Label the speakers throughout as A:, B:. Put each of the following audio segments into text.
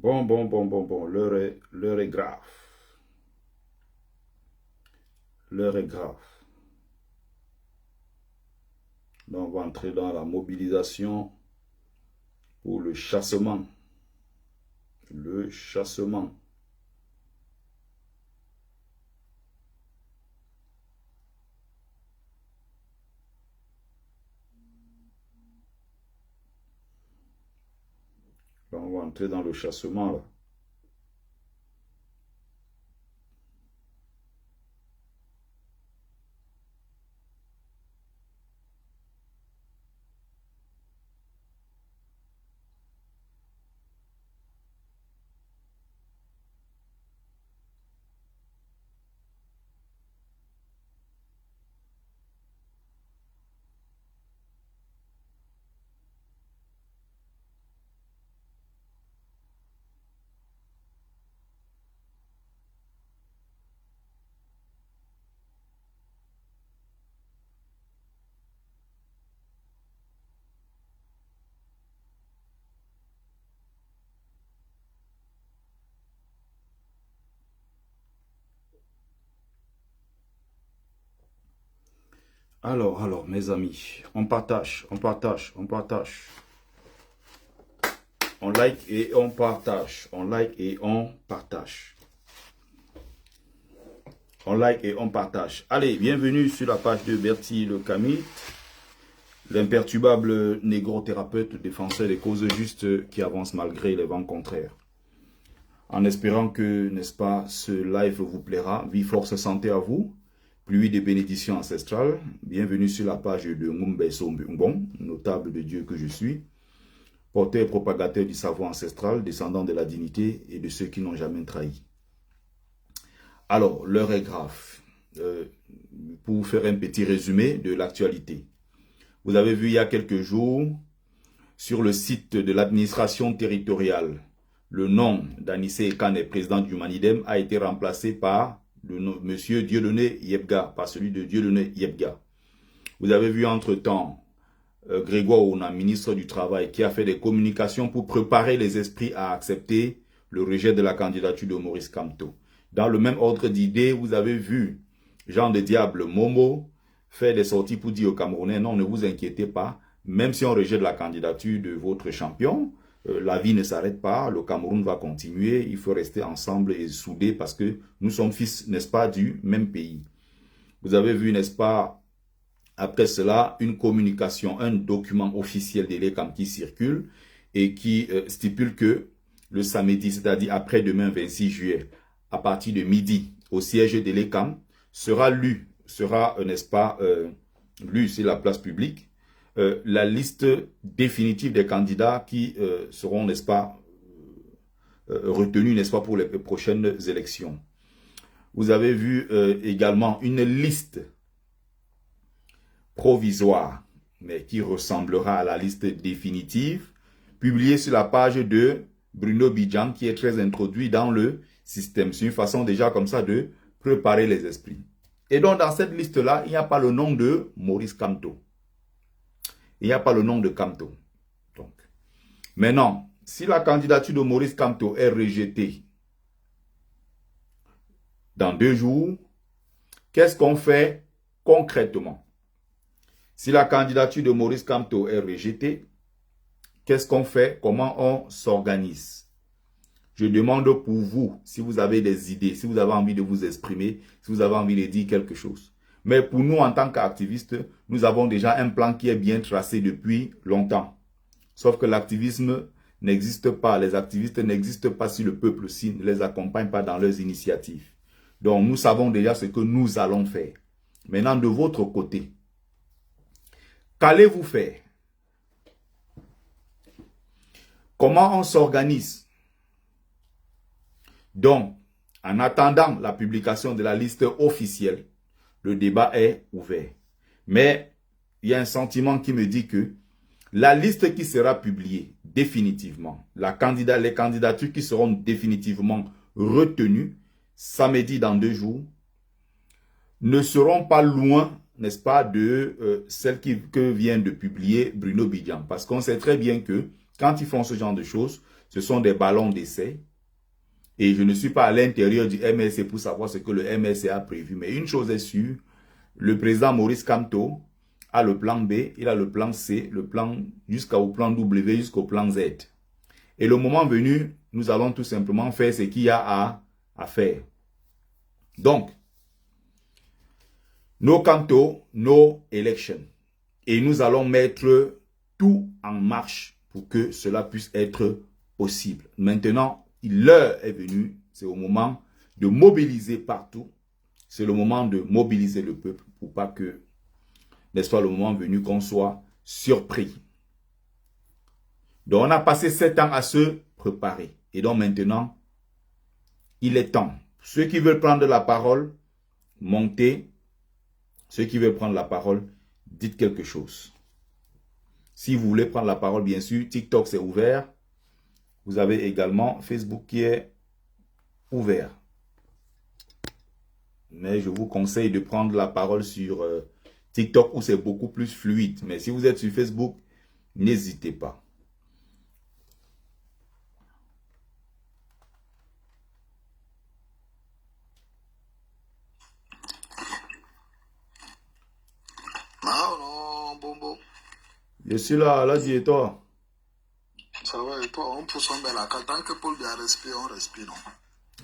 A: Bon. L'heure est grave. L'heure est grave. Donc, on va entrer dans la mobilisation pour le chassement. Le chassement. Donc, on va entrer dans le chassement là. Alors, mes amis, on partage. On like et on partage. On like et on partage. On like et on partage. Allez, bienvenue sur la page de Bertie le Camite, l'imperturbable négro-thérapeute défenseur des causes justes qui avance malgré les vents contraires. En espérant que, n'est-ce pas, ce live vous plaira. Vie, force, santé à vous. Pluie de bénédictions ancestrales. Bienvenue sur la page de Ngumbe Sombung, notable de Dieu que je suis. Porteur et propagateur du savoir ancestral, descendant de la dignité et de ceux qui n'ont jamais trahi. Alors, l'heure est grave. Pour vous faire un petit résumé de l'actualité. Vous avez vu il y a quelques jours, sur le site de l'administration territoriale, le nom d'Anissé Kane, président du Manidem, a été remplacé par le nom, monsieur Dieudonné Yebga, par celui de Dieudonné Yebga. Vous avez vu entre-temps Grégoire Ouna, ministre du Travail, qui a fait des communications pour préparer les esprits à accepter le rejet de la candidature de Maurice Kamto. Dans le même ordre d'idées, vous avez vu Jean de Diable Momo faire des sorties pour dire aux Camerounais, non, ne vous inquiétez pas, même si on rejette la candidature de votre champion, la vie ne s'arrête pas, le Cameroun va continuer, il faut rester ensemble et soudés parce que nous sommes fils, n'est-ce pas, du même pays. Vous avez vu, n'est-ce pas, après cela, une communication, un document officiel de l'ECAM qui circule et qui stipule que le samedi, c'est-à-dire après-demain 26 juillet, à partir de midi, au siège de l'ECAM, sera lu, n'est-ce pas, lu sur la place publique, la liste définitive des candidats qui seront, n'est-ce pas, retenus, n'est-ce pas, pour les prochaines élections. Vous avez vu également une liste provisoire, mais qui ressemblera à la liste définitive, publiée sur la page de Bruno Bidjan, qui est très introduit dans le système. C'est une façon déjà comme ça de préparer les esprits. Et donc, dans cette liste-là, il n'y a pas le nom de Maurice Kamto. Il n'y a pas le nom de Kamto. Donc, maintenant, si la candidature de Maurice Kamto est rejetée dans 2 jours, qu'est-ce qu'on fait concrètement? Si la candidature de Maurice Kamto est rejetée, qu'est-ce qu'on fait? Comment on s'organise? Je demande pour vous, si vous avez des idées, si vous avez envie de vous exprimer, si vous avez envie de dire quelque chose. Mais pour nous, en tant qu'activistes, nous avons déjà un plan qui est bien tracé depuis longtemps. Sauf que l'activisme n'existe pas. Les activistes n'existent pas si le peuple ne les accompagne pas dans leurs initiatives. Donc, nous savons déjà ce que nous allons faire. Maintenant, de votre côté, qu'allez-vous faire? Comment on s'organise? Donc, en attendant la publication de la liste officielle, le débat est ouvert. Mais il y a un sentiment qui me dit que la liste qui sera publiée définitivement, les candidatures qui seront définitivement retenues, samedi dans 2 jours, ne seront pas loin, n'est-ce pas, de celles que vient de publier Bruno Bidjan. Parce qu'on sait très bien que quand ils font ce genre de choses, Ce sont des ballons d'essai. Et je ne suis pas à l'intérieur du MLC pour savoir ce que le MLC a prévu. Mais une chose est sûre, le président Maurice Kamto a le plan B, il a le plan C, le plan jusqu'au plan W, jusqu'au plan Z. Et le moment venu, nous allons tout simplement faire ce qu'il y a à faire. Donc, no Kamto, no election. Et nous allons mettre tout en marche pour que cela puisse être possible. Maintenant, l'heure est venue, c'est au moment de mobiliser partout. C'est le moment de mobiliser le peuple pour pas que, n'est-ce pas, le moment venu qu'on soit surpris. Donc, on a passé 7 ans à se préparer. Et donc, maintenant, il est temps. Ceux qui veulent prendre la parole, montez. Ceux qui veulent prendre la parole, dites quelque chose. Si vous voulez prendre la parole, bien sûr, TikTok c'est ouvert. Vous avez également Facebook qui est ouvert. Mais je vous conseille de prendre la parole sur TikTok où c'est beaucoup plus fluide. Mais si vous êtes sur Facebook, n'hésitez pas.
B: Non, Bombo.
A: Je suis là, là, dis et toi.
B: Ça va et toi, on pousse en belle. Tant que Paul bien respire, on respire, non?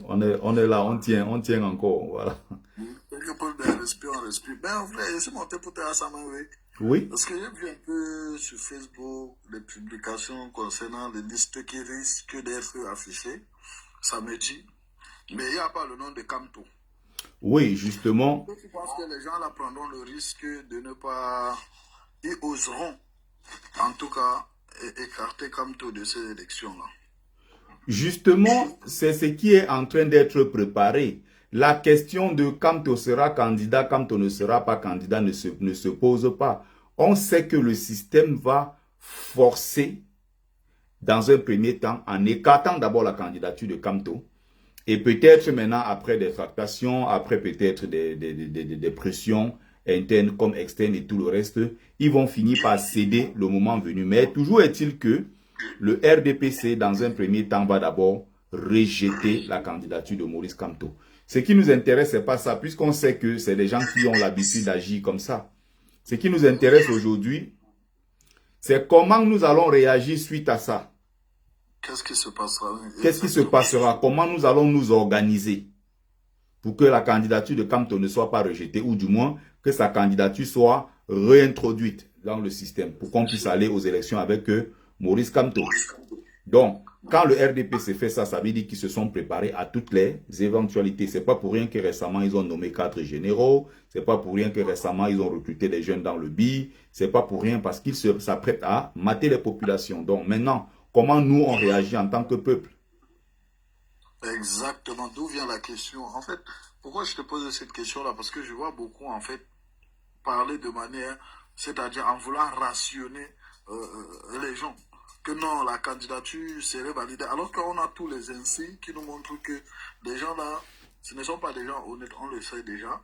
A: On est là, on tient encore, voilà.
B: Tant que Paul bien respire, on respire. Ben, en vrai, je suis monté pour te rassembler, oui.
A: Oui.
B: Parce que j'ai vu un peu sur Facebook les publications concernant les listes qui risquent d'être affichées samedi. Mais il n'y a pas le nom de Kamto.
A: Oui, justement.
B: Je pense que les gens là prendront le risque de ne pas... Ils oseront, en tout cas, écarter Kamto de ces élections-là.
A: Justement, c'est ce qui est en train d'être préparé. La question de Kamto sera candidat, Kamto ne sera pas candidat ne se pose pas. On sait que le système va forcer, dans un premier temps, en écartant d'abord la candidature de Kamto, et peut-être maintenant, après des tractations, après peut-être des pressions internes comme externes et tout le reste, ils vont finir par céder le moment venu. Mais toujours est-il que le RDPC, dans un premier temps, va d'abord rejeter la candidature de Maurice Kamto. Ce qui nous intéresse, ce n'est pas ça, puisqu'on sait que c'est des gens qui ont l'habitude d'agir comme ça. Ce qui nous intéresse aujourd'hui, c'est comment nous allons réagir suite à ça.
B: Qu'est-ce qui se passera?
A: Qu'est-ce qui se passera? Comment nous allons nous organiser pour que la candidature de Kamto ne soit pas rejetée, ou du moins que sa candidature soit réintroduite dans le système, pour qu'on puisse aller aux élections avec Maurice Kamto. Donc, quand le RDPC fait ça, ça veut dire qu'ils se sont préparés à toutes les éventualités. C'est pas pour rien que récemment, ils ont nommé 4 généraux. C'est pas pour rien que récemment, ils ont recruté des jeunes dans le BI. C'est pas pour rien parce qu'ils s'apprêtent à mater les populations. Donc, maintenant, comment nous, on réagit en tant que peuple?
B: Exactement. D'où vient la question? En fait, pourquoi je te pose cette question-là? Parce que je vois beaucoup, en fait, parler de manière, c'est-à-dire en voulant rationner les gens. Que non, la candidature serait validée. Alors qu'on a tous les insignes qui nous montrent que les gens là, ce ne sont pas des gens honnêtes, on le sait déjà,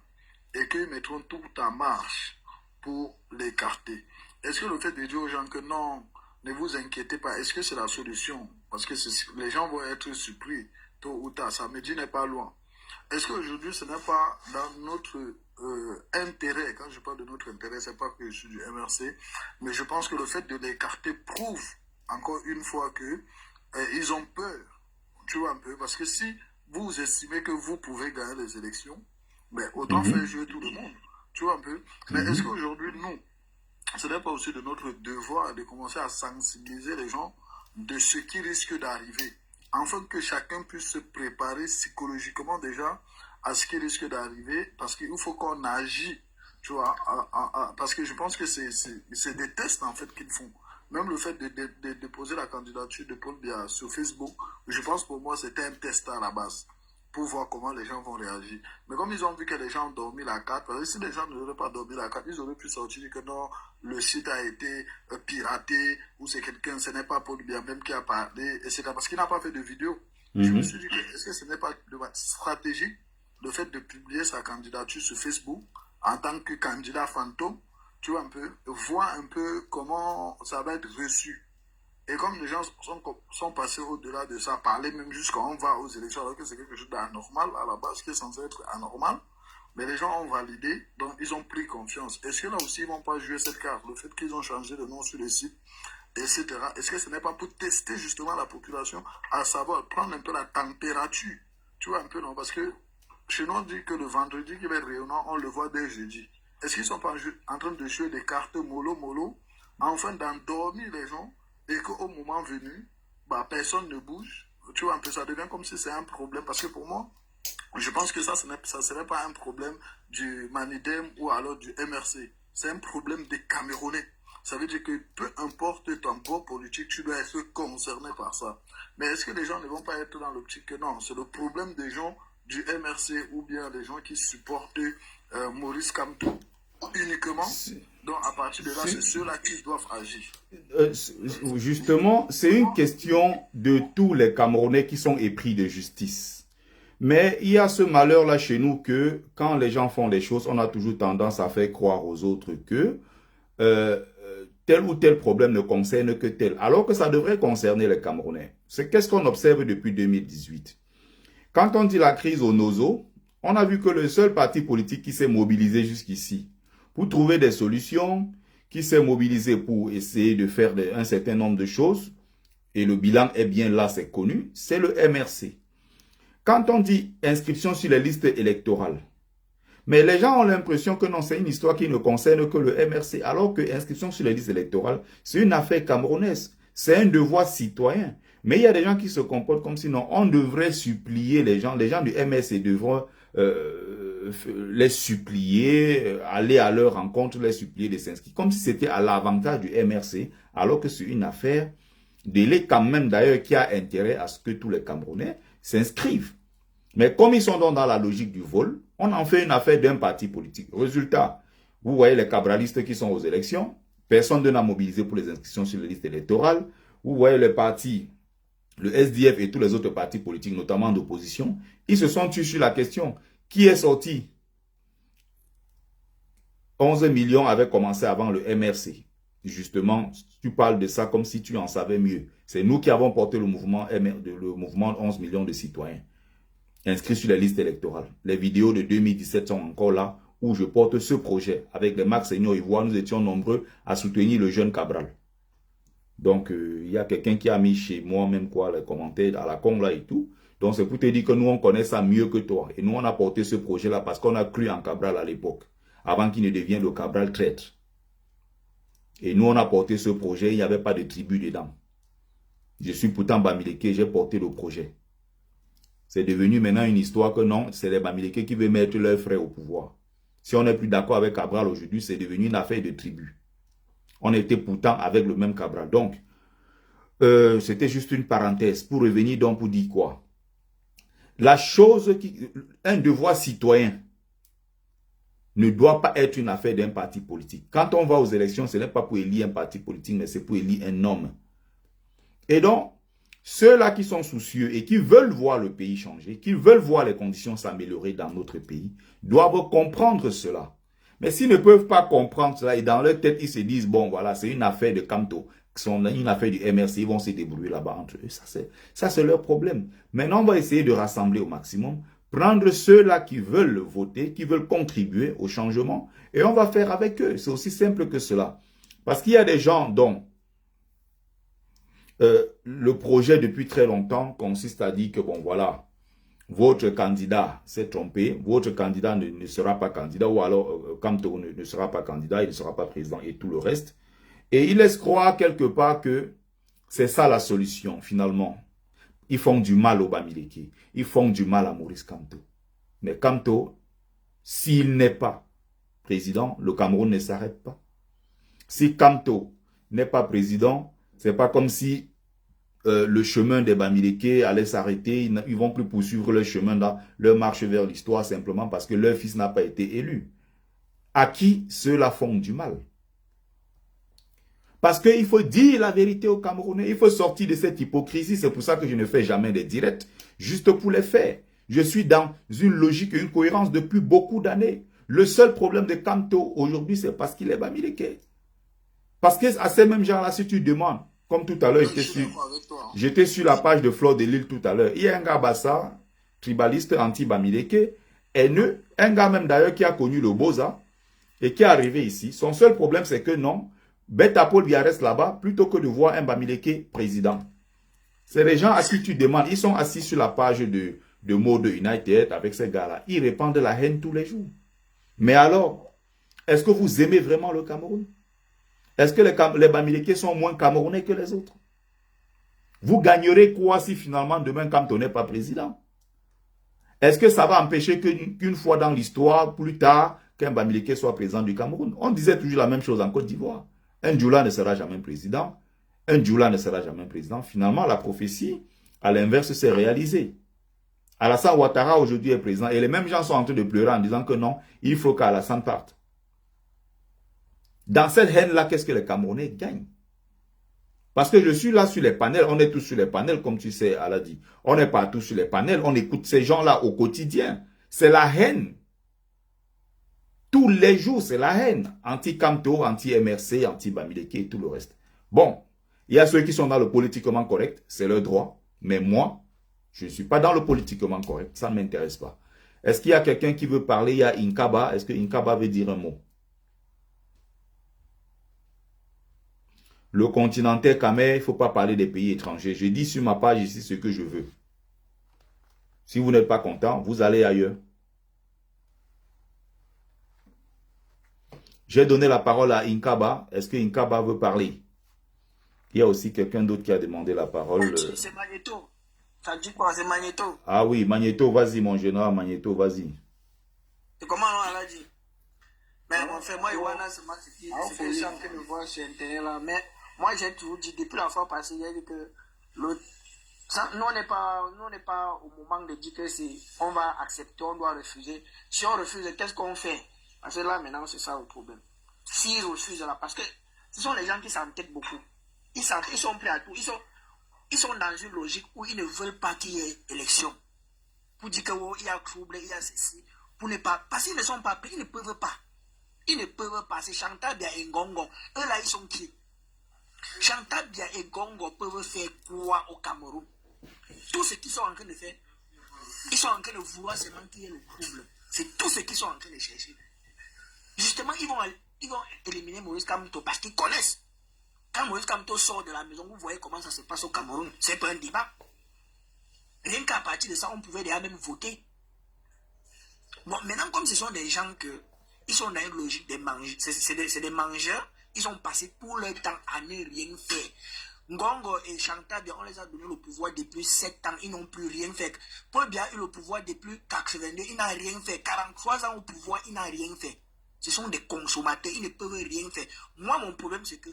B: et qu'ils mettront tout en marche pour l'écarter. Est-ce que le fait de dire aux gens que non, ne vous inquiétez pas, est-ce que c'est la solution? Parce que les gens vont être surpris tôt ou tard, samedi n'est pas loin. Est-ce qu'aujourd'hui, ce n'est pas dans notre intérêt, quand je parle de notre intérêt, c'est pas que je suis du MRC, mais je pense que le fait de l'écarter prouve encore une fois que ils ont peur, tu vois un peu, parce que si vous estimez que vous pouvez gagner les élections, ben, autant faire jouer tout le monde, tu vois un peu. Mais est-ce qu'aujourd'hui, nous, ce n'est pas aussi de notre devoir de commencer à sensibiliser les gens de ce qui risque d'arriver, afin que chacun puisse se préparer psychologiquement déjà à ce qui risque d'arriver, parce qu'il faut qu'on agisse, tu vois, parce que je pense que c'est des tests en fait qu'ils font. Même le fait de déposer la candidature de Paul Biya sur Facebook, je pense pour moi c'était un test à la base, pour voir comment les gens vont réagir. Mais comme ils ont vu que les gens ont dormi la carte, parce que si les gens n'auraient pas dormi la carte, ils auraient pu sortir que non, le site a été piraté, ou c'est quelqu'un, ce n'est pas Paul Biya même qui a parlé, etc. Parce qu'il n'a pas fait de vidéo. Je me suis dit, est-ce que ce n'est pas de stratégie, le fait de publier sa candidature sur Facebook en tant que candidat fantôme, tu vois un peu, voir un peu comment ça va être reçu. Et comme les gens sont passés au-delà de ça, parler même jusqu'à on va aux élections, alors que c'est quelque chose d'anormal à la base, qui est censé être anormal, mais les gens ont validé, donc ils ont pris confiance. Est-ce que là aussi, ils ne vont pas jouer cette carte? Le fait qu'ils ont changé de nom sur les sites, etc. Est-ce que ce n'est pas pour tester justement la population, à savoir prendre un peu la température? Tu vois un peu, non? Parce que chez nous, on dit que le vendredi qui va être rayonnant, on le voit dès jeudi. Est-ce qu'ils ne sont pas en train de jouer des cartes mollo, afin d'endormir les gens et qu'au moment venu, bah, personne ne bouge? Tu vois un peu, ça devient comme si c'est un problème. Parce que pour moi, je pense que ça ne serait pas un problème du Manidem ou alors du MRC. C'est un problème des Camerounais. Ça veut dire que peu importe ton bord politique, tu dois être concerné par ça. Mais est-ce que les gens ne vont pas être dans l'optique que non, c'est le problème des gens du MRC ou bien des gens qui supportent Maurice Kamto uniquement? Donc à partir de là, c'est ceux-là qui doivent agir.
A: Justement, c'est une question de tous les Camerounais qui sont épris de justice. Mais il y a ce malheur-là chez nous que quand les gens font des choses, on a toujours tendance à faire croire aux autres que tel ou tel problème ne concerne que tel, alors que ça devrait concerner les Camerounais. C'est qu'est-ce qu'on observe depuis 2018. Quand on dit la crise au Nozo, on a vu que le seul parti politique qui s'est mobilisé jusqu'ici pour trouver des solutions, qui s'est mobilisé pour essayer de faire un certain nombre de choses, et le bilan est bien là, c'est connu, c'est le MRC. Quand on dit inscription sur les listes électorales, mais les gens ont l'impression que non, c'est une histoire qui ne concerne que le MRC, alors que inscription sur les listes électorales, c'est une affaire camerounaise, c'est un devoir citoyen. Mais il y a des gens qui se comportent comme si non, on devrait supplier les gens du MRC devront les supplier, aller à leur rencontre, les supplier de s'inscrire, comme si c'était à l'avantage du MRC, alors que c'est une affaire de l'État quand même d'ailleurs qui a intérêt à ce que tous les Camerounais s'inscrivent. Mais comme ils sont donc dans la logique du vol, on en fait une affaire d'un parti politique. Résultat, vous voyez les cabralistes qui sont aux élections, personne n'a mobilisé pour les inscriptions sur les listes électorales. Vous voyez les partis, le SDF et tous les autres partis politiques, notamment d'opposition, ils se sont tués sur la question. Qui est sorti? 11 millions avaient commencé avant le MRC. Justement, tu parles de ça comme si tu en savais mieux. C'est nous qui avons porté le mouvement 11 millions de citoyens inscrits sur les listes électorales. Les vidéos de 2017 sont encore là, où je porte ce projet. Avec les Max Seigneur Ivoire, nous étions nombreux à soutenir le jeune Cabral. Donc, il y a quelqu'un qui a mis chez moi même quoi, les commentaires à la con là et tout. Donc, c'est pour te dire que nous, on connaît ça mieux que toi. Et nous, on a porté ce projet-là parce qu'on a cru en Cabral à l'époque, avant qu'il ne devienne le Cabral traître. Et nous, on a porté ce projet, il n'y avait pas de tribu dedans. Je suis pourtant Bamileke, j'ai porté le projet. C'est devenu maintenant une histoire que non, c'est les Bamileke qui veulent mettre leurs frères au pouvoir. Si on n'est plus d'accord avec Cabral aujourd'hui, c'est devenu une affaire de tribu. On était pourtant avec le même Cabral. Donc, c'était juste une parenthèse pour revenir donc pour dire quoi? La chose un devoir citoyen ne doit pas être une affaire d'un parti politique. Quand on va aux élections, ce n'est pas pour élire un parti politique, mais c'est pour élire un homme. Et donc, ceux-là qui sont soucieux et qui veulent voir le pays changer, qui veulent voir les conditions s'améliorer dans notre pays, doivent comprendre cela. Mais s'ils ne peuvent pas comprendre cela et dans leur tête, ils se disent, bon, voilà, c'est une affaire de Kamto, une affaire du MRC, ils vont se débrouiller là-bas entre eux. Ça, c'est leur problème. Maintenant, on va essayer de rassembler au maximum, prendre ceux-là qui veulent voter, qui veulent contribuer au changement, et on va faire avec eux. C'est aussi simple que cela. Parce qu'il y a des gens dont le projet depuis très longtemps consiste à dire que, bon, voilà, votre candidat s'est trompé, votre candidat ne sera pas candidat, ou alors Kamto ne sera pas candidat, il ne sera pas président et tout le reste. Et il laisse croire quelque part que c'est ça la solution, finalement. Ils font du mal au Bamileke, ils font du mal à Maurice Kamto. Mais Kamto, s'il n'est pas président, le Cameroun ne s'arrête pas. Si Kamto n'est pas président, c'est pas comme si le chemin des Bamileke allait s'arrêter, ils ne vont plus poursuivre leur chemin dans leur marche vers l'histoire simplement parce que leur fils n'a pas été élu. À qui ceux-là font du mal? Parce qu'il faut dire la vérité aux Camerounais, il faut sortir de cette hypocrisie, c'est pour ça que je ne fais jamais des directs, juste pour les faire. Je suis dans une logique et une cohérence depuis beaucoup d'années. Le seul problème de Kamto aujourd'hui, c'est parce qu'il est Bamileke. Parce que à ces mêmes gens-là, si tu demandes, Comme tout à l'heure, j'étais sur la page de Flore de Lille tout à l'heure. Il y a un gars Bassa, tribaliste anti-Bamileke, haineux, un gars même d'ailleurs qui a connu le Boza et qui est arrivé ici. Son seul problème, c'est que non, Beta Paul reste là-bas plutôt que de voir un Bamileke président. C'est les gens à qui tu demandes. Ils sont assis sur la page de Mode United avec ces gars-là. Ils répandent la haine tous les jours. Mais alors, est-ce que vous aimez vraiment le Cameroun? Est-ce que les Bamileke sont moins camerounais que les autres? Vous gagnerez quoi si finalement demain Kamto n'est pas président? Est-ce que ça va empêcher qu'une fois dans l'histoire, plus tard, qu'un Bamileke soit président du Cameroun? On disait toujours la même chose en Côte d'Ivoire. Un Djoula ne sera jamais président. Un Djoula ne sera jamais président. Finalement, la prophétie, à l'inverse, s'est réalisée. Alassane Ouattara aujourd'hui est président et les mêmes gens sont en train de pleurer en disant que non, il faut qu'Alassane parte. Dans cette haine-là, qu'est-ce que les Camerounais gagnent? Parce que je suis là sur les panels, on est tous sur les panels, comme tu sais, Aladi. On est partout sur les panels, on écoute ces gens-là au quotidien. C'est la haine. Tous les jours, c'est la haine. Anti-Kamto, anti-MRC, anti-Bamileke et tout le reste. Bon, il y a ceux qui sont dans le politiquement correct, c'est leur droit. Mais moi, je ne suis pas dans le politiquement correct, ça ne m'intéresse pas. Est-ce qu'il y a quelqu'un qui veut parler? Il y a Inkaba. Est-ce que Inkaba veut dire un mot? Le continental Kamer, il ne faut pas parler des pays étrangers. Je dis sur ma page ici ce que je veux. Si vous n'êtes pas content, vous allez ailleurs. J'ai donné la parole à Inkaba. Est-ce que Inkaba veut parler? Il y a aussi quelqu'un d'autre qui a demandé la parole.
C: C'est Magneto. Ça dit quoi? C'est Magneto.
A: Ah oui, Magneto, vas-y mon général, Magneto, vas-y.
C: Et comment on l'a dit? Mais en fait, moi, Iwana, c'est moi qui suis en train de voir sur Internet là. Mais moi, j'ai toujours dit, depuis la fois passée, j'ai dit que nous, on n'est pas au moment de dire que c'est, on va accepter, on doit refuser. Si on refuse, qu'est-ce qu'on fait? Parce que là, maintenant, c'est ça le problème. S'ils refusent là, parce que ce sont les gens qui s'entêtent beaucoup. Ils sont prêts à tout. Ils sont dans une logique où ils ne veulent pas qu'il y ait élection. Pour dire qu'il y a trouble, il y a ceci. Pour ne pas, parce qu'ils ne sont pas prêts, ils ne peuvent pas. Ils ne peuvent pas. C'est Chantabia et Ngongo. Eux là, ils sont qui? Chantabia et Ngongo peuvent faire quoi au Cameroun? Tout ce qu'ils sont en train de faire, ils sont en train de vouloir seulement qu'il y ait le trouble. C'est tout ce qu'ils sont en train de chercher. Justement, ils vont éliminer Maurice Kamto parce qu'ils connaissent. Quand Maurice Kamto sort de la maison, vous voyez comment ça se passe au Cameroun. C'est pas un débat. Rien qu'à partir de ça, on pouvait déjà même voter. Bon, maintenant, comme ce sont des gens ils sont dans une logique des mangeurs, c'est des mangeurs, ils ont passé tout leur temps à ne rien faire. Ngongo et Chantal, on les a donné le pouvoir depuis 7 ans, ils n'ont plus rien fait. Paul Biya a eu le pouvoir depuis 82, il n'a rien fait. 43 ans au pouvoir, il n'a rien fait. Ce sont des consommateurs, ils ne peuvent rien faire. Moi, mon problème, c'est que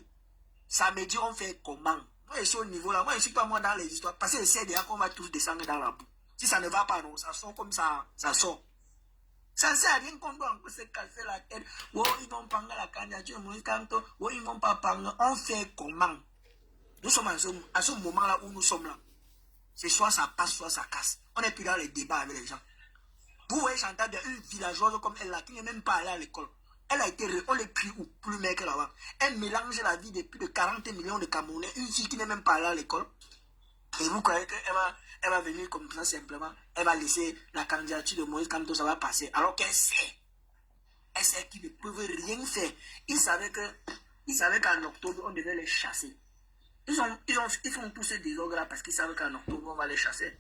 C: ça me dit on fait comment? Moi, je suis au niveau là, moi, je ne suis pas moi dans les histoires, parce que je sais déjà qu'on va tous descendre dans la boue. Si ça ne va pas, non, ça sort comme ça, ça sort. Ça ne sert à rien qu'on doit encore se casser la tête. Oh, ils vont prendre la candidature, oh, ils ne vont pas prendre. On fait comment? Nous sommes à ce moment-là où nous sommes là. C'est soit ça passe, soit ça casse. On n'est plus dans les débats avec les gens. Vous voyez Chantal, il y a une villageoise comme elle là, qui n'est même pas allée à l'école. Elle a été, on l'a pris où? Plus mec là-bas. Elle mélange la vie de plus de 40 millions de Camerounais. Une fille qui n'est même pas allée à l'école. Et vous croyez qu'elle va venir comme ça simplement, elle va laisser la candidature de Moïse Kamto, ça va passer. Alors qu'elle sait qu'ils ne peuvent rien faire. Ils savaient qu'en octobre, on devait les chasser. Ils font tous ces désordres-là parce qu'ils savent qu'en octobre, on va les chasser.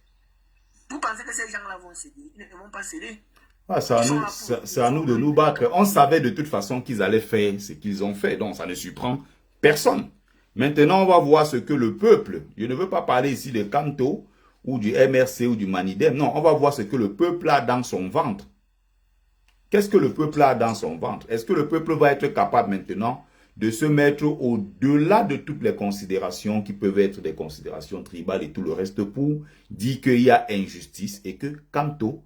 C: Vous pensez que ces gens-là vont céder? Ils ne vont pas céder.
A: Ah, c'est à nous de nous battre. On savait de toute façon qu'ils allaient faire ce qu'ils ont fait. Donc, ça ne surprend personne. Maintenant, on va voir ce que le peuple, je ne veux pas parler ici de Kamto ou du MRC ou du Manidem. Non, on va voir ce que le peuple a dans son ventre. Qu'est-ce que le peuple a dans son ventre? Est-ce que le peuple va être capable maintenant de se mettre au-delà de toutes les considérations qui peuvent être des considérations tribales et tout le reste pour dire qu'il y a injustice et que Kamto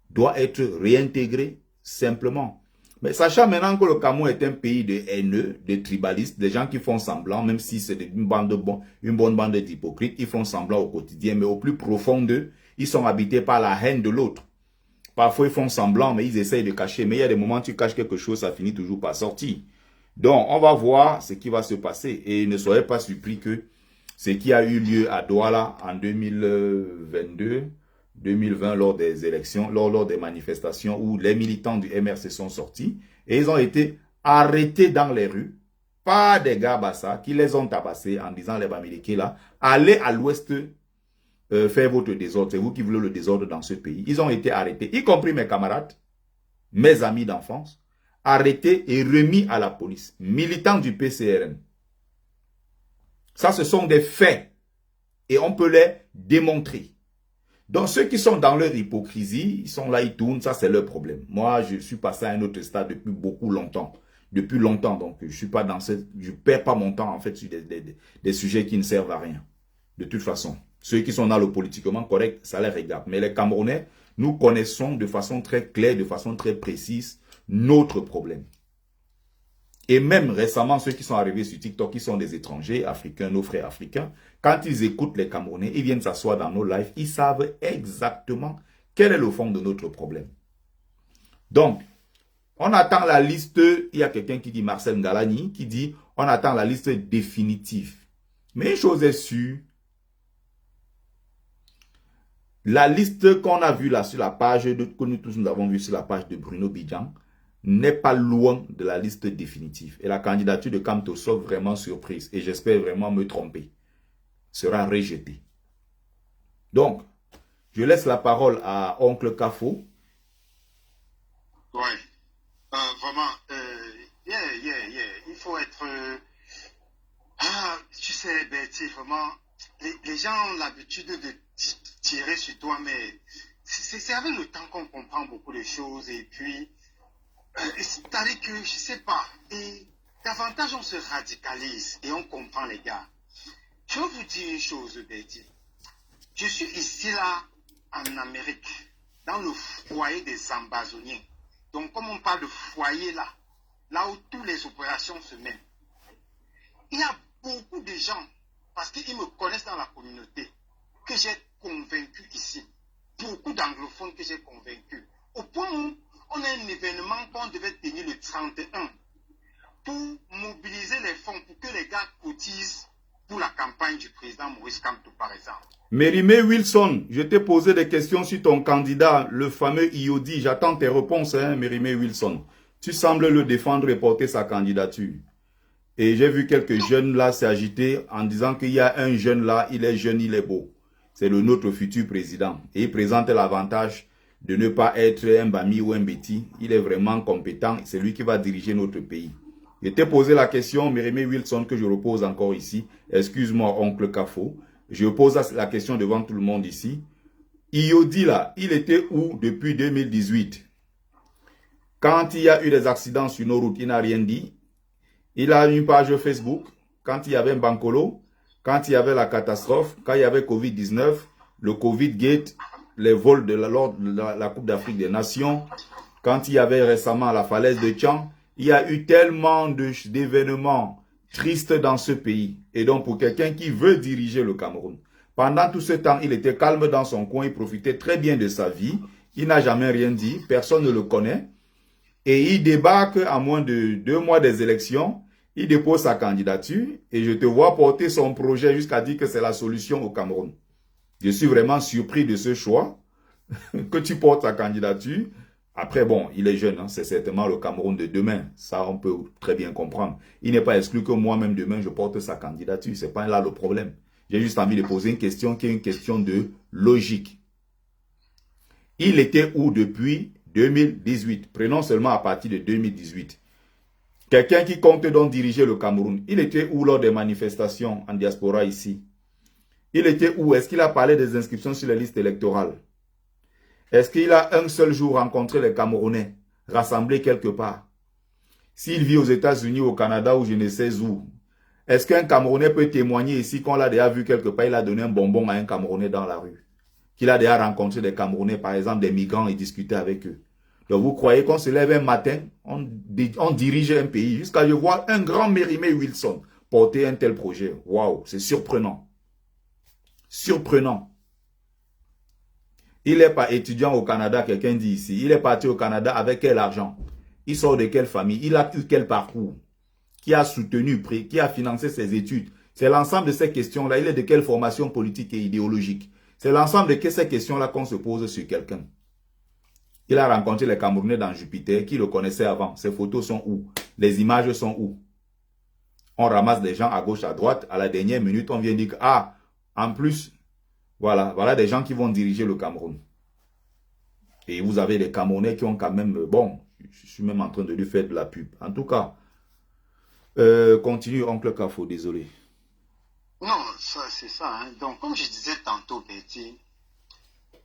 A: doit être réintégré simplement? Mais sachant maintenant que le Cameroun est un pays de haineux, de tribalistes, des gens qui font semblant, même si c'est une bonne bande d'hypocrites, ils font semblant au quotidien, mais au plus profond d'eux, ils sont habités par la haine de l'autre. Parfois, ils font semblant, mais ils essayent de cacher. Mais il y a des moments où tu caches quelque chose, ça finit toujours par sortir. Donc, on va voir ce qui va se passer. Et ne soyez pas surpris que ce qui a eu lieu à Douala en 2020 lors des élections, lors des manifestations où les militants du MRC sont sortis et ils ont été arrêtés dans les rues par des gars Bassa qui les ont tabassés en disant les Bamileke là, allez à l'ouest faire votre désordre, c'est vous qui voulez le désordre dans ce pays. Ils ont été arrêtés, y compris mes camarades, mes amis d'enfance, arrêtés et remis à la police, militants du PCRN. Ça, ce sont des faits et on peut les démontrer. Donc, ceux qui sont dans leur hypocrisie, ils sont là, ils tournent, ça c'est leur problème. Moi, je suis passé à un autre stade depuis beaucoup longtemps. Depuis longtemps, donc je suis pas dans je perds pas mon temps en fait sur des sujets qui ne servent à rien. De toute façon, ceux qui sont dans le politiquement correct, ça les regarde. Mais les Camerounais, nous connaissons de façon très claire, de façon très précise, notre problème. Et même récemment, ceux qui sont arrivés sur TikTok, qui sont des étrangers africains, nos frères africains, quand ils écoutent les Camerounais, ils viennent s'asseoir dans nos lives, ils savent exactement quel est le fond de notre problème. Donc, on attend la liste, il y a quelqu'un qui dit, Marcel Ngalani, qui dit, on attend la liste définitive. Mais une chose est sûre, la liste qu'on a vue là sur la page, que nous tous nous avons vue sur la page de Bruno Bidjan, n'est pas loin de la liste définitive. Et la candidature de Kamto, sauf vraiment surprise, et j'espère vraiment me tromper, sera rejetée. Donc, je laisse la parole à Oncle Kafo.
D: Ouais. Vraiment, il faut être... tu sais, Betty, vraiment, les gens ont l'habitude de tirer sur toi, mais c'est avec le temps qu'on comprend beaucoup de choses, et puis, c'est-à-dire que, je sais pas, et davantage on se radicalise, et on comprend les gars. Je vais vous dire une chose, Betty. Je suis ici, là, en Amérique, dans le foyer des Ambazoniens. Donc, comme on parle de foyer là, là où toutes les opérations se mènent, il y a beaucoup de gens, parce qu'ils me connaissent dans la communauté, que j'ai convaincu ici. Beaucoup d'anglophones que j'ai convaincus. Au point où on a un événement qu'on devait tenir le 31 pour mobiliser les fonds pour que les gars cotisent pour la campagne du président Maurice Kamto, par exemple.
A: Mérimée Wilson, je t'ai posé des questions sur ton candidat, le fameux Iodi. J'attends tes réponses, hein, Mérimée Wilson. Tu sembles le défendre et porter sa candidature. Et j'ai vu quelques jeunes là s'agiter en disant qu'il y a un jeune là, il est jeune, il est beau. C'est le notre futur président. Et il présente l'avantage de ne pas être un Bami ou un Betty. Il est vraiment compétent. C'est lui qui va diriger notre pays. Je t'ai posé la question, Mérimée Wilson, que je repose encore ici. Excuse-moi, oncle Kafo. Je pose la question devant tout le monde ici. Iodi là, il était où depuis 2018? Quand il y a eu des accidents sur nos routes, il n'a rien dit. Il a une page Facebook. Quand il y avait un Bankolo, quand il y avait la catastrophe, quand il y avait Covid-19, le Covid-Gate, les vols de la Coupe d'Afrique des Nations, quand il y avait récemment la falaise de Tchang, il y a eu tellement d'événements tristes dans ce pays. Et donc, pour quelqu'un qui veut diriger le Cameroun, pendant tout ce temps, il était calme dans son coin, il profitait très bien de sa vie, il n'a jamais rien dit, personne ne le connaît. Et il débarque à moins de 2 mois des élections, il dépose sa candidature et je te vois porter son projet jusqu'à dire que c'est la solution au Cameroun. Je suis vraiment surpris de ce choix, que tu portes sa candidature. Après, bon, il est jeune, hein, c'est certainement le Cameroun de demain. Ça, on peut très bien comprendre. Il n'est pas exclu que moi-même demain, je porte sa candidature. Ce n'est pas là le problème. J'ai juste envie de poser une question qui est une question de logique. Il était où depuis 2018? Prenons seulement à partir de 2018. Quelqu'un qui compte donc diriger le Cameroun, il était où lors des manifestations en diaspora ici? Il était où? Est-ce qu'il a parlé des inscriptions sur les listes électorales? Est-ce qu'il a un seul jour rencontré les Camerounais, rassemblés quelque part? S'il vit aux États-Unis, au Canada ou je ne sais où, est-ce qu'un Camerounais peut témoigner ici qu'on l'a déjà vu quelque part, il a donné un bonbon à un Camerounais dans la rue? Qu'il a déjà rencontré des Camerounais, par exemple des migrants et discuté avec eux? Donc vous croyez qu'on se lève un matin, on dirige un pays, jusqu'à je vois un grand Mérimée Wilson porter un tel projet. Waouh, c'est surprenant. Surprenant. Il n'est pas étudiant au Canada, quelqu'un dit ici. Il est parti au Canada avec quel argent? Il sort de quelle famille? Il a eu quel parcours? Qui a soutenu, qui a financé ses études? C'est l'ensemble de ces questions-là. Il est de quelle formation politique et idéologique? C'est l'ensemble de ces questions-là qu'on se pose sur quelqu'un. Il a rencontré les Camerounais dans Jupiter, qui le connaissaient avant. Ses photos sont où? Les images sont où? On ramasse des gens à gauche, à droite. À la dernière minute, on vient dire que, ah, en plus, voilà des gens qui vont diriger le Cameroun. Et vous avez des Camerounais qui ont quand même, bon, je suis même en train de lui faire de la pub. En tout cas, continue, oncle Kafo, désolé.
D: Non, c'est ça. Hein. Donc, comme je disais tantôt, Betty,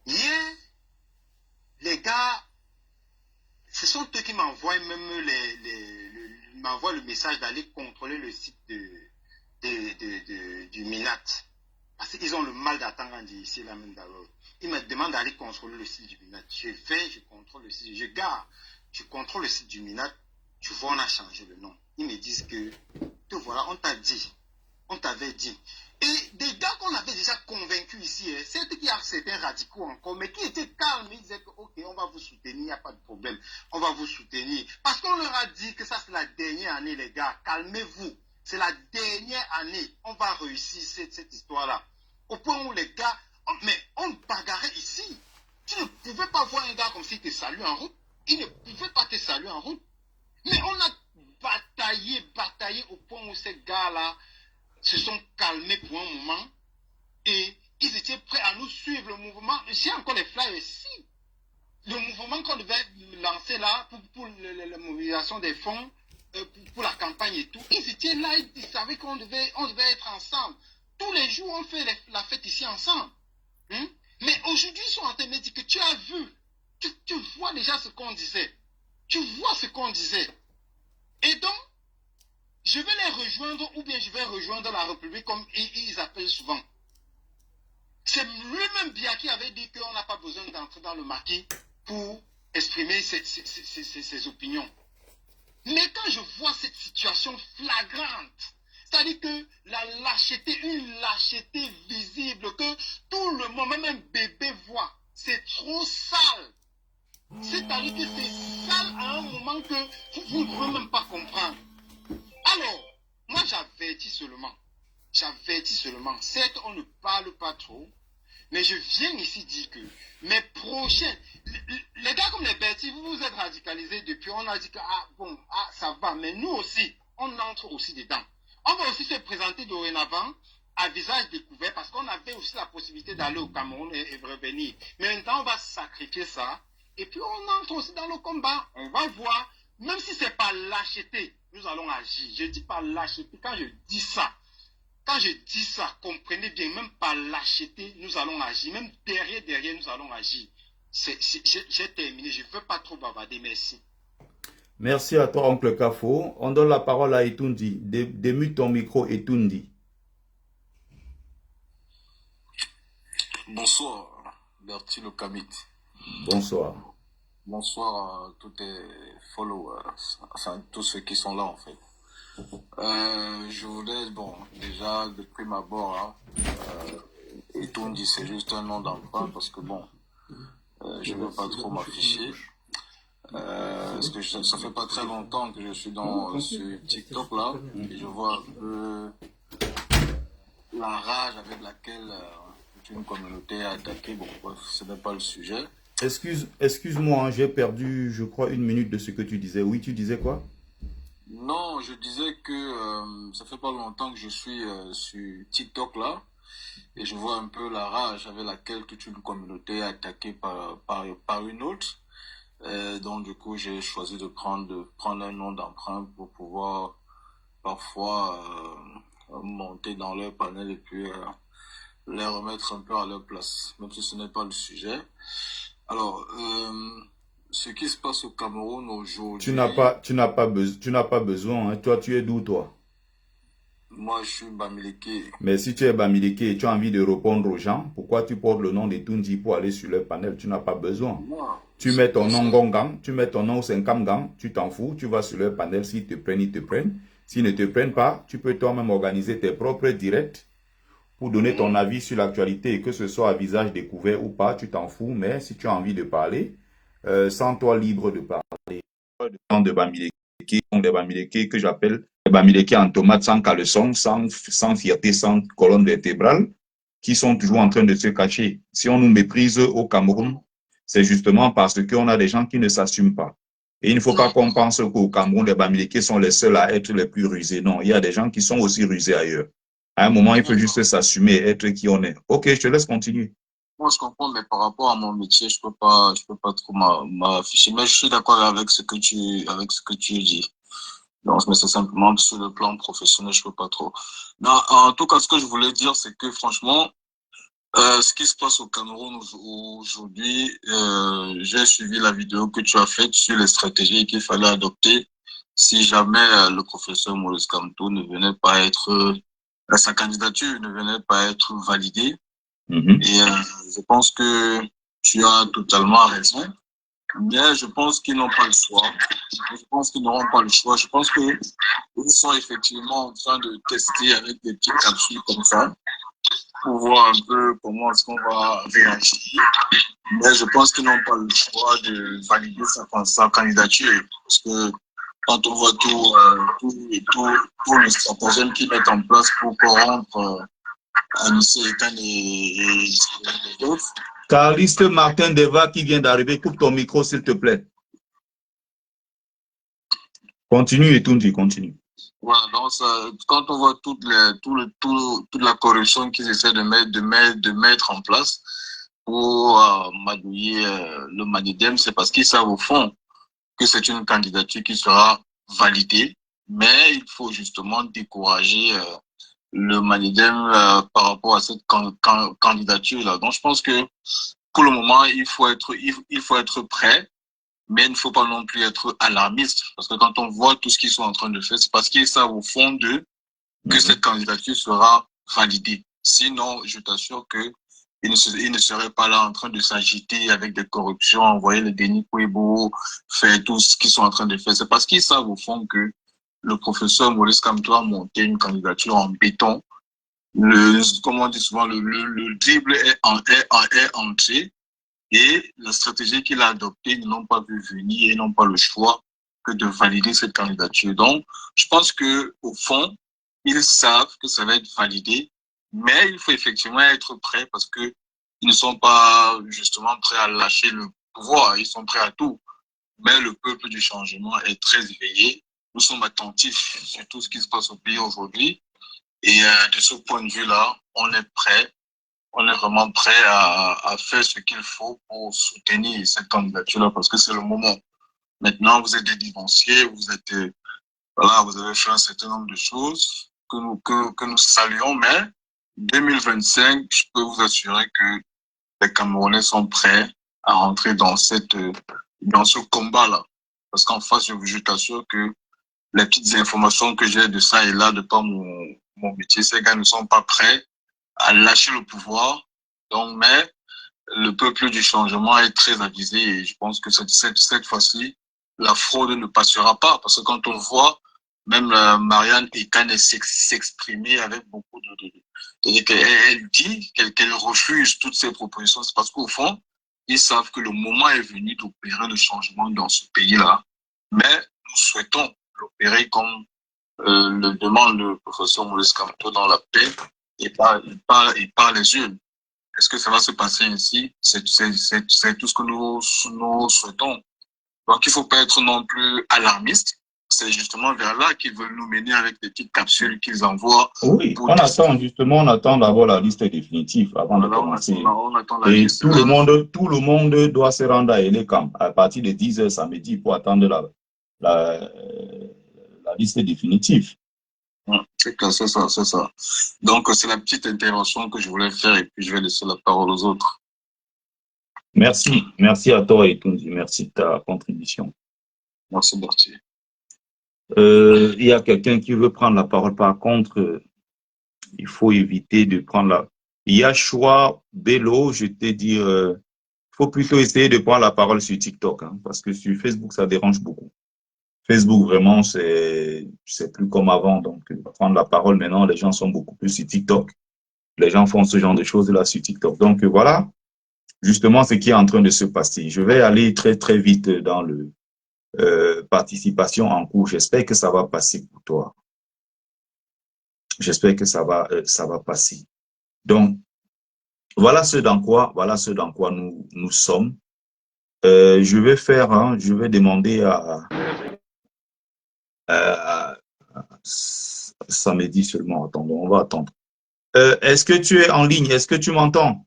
D: hier, les gars, ce sont eux qui m'envoient même m'envoient le message d'aller contrôler le site du Minat. Parce qu'ils ont le mal d'attendre ici, là même d'abord. Ils me demandent d'aller contrôler le site du Minat. Je contrôle le site, je contrôle le site du Minat. Tu vois, on a changé le nom. Ils me disent que, voilà, on t'a dit. On t'avait dit. Et des gars qu'on avait déjà convaincus ici, c'est qu'il y a certains radicaux encore, mais qui étaient calmes. Ils disaient que, ok, on va vous soutenir, il n'y a pas de problème. On va vous soutenir. Parce qu'on leur a dit que ça, c'est la dernière année, les gars. Calmez-vous. C'est la dernière année. On va réussir cette histoire-là. Au point où les gars, mais on bagarrait ici. Tu ne pouvais pas voir un gars comme s'il te salue en route. Il ne pouvait pas te saluer en route. Mais on a bataillé au point où ces gars-là se sont calmés pour un moment et ils étaient prêts à nous suivre le mouvement. J'ai encore les flyers ici. Le mouvement qu'on devait lancer là pour la mobilisation des fonds, pour la campagne et tout, ils étaient là, ils savaient qu'on devait être ensemble. Tous les jours, on fait la fête ici ensemble. Hein? Mais aujourd'hui, ils sont en train de me dire que tu as vu, tu vois déjà ce qu'on disait. Tu vois ce qu'on disait. Et donc, je vais les rejoindre ou bien je vais rejoindre la République comme ils appellent souvent. C'est lui-même bien qui avait dit qu'on n'a pas besoin d'entrer dans le maquis pour exprimer ses opinions. Mais quand je vois cette situation flagrante, c'est-à-dire que la lâcheté, une lâcheté visible, que tout le monde, même un bébé voit, c'est trop sale. C'est-à-dire que c'est sale à un moment que vous ne pouvez même pas comprendre. Alors, moi j'avertis seulement. Certes, on ne parle pas trop, mais je viens ici dire que mes prochains, les gars comme les Betty, vous vous êtes radicalisés depuis, on a dit que, ça va, mais nous aussi, on entre aussi dedans. On va aussi se présenter dorénavant à visage découvert parce qu'on avait aussi la possibilité d'aller au Cameroun et revenir. Mais maintenant, on va sacrifier ça et puis on entre aussi dans le combat. On va voir, même si ce n'est pas lâcheté, nous allons agir. Je dis pas lâcheté, quand je dis ça, comprenez bien, même pas lâcheté, nous allons agir. Même derrière, nous allons agir. J'ai terminé, je ne veux pas trop bavarder, merci.
A: Merci à toi, oncle Kafo. On donne la parole à Etundi. Démute ton micro, Etundi.
E: Bonsoir, Bertie le Kamit.
A: Bonsoir.
E: Bonsoir à tous tes followers, enfin tous ceux qui sont là en fait. Je voulais, déjà de prime abord, Etundi c'est juste un nom d'emprunt parce que je ne veux pas trop m'afficher. Parce que ça fait pas très longtemps que je suis sur TikTok là et je vois un peu la rage avec laquelle une communauté a attaqué. Bon, bref, ce n'est pas le sujet.
A: Excuse-moi, j'ai perdu, je crois, 1 minute de ce que tu disais. Oui, tu disais quoi?
E: Non, je disais que ça fait pas longtemps que je suis sur TikTok là et je vois un peu la rage avec laquelle toute une communauté est attaquée par une autre. Donc du coup j'ai choisi de prendre un nom d'emprunt pour pouvoir parfois monter dans leur panel et puis les remettre un peu à leur place, même si ce n'est pas le sujet. Alors, ce qui se passe au Cameroun aujourd'hui...
A: Tu n'as pas besoin, hein. Toi, tu es d'où, toi?
E: Moi, je suis Bamileke.
A: Mais si tu es Bamileke et tu as envie de répondre aux gens, pourquoi tu portes le nom de Tundi pour aller sur leur panel? Tu n'as pas besoin.
E: Moi,
A: tu mets ton nom Gongang, tu mets ton nom Senkamgang, tu t'en fous, tu vas sur leur panel, s'ils te prennent, ils te prennent. S'ils ne te prennent pas, tu peux toi-même organiser tes propres directs pour donner ton avis sur l'actualité, et que ce soit à visage découvert ou pas, tu t'en fous, mais si tu as envie de parler, sens-toi libre de parler. De Bamileke, que j'appelle les Bamileke en tomate, sans caleçon, sans fierté, sans colonne vertébrale, qui sont toujours en train de se cacher. Si on nous méprise au Cameroun, c'est justement parce qu'on a des gens qui ne s'assument pas. Et il ne faut pas qu'on pense qu'au Cameroun, les Bamileke sont les seuls à être les plus rusés. Non, il y a des gens qui sont aussi rusés ailleurs. À un moment, il faut juste s'assumer, être qui on est. Ok, je te laisse continuer.
E: Moi, je comprends, mais par rapport à mon métier, je peux pas trop m'afficher. Mais je suis d'accord avec avec ce que tu dis. Donc, mais c'est simplement sur le plan professionnel, je peux pas trop. Non, en tout cas, ce que je voulais dire, c'est que franchement, ce qui se passe au Cameroun aujourd'hui, j'ai suivi la vidéo que tu as faite sur les stratégies qu'il fallait adopter si jamais le professeur Maurice Kamto ne venait pas être, sa candidature ne venait pas être validée. Et je pense que tu as totalement raison. Mais je pense qu'ils n'ont pas le choix. Je pense qu'ils n'auront pas le choix. Je pense qu'ils sont effectivement en train de tester avec des petites capsules comme ça pour voir un peu comment est-ce qu'on va réagir. Mais je pense qu'ils n'ont pas le choix de valider sa candidature. Parce que quand on voit tout le stratagème qu'ils mettent en place pour corrompre Anissé Ekan et les autres.
A: Carliste Martin Deva qui vient d'arriver, coupe ton micro s'il te plaît. Continue et tout, continue.
E: Voilà, donc quand on voit toute la corruption qu'ils essaient de mettre en place pour magouiller le Manidem, c'est parce qu'ils savent au fond que c'est une candidature qui sera validée, mais il faut justement décourager le Manidem par rapport à cette candidature-là. Donc je pense que pour le moment, il faut être prêt. Mais il ne faut pas non plus être alarmiste, parce que quand on voit tout ce qu'ils sont en train de faire, c'est parce qu'ils savent au fond d'eux que cette candidature sera validée. Sinon, je t'assure qu'ils ne seraient pas là en train de s'agiter avec des corruptions, envoyer les Denis Kouébou, faire tout ce qu'ils sont en train de faire. C'est parce qu'ils savent au fond que le professeur Maurice Kamto a monté une candidature en béton. Comme on dit souvent, le dribble est entré. Et la stratégie qu'il a adoptée, ils n'ont pas vu venir et n'ont pas le choix que de valider cette candidature. Donc, je pense que au fond, ils savent que ça va être validé, mais il faut effectivement être prêt parce que ils ne sont pas justement prêts à lâcher le pouvoir. Ils sont prêts à tout. Mais le peuple du changement est très éveillé. Nous sommes attentifs sur tout ce qui se passe au pays aujourd'hui. Et de ce point de vue-là, on est prêt. On est vraiment prêt à faire ce qu'il faut pour soutenir cette candidature-là parce que c'est le moment. Maintenant, vous êtes des dénonciers, vous avez fait un certain nombre de choses que nous saluons, mais 2025, je peux vous assurer que les Camerounais sont prêts à rentrer dans ce combat-là. Parce qu'en face, je t'assure que les petites informations que j'ai de ça et là, de par mon métier, ces gars ne sont pas prêts à lâcher le pouvoir. Donc, mais le peuple du changement est très avisé et je pense que cette fois-ci, la fraude ne passera pas. Parce que quand on voit même Marianne Ekane s'exprimer avec beaucoup c'est-à-dire qu'elle dit qu'elle refuse toutes ces propositions, c'est parce qu'au fond, ils savent que le moment est venu d'opérer le changement dans ce pays-là. Mais nous souhaitons l'opérer comme le demande le professeur Maurice Kamto dans la paix et par les urnes. Est-ce que ça va se passer ainsi? C'est tout ce que nous souhaitons. Donc, il ne faut pas être non plus alarmiste. C'est justement vers là qu'ils veulent nous mener avec des petites capsules qu'ils envoient.
A: Oui, on attend d'abord la liste définitive avant de commencer.
E: On attend la
A: et
E: liste.
A: tout le monde doit se rendre à Elekam à partir de 10h samedi pour attendre la liste définitive.
E: C'est clair, c'est ça. Donc, c'est la petite intervention que je voulais faire et puis je vais laisser la parole aux autres.
A: Merci à toi et Tundi, merci de ta contribution.
E: Merci, Berthier.
A: Il y a quelqu'un qui veut prendre la parole, par contre, il faut éviter de prendre la... Yashua Bello, je t'ai dit, il faut plutôt essayer de prendre la parole sur TikTok, hein, parce que sur Facebook, ça dérange beaucoup. Facebook, vraiment, c'est plus comme avant. Donc, prendre la parole maintenant, les gens sont beaucoup plus sur TikTok. Les gens font ce genre de choses-là sur TikTok. Donc, voilà, justement, ce qui est en train de se passer. Je vais aller très, très vite dans le participation en cours. J'espère que ça va passer pour toi. J'espère que ça va passer. Donc, voilà ce dans quoi nous sommes. Je vais demander à samedi seulement. Attendons, on va attendre. Est-ce que tu es en ligne? Est-ce que tu m'entends?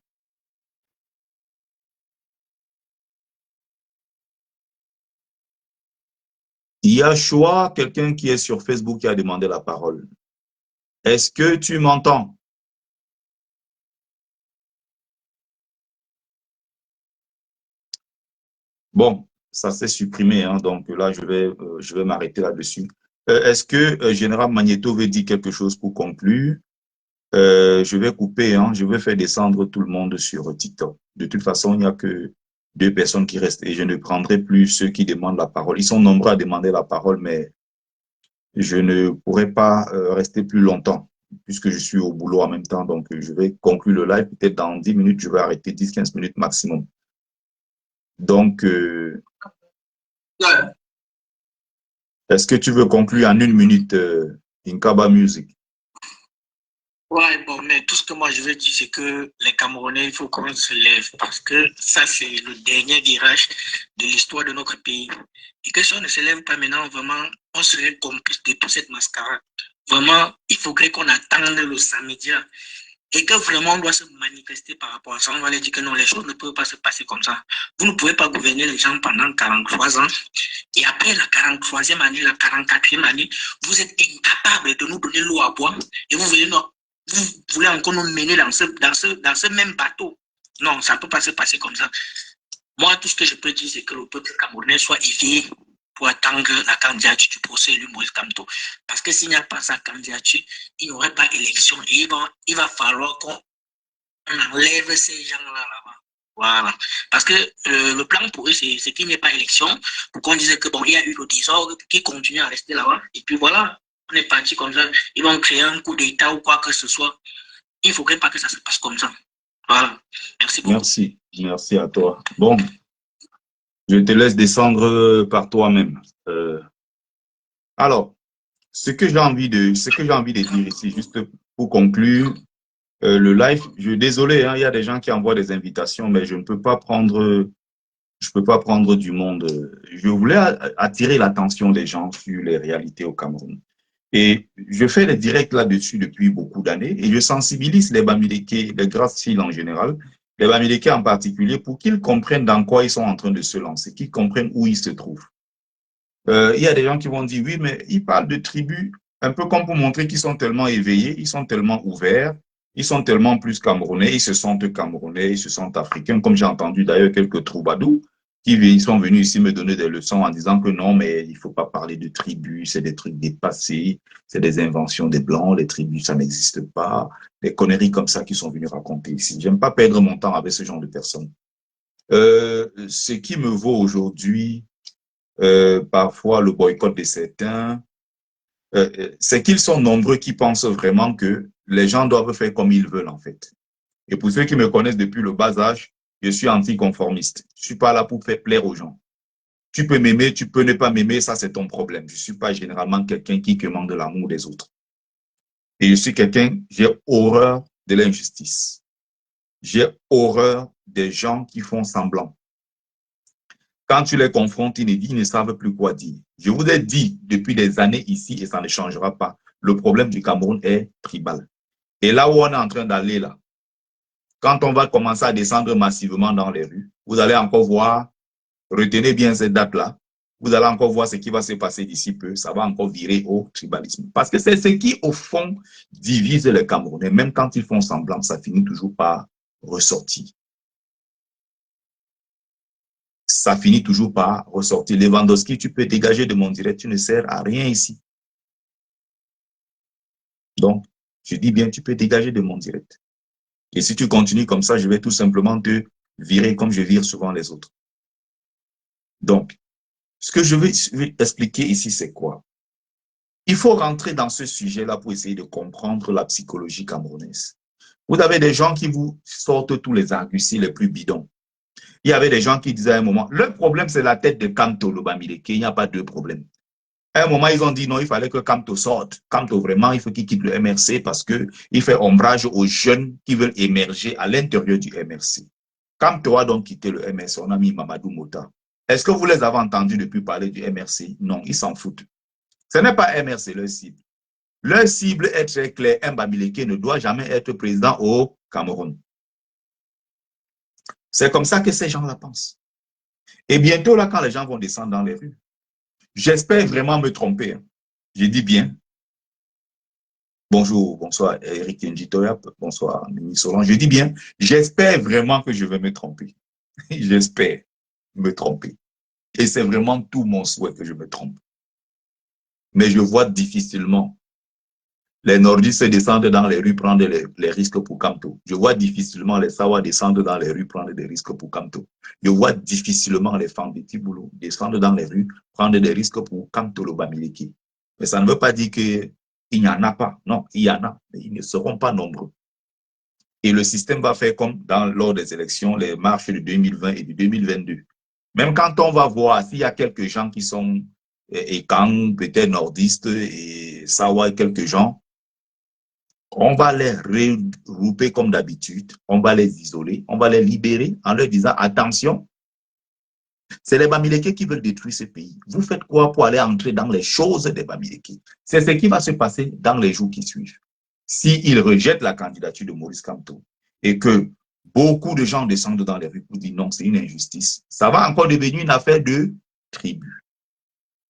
A: Il y a Choix, quelqu'un qui est sur Facebook qui a demandé la parole. Est-ce que tu m'entends? Bon, ça s'est supprimé, hein, donc là, je vais m'arrêter là-dessus. Est-ce que Général Magneto veut dire quelque chose pour conclure? Je vais couper, hein, je vais faire descendre tout le monde sur TikTok. De toute façon, il n'y a que 2 personnes qui restent et je ne prendrai plus ceux qui demandent la parole. Ils sont nombreux à demander la parole, mais je ne pourrai pas rester plus longtemps puisque je suis au boulot en même temps. Donc, je vais conclure le live. Peut-être dans 10 minutes, je vais arrêter 10-15 minutes maximum. Donc,
C: Ouais.
A: est-ce que tu veux conclure en 1 minute, Inkaba Music?
C: Ouais, bon, mais tout ce que moi je veux dire, c'est que les Camerounais, il faut qu'on se lève parce que ça, c'est le dernier virage de l'histoire de notre pays. Et que si on ne se lève pas maintenant, vraiment, on serait complice de toute cette mascarade. Vraiment, il faudrait qu'on attende le samedi et que vraiment on doit se manifester par rapport à ça. On va leur dire que non, les choses ne peuvent pas se passer comme ça. Vous ne pouvez pas gouverner les gens pendant 43 ans et après la 43e année, la 44e année, vous êtes incapable de nous donner l'eau à boire et vous voulez encore nous mener dans ce même bateau. Non, ça ne peut pas se passer comme ça. Moi, tout ce que je peux dire, c'est que le peuple camerounais soit éveillé pour attendre la candidature du procès élu Moïse Kamto. Parce que s'il n'y a pas sa candidature, il n'y aurait pas élection. Et il va falloir qu'on enlève ces gens-là là-bas. Voilà. Parce que le plan pour eux, c'est qu'il n'y ait pas élection, pour qu'on dise que bon, il y a eu le désordre, qui continue à rester là-bas. Et puis voilà, on est parti comme ça. Ils vont créer un coup d'État ou quoi que ce soit. Il ne faudrait pas que ça se passe comme ça. Voilà. Merci beaucoup.
A: Merci. Merci à toi. Bon, je te laisse descendre par toi-même. Alors, ce que j'ai envie de dire ici, juste pour conclure le live, désolé, hein, il y a des gens qui envoient des invitations, mais je peux pas prendre du monde. Je voulais attirer l'attention des gens sur les réalités au Cameroun. Et je fais des directs là-dessus depuis beaucoup d'années et je sensibilise les Bamileke, les Grassfield en général, les Bamileke en particulier, pour qu'ils comprennent dans quoi ils sont en train de se lancer, qu'ils comprennent où ils se trouvent. Il y a des gens qui vont dire, oui, mais ils parlent de tribus, un peu comme pour montrer qu'ils sont tellement éveillés, ils sont tellement ouverts, ils sont tellement plus camerounais, ils se sentent camerounais, ils se sentent africains, comme j'ai entendu d'ailleurs quelques troubadours qui sont venus ici me donner des leçons en disant que non, mais il ne faut pas parler de tribus, c'est des trucs dépassés, c'est des inventions des Blancs, les tribus, ça n'existe pas, des conneries comme ça qu'ils sont venus raconter ici. J'aime pas perdre mon temps avec ce genre de personnes. Ce qui me vaut aujourd'hui, parfois le boycott de certains, c'est qu'ils sont nombreux qui pensent vraiment que les gens doivent faire comme ils veulent en fait. Et pour ceux qui me connaissent depuis le bas âge, je suis anticonformiste. Je suis pas là pour faire plaire aux gens. Tu peux m'aimer, tu peux ne pas m'aimer, ça c'est ton problème. Je suis pas généralement quelqu'un qui demande de l'amour des autres. Et je suis quelqu'un, j'ai horreur de l'injustice. J'ai horreur des gens qui font semblant. Quand tu les confrontes, ils ne savent plus quoi dire. Je vous ai dit depuis des années ici, et ça ne changera pas, le problème du Cameroun est tribal. Et là où on est en train d'aller là, quand on va commencer à descendre massivement dans les rues, vous allez encore voir, retenez bien cette date-là, vous allez encore voir ce qui va se passer d'ici peu, ça va encore virer au tribalisme. Parce que c'est ce qui, au fond, divise les Camerounais. Même quand ils font semblant, ça finit toujours par ressortir. Ça finit toujours par ressortir. Lewandowski, tu peux dégager de mon direct, tu ne sers à rien ici. Donc, je dis bien, tu peux dégager de mon direct. Et si tu continues comme ça, je vais tout simplement te virer comme je vire souvent les autres. Donc, ce que je veux expliquer ici, c'est quoi? Il faut rentrer dans ce sujet-là pour essayer de comprendre la psychologie camerounaise. Vous avez des gens qui vous sortent tous les arguties les plus bidons. Il y avait des gens qui disaient à un moment, le problème c'est la tête de Kamto, le Bamileke, il n'y a pas de problème. À un moment, ils ont dit non, il fallait que Kamto sorte. Kamto, vraiment, il faut qu'il quitte le MRC parce qu'il fait ombrage aux jeunes qui veulent émerger à l'intérieur du MRC. Kamto a donc quitté le MRC, on a mis Mamadou Mota. Est-ce que vous les avez entendus depuis parler du MRC? Non, ils s'en foutent. Ce n'est pas MRC leur cible. Leur cible est très claire. Mbamileke ne doit jamais être président au Cameroun. C'est comme ça que ces gens-là pensent. Et bientôt, là, quand les gens vont descendre dans les rues, j'espère vraiment me tromper. Hein. Je dis bien. Bonjour, bonsoir Eric Njitoyap, bonsoir Mimi Solan. Je dis bien, j'espère vraiment que je vais me tromper. J'espère me tromper. Et c'est vraiment tout mon souhait que je me trompe. Mais je vois difficilement les nordistes descendre dans les rues prendre les risques pour Kamto. Je vois difficilement les Sawa descendre dans les rues prendre des risques pour Kamto. Je vois difficilement les femmes de Tiboulou descendre dans les rues prendre des risques pour Kamto Lobamileke. Mais ça ne veut pas dire qu'il n'y en a pas. Non, il y en a, mais ils ne seront pas nombreux. Et le système va faire comme lors des élections, les marches de 2020 et de 2022. Même quand on va voir s'il y a quelques gens qui sont Ekang, peut-être nordistes, et Sawa et quelques gens, on va les regrouper comme d'habitude, on va les isoler, on va les libérer en leur disant attention, c'est les Bamileke qui veulent détruire ce pays. Vous faites quoi pour aller entrer dans les choses des Bamileke? C'est ce qui va se passer dans les jours qui suivent. S'ils rejettent la candidature de Maurice Kamto et que beaucoup de gens descendent dans les rues pour dire non, c'est une injustice, ça va encore devenir une affaire de tribu.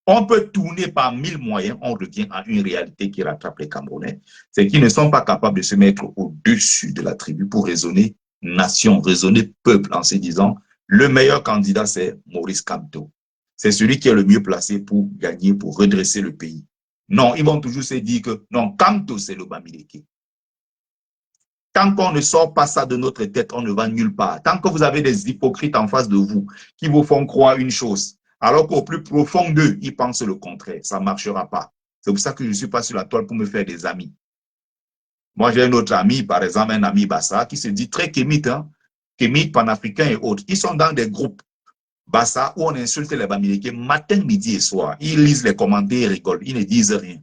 A: On peut tourner par 1000 moyens, on revient à une réalité qui rattrape les Camerounais, c'est qu'ils ne sont pas capables de se mettre au-dessus de la tribu pour raisonner nation, raisonner peuple en se disant le meilleur candidat, c'est Maurice Kamto. C'est celui qui est le mieux placé pour gagner, pour redresser le pays. Non, ils vont toujours se dire que non, Kamto, c'est le Bamileke. Tant qu'on ne sort pas ça de notre tête, on ne va nulle part. Tant que vous avez des hypocrites en face de vous qui vous font croire une chose, alors qu'au plus profond d'eux, ils pensent le contraire. Ça ne marchera pas. C'est pour ça que je ne suis pas sur la toile pour me faire des amis. Moi, j'ai un autre ami, par exemple, un ami Bassa, qui se dit très kémite, hein, kémite, panafricain et autres. Ils sont dans des groupes Bassa où on insulte les Bamileke matin, midi et soir. Ils lisent les commentaires et rigolent. Ils ne disent rien.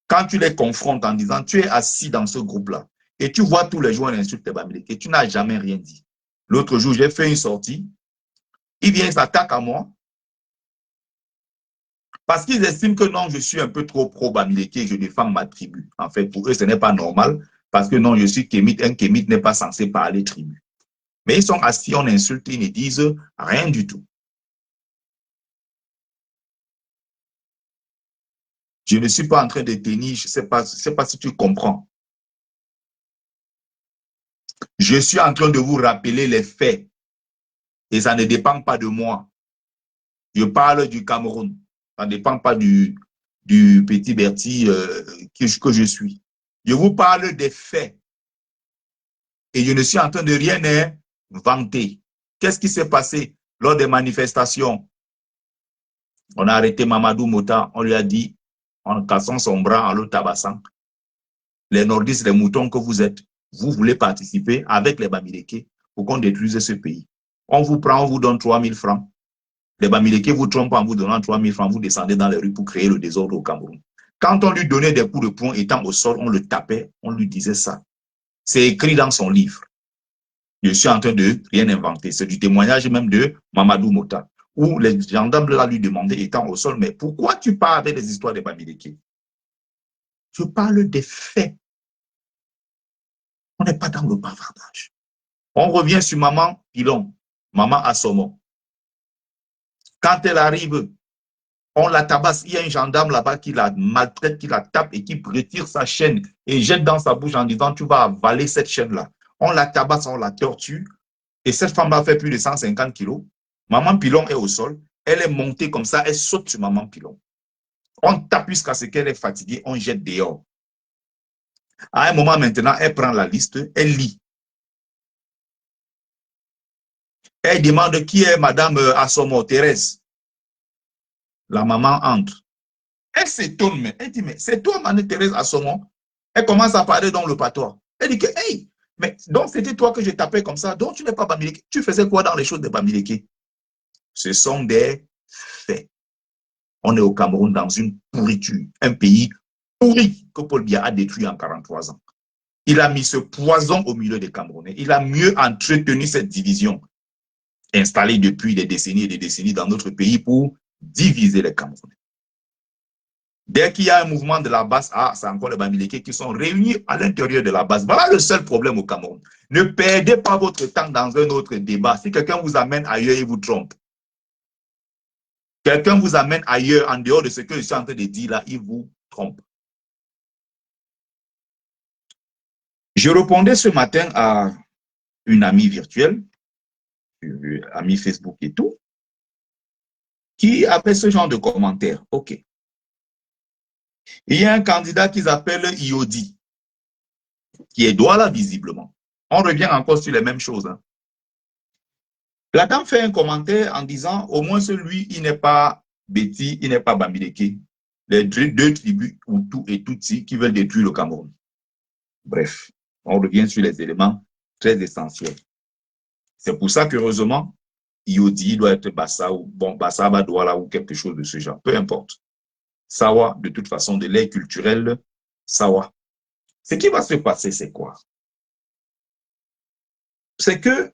A: Quand tu les confrontes en disant, tu es assis dans ce groupe-là et tu vois tous les jours on insulte les Bamileke, tu n'as jamais rien dit. L'autre jour, j'ai fait une sortie. Ils viennent s'attaquer à moi. Parce qu'ils estiment que non, je suis un peu trop pro-Bamileke et je défends ma tribu. En fait, pour eux, ce n'est pas normal parce que non, je suis kémite. Un kémite n'est pas censé parler tribu. Mais ils sont assis, on insulte, ils ne disent rien du tout. Je ne suis pas en train de tenir, je ne sais pas si tu comprends. Je suis en train de vous rappeler les faits. Et ça ne dépend pas de moi. Je parle du Cameroun. Ça ne dépend pas du petit Bertie que je suis. Je vous parle des faits. Et je ne suis en train de rien inventer. Qu'est-ce qui s'est passé lors des manifestations? On a arrêté Mamadou Mota, on lui a dit, en cassant son bras, en le tabassant, les nordistes, les moutons que vous êtes, vous voulez participer avec les Bamileke pour qu'on détruise ce pays. On vous prend, on vous donne 3 000 francs. Les Bamileke vous trompent en vous donnant 3 000 francs, vous descendez dans les rues pour créer le désordre au Cameroun. Quand on lui donnait des coups de poing étant au sol, on le tapait, on lui disait ça. C'est écrit dans son livre. Je suis en train de rien inventer. C'est du témoignage même de Mamadou Mota, où les gendarmes là lui demandaient, étant au sol, mais pourquoi tu parles avec des histoires de Bamileke? Je parle des faits. On n'est pas dans le bavardage. On revient sur maman Pilon, maman Assomo. Quand elle arrive, on la tabasse. Il y a un gendarme là-bas qui la maltraite, qui la tape et qui retire sa chaîne et jette dans sa bouche en disant tu vas avaler cette chaîne-là. On la tabasse, on la torture. Et cette femme-là fait plus de 150 kilos. Maman Pilon est au sol. Elle est montée comme ça, elle saute sur maman Pilon. On tape jusqu'à ce qu'elle est fatiguée, on jette dehors. À un moment maintenant, elle prend la liste, elle lit. Elle demande qui est Madame Assomo, Thérèse. La maman entre. Elle s'étonne, mais elle dit, mais c'est toi, Madame Thérèse Assomo? Elle commence à parler dans le patois. Elle dit que, hey, mais donc c'était toi que je tapais comme ça, donc tu n'es pas Bamileke. Tu faisais quoi dans les choses de Bamileke? Ce sont des faits. On est au Cameroun dans une pourriture, un pays pourri que Paul Biya a détruit en 43 ans. Il a mis ce poison au milieu des Camerounais. Il a mieux entretenu cette division installée depuis des décennies et des décennies dans notre pays pour diviser les Camerounais. Dès qu'il y a un mouvement de la base, c'est encore les Bamileke qui sont réunis à l'intérieur de la base. Voilà le seul problème au Cameroun. Ne perdez pas votre temps dans un autre débat. Si quelqu'un vous amène ailleurs, il vous trompe. Quelqu'un vous amène ailleurs, en dehors de ce que je suis en train de dire là, il vous trompe. Je répondais ce matin à une amie virtuelle, amie Facebook et tout, qui a fait ce genre de commentaire. OK. Il y a un candidat qu'ils appellent Iodi, qui est Douala visiblement. On revient encore sur les mêmes choses. Hein. La dame fait un commentaire en disant, au moins celui, il n'est pas Betty, il n'est pas Bamileke. Les deux tribus, Hutu et Tutsi, qui veulent détruire le Cameroun. Bref, on revient sur les éléments très essentiels. C'est pour ça qu'heureusement, Iodi doit être Bassa ou bon, Bassaba Douala ou quelque chose de ce genre. Peu importe. Sawa, de toute façon, de l'air culturel, Sawa. Ce qui va se passer, c'est quoi? C'est que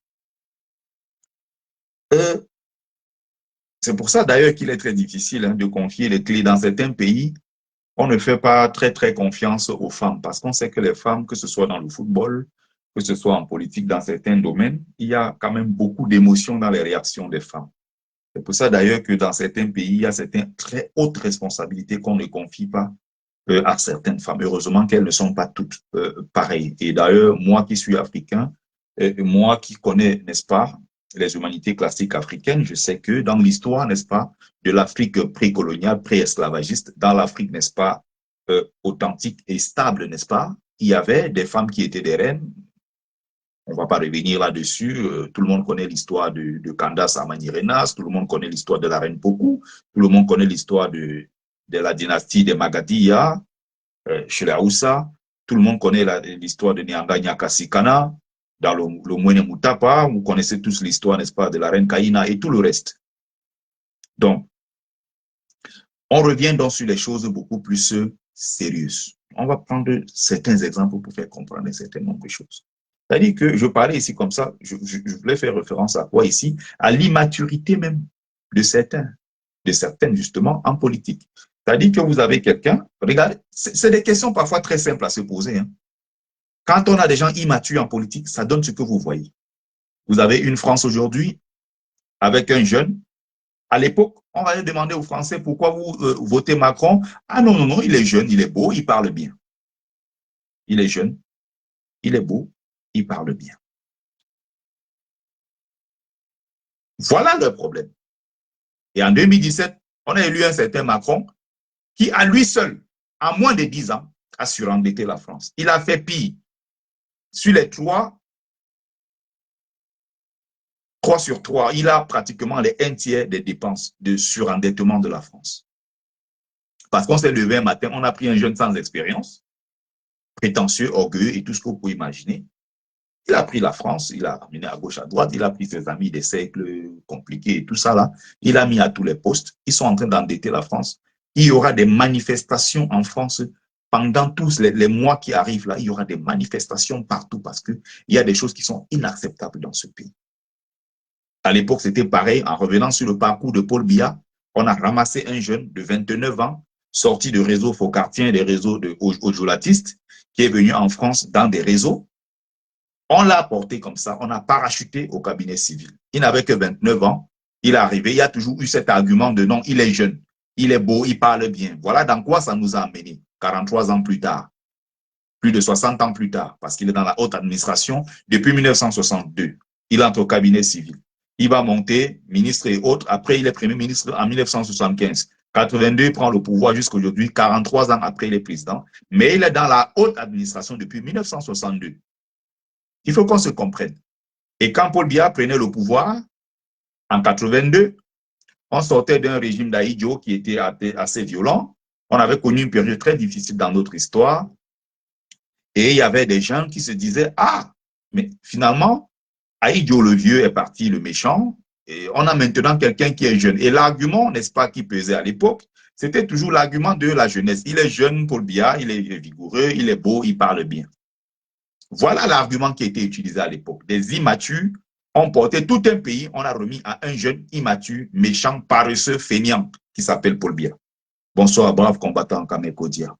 A: c'est pour ça d'ailleurs qu'il est très difficile de confier les clés. Dans certains pays, on ne fait pas très confiance aux femmes parce qu'on sait que les femmes, que ce soit dans le football, que ce soit en politique, dans certains domaines, il y a quand même beaucoup d'émotions dans les réactions des femmes. C'est pour ça d'ailleurs que dans certains pays, il y a certaines très hautes responsabilités qu'on ne confie pas à certaines femmes. Heureusement qu'elles ne sont pas toutes pareilles. Et d'ailleurs, moi qui suis africain, moi qui connais, n'est-ce pas, les humanités classiques africaines, je sais que dans l'histoire, n'est-ce pas, de l'Afrique précoloniale, pré-esclavagiste, dans l'Afrique, n'est-ce pas, authentique et stable, n'est-ce pas, il y avait des femmes qui étaient des reines. On ne va pas revenir là-dessus. Tout le monde connaît l'histoire de Candace Amani-Renas, tout le monde connaît l'histoire de la reine Pokou, tout le monde connaît l'histoire de la dynastie des Magadia, chez les Hausa, tout le monde connaît l'histoire de Nyanga Nyakasikana, dans le Mwene Mutapa, vous connaissez tous l'histoire, n'est-ce pas, de la reine Kaina et tout le reste. Donc, on revient donc sur les choses beaucoup plus sérieuses. On va prendre certains exemples pour faire comprendre un certain nombre de choses. C'est-à-dire que je parlais ici comme ça, je voulais faire référence à quoi ici? À l'immaturité même de certaines justement en politique. C'est-à-dire que vous avez quelqu'un, regardez, c'est des questions parfois très simples à se poser. Hein. Quand on a des gens immatures en politique, ça donne ce que vous voyez. Vous avez une France aujourd'hui avec un jeune. À l'époque, on va demander aux Français pourquoi vous votez Macron. Ah non, il est jeune, il est beau, il parle bien. Il est jeune, il est beau, il parle bien. Voilà le problème. Et en 2017, on a élu un certain Macron qui, à lui seul, en moins de 10 ans, a surendetté la France. Il a fait pire. Sur les 3 sur 3, il a pratiquement les 1/3 des dépenses de surendettement de la France. Parce qu'on s'est levé un matin, on a pris un jeune sans expérience, prétentieux, orgueilleux et tout ce que vous pouvez imaginer. Il a pris la France, il a amené à gauche, à droite, il a pris ses amis des siècles compliqués et tout ça là. Il a mis à tous les postes. Ils sont en train d'endetter la France. Il y aura des manifestations en France pendant tous les mois qui arrivent là. Il y aura des manifestations partout parce qu'il y a des choses qui sont inacceptables dans ce pays. À l'époque, c'était pareil. En revenant sur le parcours de Paul Biya, on a ramassé un jeune de 29 ans, sorti de réseaux faucartiens, des réseaux de ojolatistes, qui est venu en France dans des réseaux. On l'a apporté comme ça, on a parachuté au cabinet civil. Il n'avait que 29 ans, il est arrivé, il y a toujours eu cet argument de non, il est jeune, il est beau, il parle bien. Voilà dans quoi ça nous a amené, 43 ans plus tard, plus de 60 ans plus tard, parce qu'il est dans la haute administration depuis 1962. Il entre au cabinet civil. Il va monter ministre et autres. Après, il est premier ministre en 1975. 82, il prend le pouvoir jusqu'à aujourd'hui, 43 ans après, il est président. Mais il est dans la haute administration depuis 1962. Il faut qu'on se comprenne. Et quand Paul Biya prenait le pouvoir, en 82, on sortait d'un régime d'Ahidjo qui était assez violent. On avait connu une période très difficile dans notre histoire. Et il y avait des gens qui se disaient, ah, mais finalement, Ahidjo le vieux est parti, le méchant, et on a maintenant quelqu'un qui est jeune. Et l'argument, n'est-ce pas, qui pesait à l'époque, C'était toujours l'argument de la jeunesse. Il est jeune, Paul Biya, il est vigoureux, il est beau, il parle bien. Voilà l'argument qui a été utilisé à l'époque. Des immatures ont porté tout un pays, on a remis à un jeune immature, méchant, paresseux, feignant, qui s'appelle Paul Biya. Bonsoir, brave combattant Kamekodia.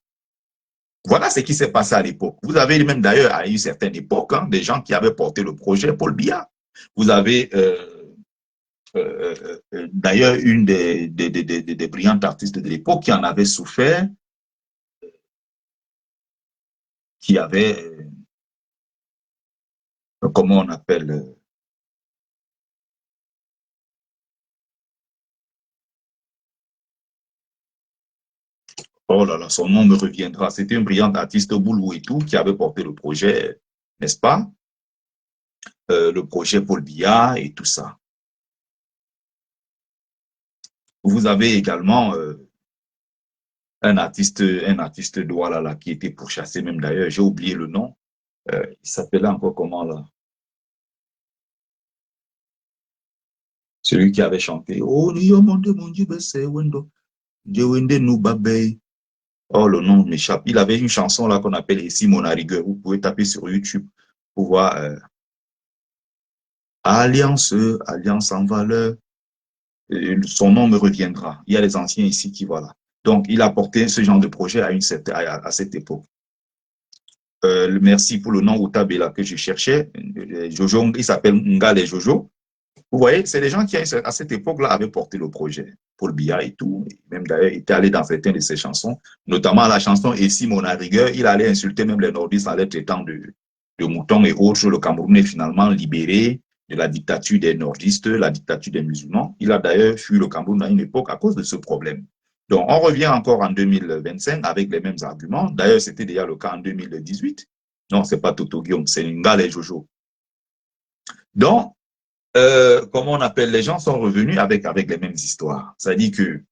A: Voilà ce qui s'est passé à l'époque. Vous avez même d'ailleurs à une certaine époque des gens qui avaient porté le projet Paul Biya. Vous avez d'ailleurs une des brillantes artistes de l'époque qui en avait souffert, qui avait, comment on appelle, oh là là, son nom me reviendra. C'était une brillante artiste Boulou et tout qui avait porté le projet, n'est-ce pas? Le projet Paul Biya et tout ça. Vous avez également un artiste de Oualala qui était pourchassé même d'ailleurs, j'ai oublié le nom. Il s'appelait encore comment là? Celui qui avait chanté Oh, mon Dieu, c'est Wendo. Dieu Wende nous babey. Oh, le nom m'échappe. Il avait une chanson là qu'on appelle Ici mon rigueur. Vous pouvez taper sur YouTube pour voir Alliance, Alliance en valeur. Son nom me reviendra. Il y a les anciens ici qui voilà. Donc, il a porté ce genre de projet à cette époque. Merci pour le nom Outabela que je cherchais. Jojo, il s'appelle Ngale Jojo. Vous voyez, c'est les gens qui, à cette époque-là, avaient porté le projet. Paul Biya et tout. Et même d'ailleurs, il était allé dans certaines de ses chansons, notamment la chanson Et si mon a rigueur, il allait insulter même les nordistes en les traitant de moutons et autres. Le Cameroun est finalement libéré de la dictature des nordistes, la dictature des musulmans. Il a d'ailleurs fui le Cameroun à une époque à cause de ce problème. Donc, on revient encore en 2025 avec les mêmes arguments. D'ailleurs, c'était déjà le cas en 2018. Non, c'est pas Toto Guillaume, c'est Ngale et Jojo. Donc, comment on appelle, les gens sont revenus avec les mêmes histoires. C'est-à-dire que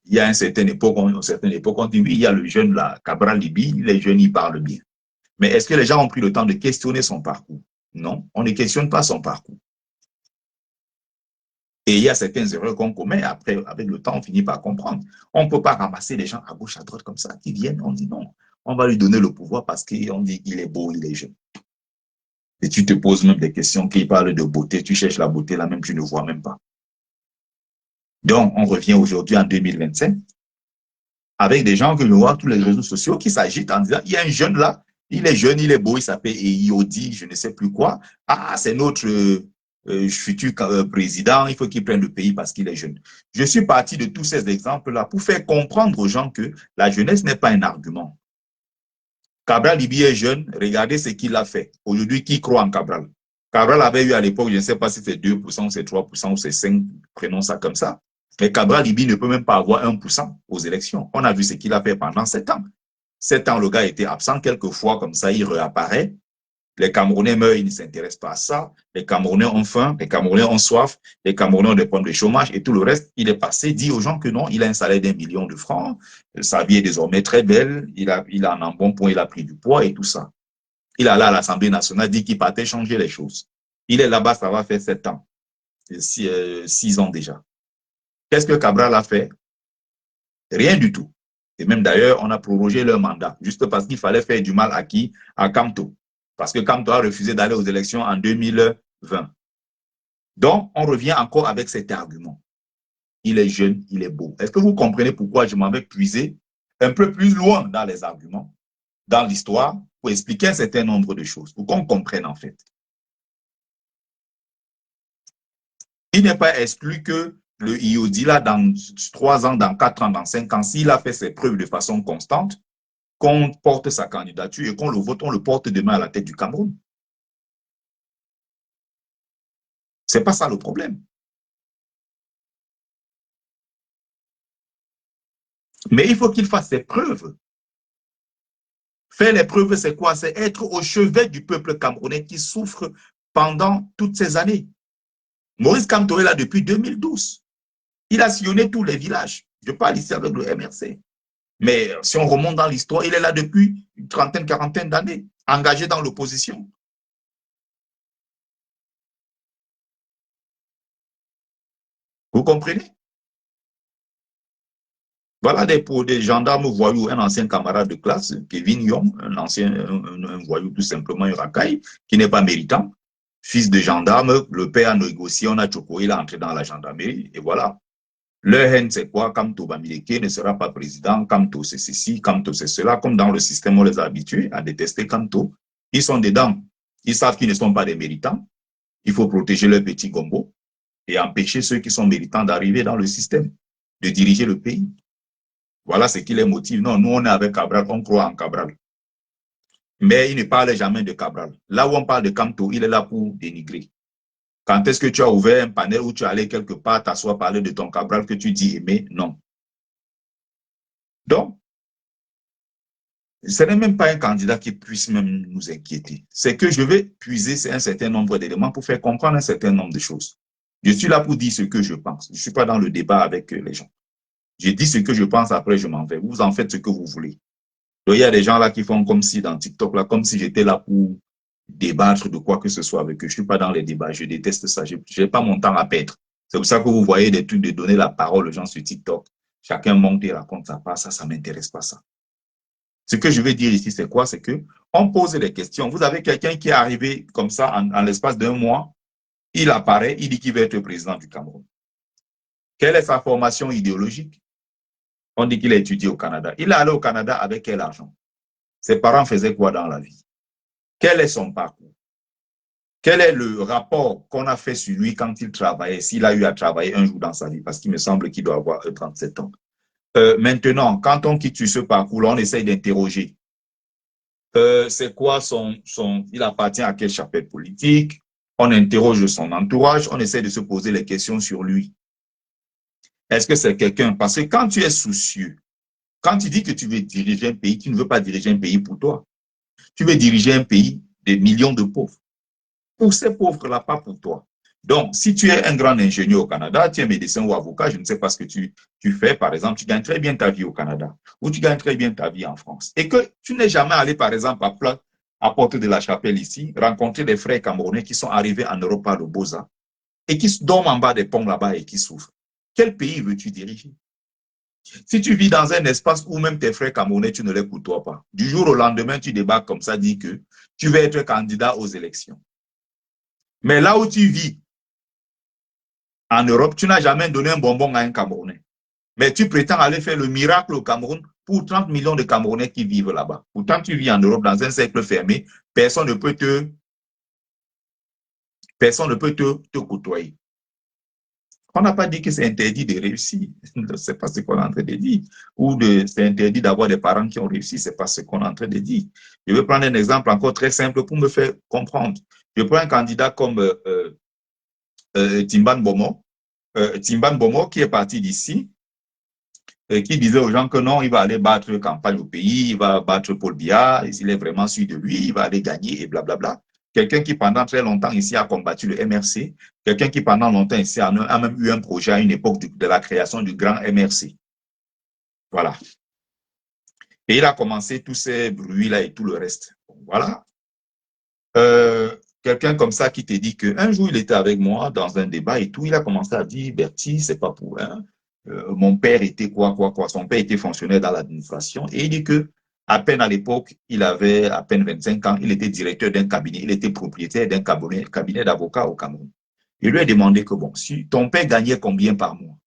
A: il y a une certaine époque, on dit oui, il y a le jeune là, Cabral Libi, les jeunes, ils parlent bien. Mais est-ce que les gens ont pris le temps de questionner son parcours? Non, on ne questionne pas son parcours. Et il y a certaines erreurs qu'on commet, après, avec le temps, on finit par comprendre. On ne peut pas ramasser les gens à gauche, à droite comme ça, qui viennent, on dit non. On va lui donner le pouvoir parce qu'on dit qu'il est beau, il est jeune. Et tu te poses même des questions qui parlent de beauté, tu cherches la beauté là même, tu ne vois même pas. Donc, on revient aujourd'hui en 2025 avec des gens que je vois tous les réseaux sociaux qui s'agitent en disant, il y a un jeune là, il est jeune, il est beau, il s'appelle Yodi, je ne sais plus quoi. Ah, c'est notre futur président, il faut qu'il prenne le pays parce qu'il est jeune. Je suis parti de tous ces exemples-là pour faire comprendre aux gens que la jeunesse n'est pas un argument. Cabral Libi est jeune, regardez ce qu'il a fait. Aujourd'hui, qui croit en Cabral? Cabral avait eu à l'époque, je ne sais pas si c'est 2%, c'est 3% ou c'est 5%, prenons ça comme ça. Mais Cabral Libi ne peut même pas avoir 1% aux élections. On a vu ce qu'il a fait pendant 7 ans. 7 ans, le gars était absent quelquefois, comme ça, il réapparaît. Les Camerounais meurent, ils ne s'intéressent pas à ça. Les Camerounais ont faim, les Camerounais ont soif, les Camerounais ont des problèmes de chômage et tout le reste. Il est passé, dit aux gens que non, il a un salaire d'1 million de francs, sa vie est désormais très belle, il a un bon point, il a pris du poids et tout ça. Il est allé à l'Assemblée nationale, dit qu'il partait changer les choses. Il est là-bas, ça va faire 7 ans, 6 ans déjà. Qu'est-ce que Cabral a fait? Rien du tout. Et même d'ailleurs, on a prorogé leur mandat, juste parce qu'il fallait faire du mal à qui? À Kamto. Parce que Kamto a refusé d'aller aux élections en 2020. Donc, on revient encore avec cet argument. Il est jeune, il est beau. Est-ce que vous comprenez pourquoi je m'en vais puiser un peu plus loin dans les arguments, dans l'histoire, pour expliquer un certain nombre de choses, pour qu'on comprenne en fait. Il n'est pas exclu que le IOD, là, dans 3 ans, dans 4 ans, dans 5 ans, s'il a fait ses preuves de façon constante, qu'on porte sa candidature et qu'on le vote, on le porte demain à la tête du Cameroun. C'est pas ça le problème. Mais il faut qu'il fasse ses preuves. Faire les preuves, c'est quoi? C'est être au chevet du peuple camerounais qui souffre pendant toutes ces années. Maurice Kamto est là depuis 2012. Il a sillonné tous les villages. Je parle ici avec le MRC. Mais si on remonte dans l'histoire, il est là depuis une trentaine, quarantaine d'années, engagé dans l'opposition. Vous comprenez? Voilà pour des gendarmes voyous, un ancien camarade de classe, Kevin Young, un voyou tout simplement, un racaille, qui n'est pas méritant. Fils de gendarme, le père a négocié, on a choqué, il est entré dans la gendarmerie, et voilà. Leur haine, c'est quoi? Kamto Bamileke ne sera pas président, Kamto c'est ceci, Kamto c'est cela. Comme dans le système, on les a habitués à détester Kamto. Ils sont dedans. Ils savent qu'ils ne sont pas des méritants. Il faut protéger leur petit gombo et empêcher ceux qui sont méritants d'arriver dans le système, de diriger le pays. Voilà ce qui les motive. Non, nous, on est avec Cabral, on croit en Cabral. Mais il ne parle jamais de Cabral. Là où on parle de Kamto, il est là pour dénigrer. Quand est-ce que tu as ouvert un panel où tu es allé quelque part t'asseoir parler de ton Cabral que tu dis aimer? Non. Donc, ce n'est même pas un candidat qui puisse même nous inquiéter. C'est que je vais puiser un certain nombre d'éléments pour faire comprendre un certain nombre de choses. Je suis là pour dire ce que je pense. Je ne suis pas dans le débat avec les gens. Je dis ce que je pense, après je m'en vais. Vous en faites ce que vous voulez. Donc, il y a des gens là qui font comme si dans TikTok, là, comme si j'étais là pour débattre de quoi que ce soit avec eux. Je ne suis pas dans les débats. Je déteste ça. Je n'ai pas mon temps à perdre. C'est pour ça que vous voyez des trucs de donner la parole aux gens sur TikTok. Chacun monte et raconte sa part. Ça ne m'intéresse pas, ça. Ce que je veux dire ici, c'est quoi? C'est que on pose des questions. Vous avez quelqu'un qui est arrivé comme ça en l'espace d'un mois. Il apparaît, il dit qu'il va être président du Cameroun. Quelle est sa formation idéologique? On dit qu'il a étudié au Canada. Il est allé au Canada avec quel argent? Ses parents faisaient quoi dans la vie? Quel est son parcours? Quel est le rapport qu'on a fait sur lui quand il travaillait, s'il a eu à travailler un jour dans sa vie? Parce qu'il me semble qu'il doit avoir 37 ans. Maintenant, quand on quitte ce parcours-là, on essaye d'interroger. C'est quoi il appartient à quelle chapelle politique? On interroge son entourage, on essaie de se poser les questions sur lui. Est-ce que c'est quelqu'un? Parce que quand tu es soucieux, quand tu dis que tu veux diriger un pays, tu ne veux pas diriger un pays pour toi. Tu veux diriger un pays de millions de pauvres. Pour ces pauvres-là, pas pour toi. Donc, si tu es un grand ingénieur au Canada, tu es médecin ou avocat, je ne sais pas ce que tu fais, par exemple, tu gagnes très bien ta vie au Canada ou tu gagnes très bien ta vie en France. Et que tu n'es jamais allé, par exemple, à Porte de la Chapelle ici, rencontrer des frères camerounais qui sont arrivés en Europe par le Beaux-Arts et qui dorment en bas des ponts là-bas et qui souffrent. Quel pays veux-tu diriger? Si tu vis dans un espace où même tes frères camerounais, tu ne les côtoies pas, du jour au lendemain, tu débarques comme ça, dis que tu veux être candidat aux élections. Mais là où tu vis, en Europe, tu n'as jamais donné un bonbon à un Camerounais. Mais tu prétends aller faire le miracle au Cameroun pour 30 millions de Camerounais qui vivent là-bas. Pourtant, tu vis en Europe dans un cercle fermé, personne ne peut te côtoyer. On n'a pas dit que c'est interdit de réussir. Ce n'est pas ce qu'on est en train de dire. Ou c'est interdit d'avoir des parents qui ont réussi. Ce n'est pas ce qu'on est en train de dire. Je vais prendre un exemple encore très simple pour me faire comprendre. Je prends un candidat comme Timban Bomo. Timban Bomo qui est parti d'ici, qui disait aux gens que non, il va aller battre campagne au pays, il va battre Paul Biya, il est vraiment sûr de lui, il va aller gagner et blablabla. Quelqu'un qui pendant très longtemps ici a combattu le MRC, quelqu'un qui pendant longtemps ici a même eu un projet à une époque de la création du grand MRC. Voilà. Et il a commencé tous ces bruits-là et tout le reste. Voilà. Quelqu'un comme ça qui te dit qu'un jour, il était avec moi dans un débat et tout, il a commencé à dire, Bertie, c'est pas pour rien. Mon père était quoi. Son père était fonctionnaire dans l'administration et il dit que à peine à l'époque, il avait à peine 25 ans, il était directeur d'un cabinet, il était propriétaire d'un cabinet d'avocats au Cameroun. Il lui a demandé que bon, si ton père gagnait combien par mois?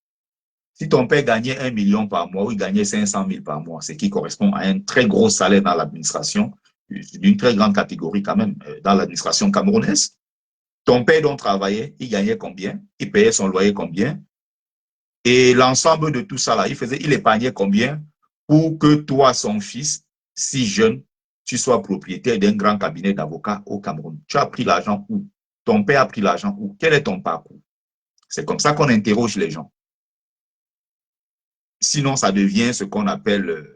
A: Si ton père gagnait 1 million par mois ou il gagnait 500 000 par mois, ce qui correspond à un très gros salaire dans l'administration, d'une très grande catégorie quand même, dans l'administration camerounaise. Ton père dont travaillait, il gagnait combien? Il payait son loyer combien? Et l'ensemble de tout ça là, il épargnait combien pour que toi, son fils, si jeune, tu sois propriétaire d'un grand cabinet d'avocats au Cameroun. Tu as pris l'argent où? Ton père a pris l'argent où? Quel est ton parcours? C'est comme ça qu'on interroge les gens. Sinon, ça devient ce qu'on appelle,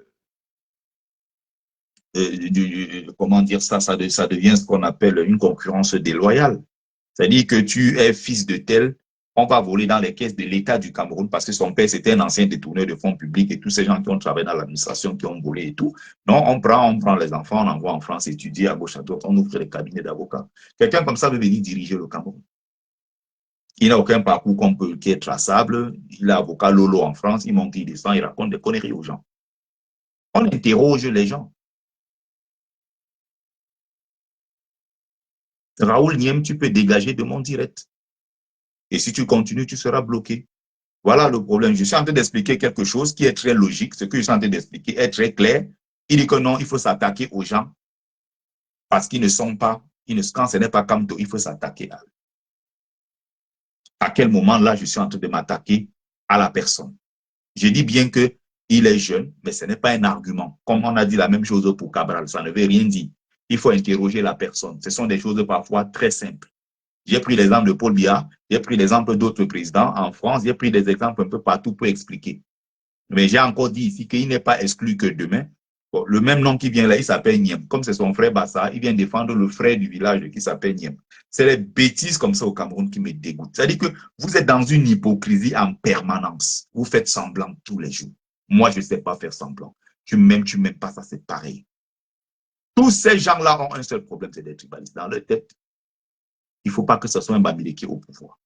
A: comment dire ça, ça devient ce qu'on appelle une concurrence déloyale. C'est-à-dire que tu es fils de tel, on va voler dans les caisses de l'État du Cameroun parce que son père, c'était un ancien détourneur de fonds publics et tous ces gens qui ont travaillé dans l'administration, qui ont volé et tout. Non, on prend les enfants, on envoie en France étudier à gauche à droite, on ouvre les cabinets d'avocats. Quelqu'un comme ça veut venir diriger le Cameroun. Il n'a aucun parcours qui est traçable. Il est avocat Lolo en France. Il monte, il descend, il raconte des conneries aux gens. On interroge les gens. Raoul Niem, tu peux dégager de mon direct. Et si tu continues, tu seras bloqué. Voilà le problème. Je suis en train d'expliquer quelque chose qui est très logique. Ce que je suis en train d'expliquer est très clair. Il dit que non, il faut s'attaquer aux gens parce qu'ils ne sont pas, quand ce n'est pas Kamto, il faut s'attaquer à eux. À quel moment là, je suis en train de m'attaquer à la personne? Je dis bien qu'il est jeune, mais ce n'est pas un argument. Comme on a dit la même chose pour Cabral, ça ne veut rien dire. Il faut interroger la personne. Ce sont des choses parfois très simples. J'ai pris l'exemple de Paul Biya, j'ai pris l'exemple d'autres présidents en France, j'ai pris des exemples un peu partout pour expliquer. Mais j'ai encore dit ici qu'il n'est pas exclu que demain, bon, le même nom qui vient là, il s'appelle Niem. Comme c'est son frère Bassa, il vient défendre le frère du village qui s'appelle Niem. C'est les bêtises comme ça au Cameroun qui me dégoûtent. C'est-à-dire que vous êtes dans une hypocrisie en permanence. Vous faites semblant tous les jours. Moi, je ne sais pas faire semblant. Tu m'aimes pas, ça c'est pareil. Tous ces gens-là ont un seul problème, c'est d'être tribalistes dans leur tête. Il ne faut pas que ce soit un Bamilé qui est au pouvoir.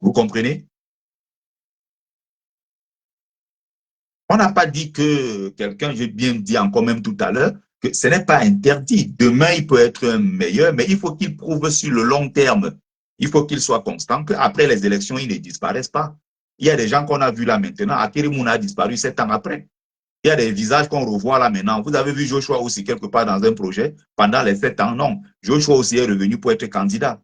A: Vous comprenez? On n'a pas dit que quelqu'un, j'ai bien dit encore même tout à l'heure, que ce n'est pas interdit. Demain, il peut être meilleur, mais il faut qu'il prouve sur le long terme. Il faut qu'il soit constant, qu'après les élections, il ne disparaisse pas. Il y a des gens qu'on a vus là maintenant. Akiri Mouna a disparu 7 ans après. Il y a des visages qu'on revoit là maintenant. Vous avez vu Joshua aussi quelque part dans un projet pendant les 7 ans? Non. Joshua aussi est revenu pour être candidat.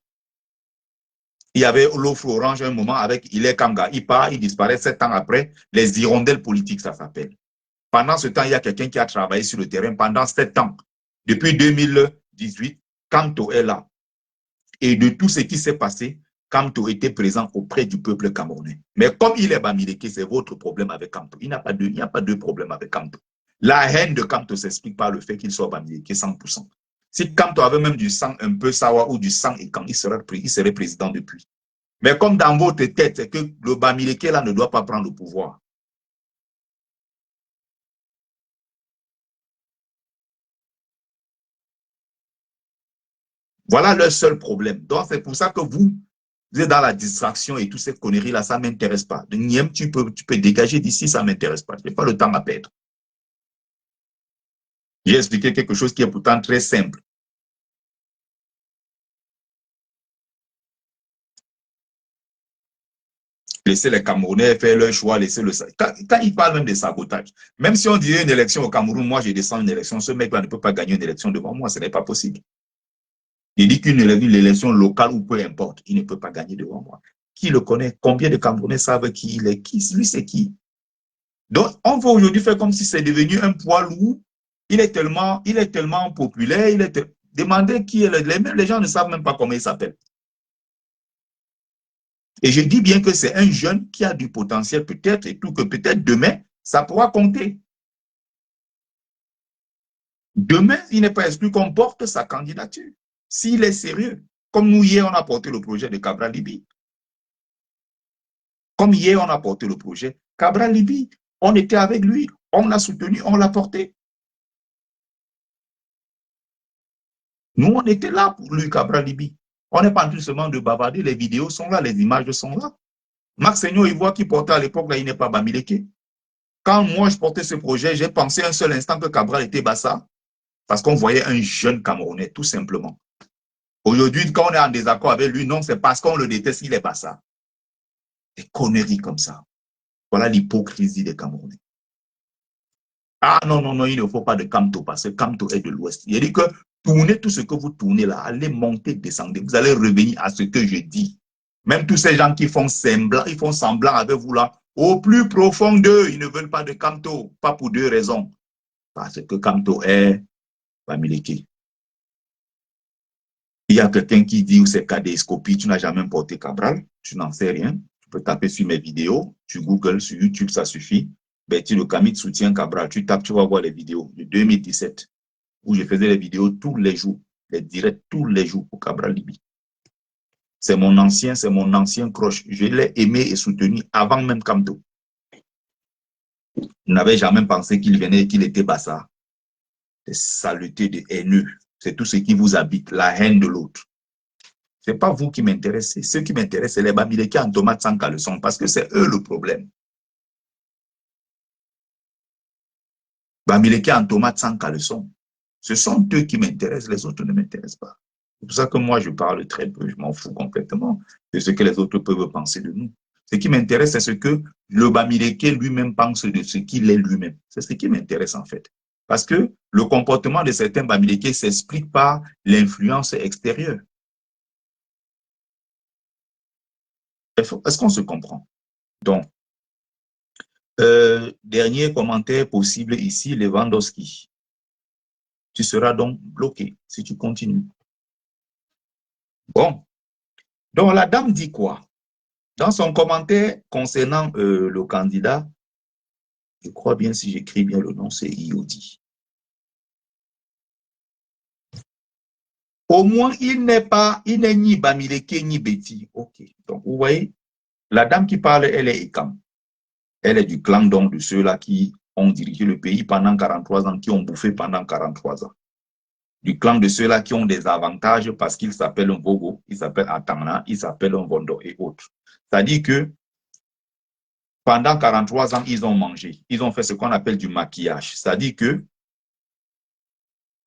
A: Il y avait l'offre orange un moment avec Ile Kanga. Il part, il disparaît 7 ans après. Les hirondelles politiques, ça s'appelle. Pendant ce temps, il y a quelqu'un qui a travaillé sur le terrain pendant 7 ans. Depuis 2018, Kamto est là. Et de tout ce qui s'est passé, Kamto était présent auprès du peuple camerounais. Mais comme il est Bamileke, c'est votre problème avec Kamto. Il n'y a pas de problème avec Kamto. La haine de Kamto s'explique par le fait qu'il soit Bamileke 100%. Si Kamto avait même du sang un peu sawa ou du sang et quand il serait président depuis. Mais comme dans votre tête, c'est que le Bamileke là ne doit pas prendre le pouvoir. Voilà leur seul problème. Donc, c'est pour ça que vous êtes dans la distraction et toutes ces conneries-là, ça ne m'intéresse pas. Niem, tu peux dégager d'ici, ça ne m'intéresse pas. Je n'ai pas le temps à perdre. J'ai expliqué quelque chose qui est pourtant très simple. Laissez les Camerounais faire leur choix, laissez le... Quand ils parlent même de sabotage, même si on disait une élection au Cameroun, moi je descends une élection, ce mec-là ne peut pas gagner une élection devant moi, ce n'est pas possible. Il dit qu'une élection locale ou peu importe, il ne peut pas gagner devant moi. Qui le connaît? Combien de Camerounais savent qui il est? Lui, c'est qui? Donc, on va aujourd'hui faire comme si c'est devenu un poids lourd. Il est tellement populaire. Demandez qui est les gens ne savent même pas comment il s'appelle. Et je dis bien que c'est un jeune qui a du potentiel peut-être et tout, que peut-être demain, ça pourra compter. Demain, il n'est pas exclu qu'on porte sa candidature. S'il est sérieux, comme nous hier, on a porté le projet de Cabral Libi. Comme hier, on a porté le projet Cabral Libi. On était avec lui, on l'a soutenu, on l'a porté. Nous, on était là pour lui, Cabral Libi. On n'est pas en train seulement de bavarder, les vidéos sont là, les images sont là. Max Seignon, il voit qui portait à l'époque, là, il n'est pas Bamileke. Quand moi, je portais ce projet, j'ai pensé un seul instant que Cabral était Bassa, parce qu'on voyait un jeune Camerounais, tout simplement. Aujourd'hui, quand on est en désaccord avec lui, non, c'est parce qu'on le déteste, il est Bassa. Des conneries comme ça. Voilà l'hypocrisie des Camerounais. Ah non, non, non, il ne faut pas de Kamto, parce que Kamto est de l'Ouest. Il dit que tournez tout ce que vous tournez là, allez monter, descendez, vous allez revenir à ce que je dis. Même tous ces gens qui font semblant, ils font semblant avec vous là, au plus profond d'eux, ils ne veulent pas de Kamto, pas pour 2 raisons. Parce que Kamto est Bamileke. Il y a quelqu'un qui dit où c'est cadéscopie, tu n'as jamais porté Cabral, tu n'en sais rien. Tu peux taper sur mes vidéos, tu googles sur YouTube, ça suffit. Betty Le Camit soutient Cabral, tu tapes, tu vas voir les vidéos de 2017, où je faisais les vidéos tous les jours, les directs tous les jours pour Cabral Libi. C'est mon ancien croche. Je l'ai aimé et soutenu avant même Kamto. Je n'avais jamais pensé qu'il venait et qu'il était Bassa. Des saletés de haineux. C'est tout ce qui vous habite, la haine de l'autre. Ce n'est pas vous qui m'intéressez. Ceux qui m'intéressent, c'est les Bamileke en tomate sans caleçon, parce que c'est eux le problème. Bamileke en tomate sans caleçon. Ce sont eux qui m'intéressent, les autres ne m'intéressent pas. C'est pour ça que moi, je parle très peu, je m'en fous complètement de ce que les autres peuvent penser de nous. Ce qui m'intéresse, c'est ce que le Bamileke lui-même pense de ce qu'il est lui-même. C'est ce qui m'intéresse en fait. Parce que le comportement de certains Bamileke s'explique par l'influence extérieure. Est-ce qu'on se comprend? Donc, dernier commentaire possible ici, Lewandowski. Tu seras donc bloqué si tu continues. Bon. Donc, la dame dit quoi? Dans son commentaire concernant le candidat, je crois bien, si j'écris bien le nom, c'est Iodi. Au moins, il n'est ni Bamileke ni Betty. Ok. Donc, vous voyez, la dame qui parle, elle est Ekam. Elle est du clan donc de ceux-là qui ont dirigé le pays pendant 43 ans, qui ont bouffé pendant 43 ans. Du clan de ceux-là qui ont des avantages parce qu'ils s'appellent un Bogo, ils s'appellent Atangna, ils s'appellent un Vondo et autres. C'est-à-dire que pendant 43 ans, ils ont mangé. Ils ont fait ce qu'on appelle du maquillage. C'est-à-dire que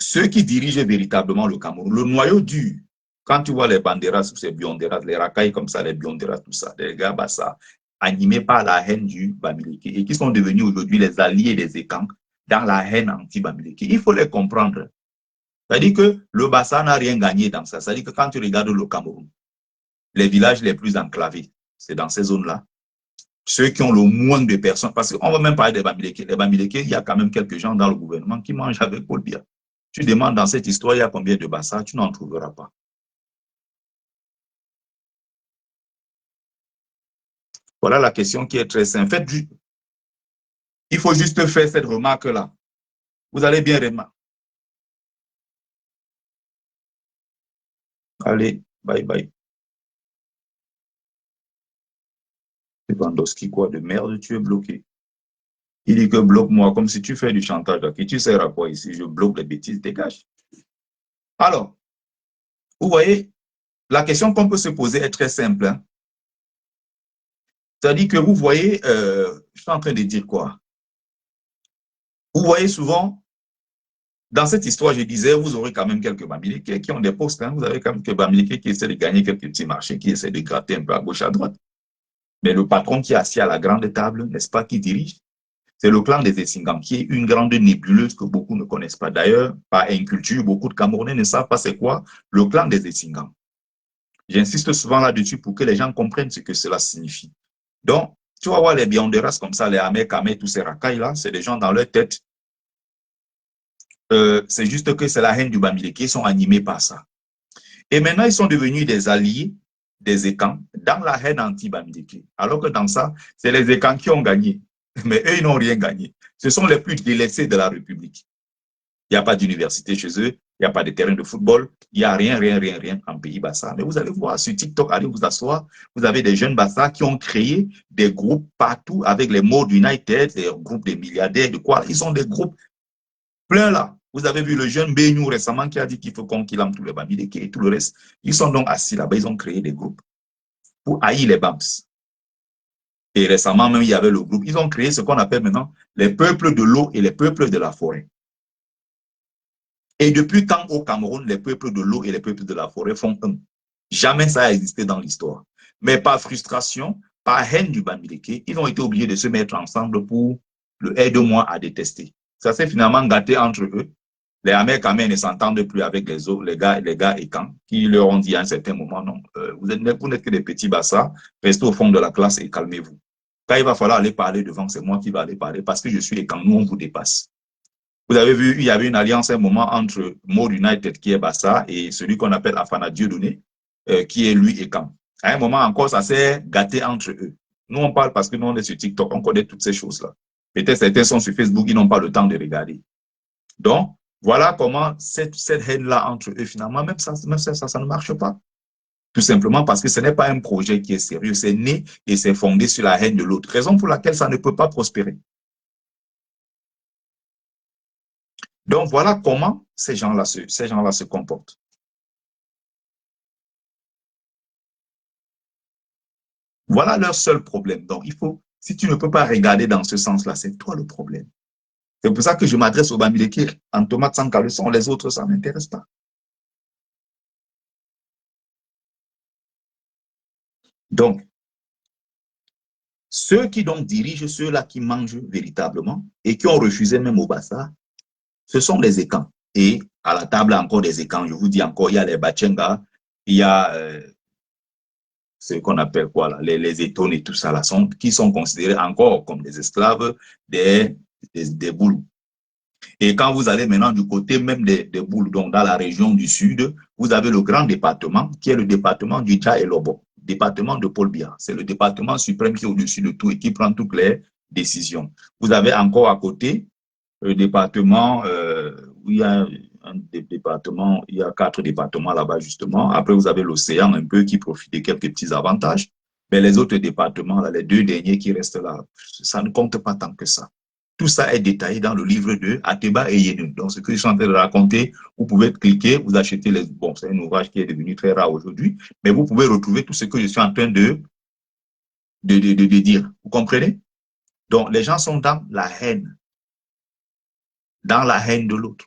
A: ceux qui dirigent véritablement le Cameroun, le noyau dur, quand tu vois les banderas ou ces bionderas, les racailles comme ça, les bionderas, tout ça, les gars, bah, ça, animés par la haine du Bamileke et qui sont devenus aujourd'hui les alliés des Ekans dans la haine anti-Bamileke. Il faut les comprendre. C'est-à-dire que le Bassa n'a rien gagné dans ça. C'est-à-dire que quand tu regardes le Cameroun, les villages les plus enclavés, c'est dans ces zones-là. Ceux qui ont le moins de personnes, parce qu'on va même parler des Bamileke. Les Bamileke, il y a quand même quelques gens dans le gouvernement qui mangent avec Paul Biya. Tu demandes dans cette histoire, il y a combien de Bassa, tu n'en trouveras pas. Voilà la question qui est très simple. En fait, il faut juste faire cette remarque-là. Vous allez bien remarquer. Allez, bye bye. Lewandowski, quoi de merde, tu es bloqué. Il dit que bloque-moi, comme si tu fais du chantage. Et tu sers à quoi ici? Je bloque les bêtises, dégage. Alors, vous voyez, la question qu'on peut se poser est très simple. Hein? C'est-à-dire que vous voyez, je suis en train de dire quoi? Vous voyez souvent, dans cette histoire, je disais, vous aurez quand même quelques Bamileke qui ont des postes. Hein? Vous avez quand même quelques Bamileke qui essaient de gagner quelques petits marchés, qui essaient de gratter un peu à gauche, à droite. Mais le patron qui est assis à la grande table, n'est-ce pas, qui dirige, c'est le clan des Essingam, qui est une grande nébuleuse que beaucoup ne connaissent pas. D'ailleurs, par inculture, beaucoup de Camerounais ne savent pas c'est quoi le clan des Essingam. J'insiste souvent là-dessus pour que les gens comprennent ce que cela signifie. Donc, tu vas voir les Bionderas comme ça, les Amé, Kamé, tous ces racailles-là, c'est des gens dans leur tête. C'est juste que c'est la haine du Bamileke, ils sont animés par ça. Et maintenant, ils sont devenus des alliés des Ekans dans la haine anti-Bamileke. Alors que dans ça, c'est les Ekans qui ont gagné. Mais eux, ils n'ont rien gagné. Ce sont les plus délaissés de la République. Il n'y a pas d'université chez eux, il n'y a pas de terrain de football, il n'y a rien en pays Bassa. Mais vous allez voir sur TikTok, allez vous asseoir, vous avez des jeunes Bassa qui ont créé des groupes partout avec les Mode United, des groupes des milliardaires, de quoi. Ils sont des groupes pleins là. Vous avez vu le jeune Beignou récemment qui a dit qu'il faut qu'on kilame tous les Bamileke et tout le reste. Ils sont donc assis là-bas, ils ont créé des groupes pour haïr les Bams. Et récemment même, il y avait le groupe. Ils ont créé ce qu'on appelle maintenant les peuples de l'eau et les peuples de la forêt. Et depuis quand au Cameroun, les peuples de l'eau et les peuples de la forêt font un? Jamais ça a existé dans l'histoire. Mais par frustration, par haine du Bamileke, ils ont été obligés de se mettre ensemble pour le aide-moi à détester. Ça s'est finalement gâté entre eux. Les Américains ne s'entendent plus avec les autres, les gars et quand, qui leur ont dit à un certain moment, non, vous n'êtes que des petits bassards, restez au fond de la classe et calmez-vous. Quand il va falloir aller parler devant, c'est moi qui vais aller parler parce que je suis et quand nous, on vous dépasse. Vous avez vu, il y avait une alliance à un moment entre Mode United, qui est Bassa, et celui qu'on appelle Afana Dieudonné, qui est lui et Kam. À un moment encore, ça s'est gâté entre eux. Nous, on parle parce que nous, on est sur TikTok, on connaît toutes ces choses-là. Peut-être certains sont sur Facebook, ils n'ont pas le temps de regarder. Donc, voilà comment cette haine-là entre eux, finalement, même ça ne marche pas. Tout simplement parce que ce n'est pas un projet qui est sérieux, c'est né et c'est fondé sur la haine de l'autre. Raison pour laquelle ça ne peut pas prospérer. Donc, voilà comment ces gens-là se comportent. Voilà leur seul problème. Donc, si tu ne peux pas regarder dans ce sens-là, c'est toi le problème. C'est pour ça que je m'adresse aux Bamileke en tomate sans caleçon, les autres, ça ne m'intéresse pas. Donc, ceux qui donc dirigent, ceux-là qui mangent véritablement et qui ont refusé même au Bassa, ce sont les écans. Et à la table, encore des écans. Je vous dis encore, il y a les Bachenga, il y a ce qu'on appelle quoi, là, les étones et tout ça, là, qui sont considérés encore comme des esclaves des Boulous. Et quand vous allez maintenant du côté même des Boulous, donc dans la région du sud, vous avez le grand département, qui est le département du Dja et Lobo, département de Paul Biya. C'est le département suprême qui est au-dessus de tout et qui prend toutes les décisions. Vous avez encore à côté le département où il y a il y a 4 départements là-bas justement. Après, vous avez l'océan un peu qui profite de quelques petits avantages. Mais les autres départements, là, les 2 derniers qui restent là, ça ne compte pas tant que ça. Tout ça est détaillé dans le livre de Ateba et Yenu. Donc, ce que je suis en train de raconter, vous pouvez cliquer, vous achetez les... Bon, c'est un ouvrage qui est devenu très rare aujourd'hui, mais vous pouvez retrouver tout ce que je suis en train de dire. Vous comprenez? Donc, les gens sont dans la haine de l'autre.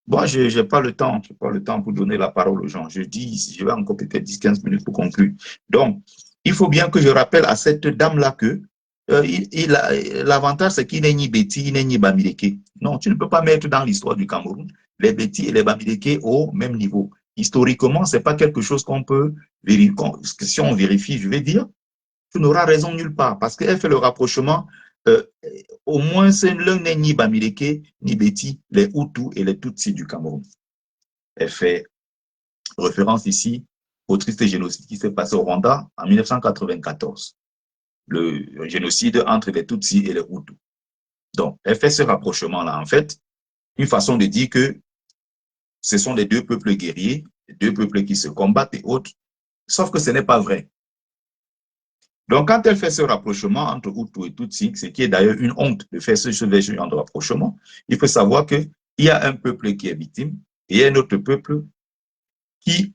A: Bon, je n'ai pas le temps, pour donner la parole aux gens. Je vais encore peut-être 10-15 minutes pour conclure. Donc, il faut bien que je rappelle à cette dame-là que l'avantage, c'est qu'il n'est ni Betty, ni Bamileke. Non, tu ne peux pas mettre dans l'histoire du Cameroun les Betty et les Bamileke au même niveau. Historiquement, ce n'est pas quelque chose qu'on peut vérifier. Si on vérifie, je vais dire, tu n'auras raison nulle part parce qu'elle fait le rapprochement. Au moins, l'un n'est ni Bamileke, ni Betty, les Hutus et les Tutsis du Cameroun. Elle fait référence ici au triste génocide qui s'est passé au Rwanda en 1994. Le génocide entre les Tutsis et les Hutus. Donc, elle fait ce rapprochement-là. En fait, une façon de dire que ce sont les 2 peuples guerriers, les 2 peuples qui se combattent et autres, sauf que ce n'est pas vrai. Donc, quand elle fait ce rapprochement entre Hutu et Tutsi, ce qui est d'ailleurs une honte de faire ce genre de rapprochement, il faut savoir qu'il y a un peuple qui est victime et il y a un autre peuple qui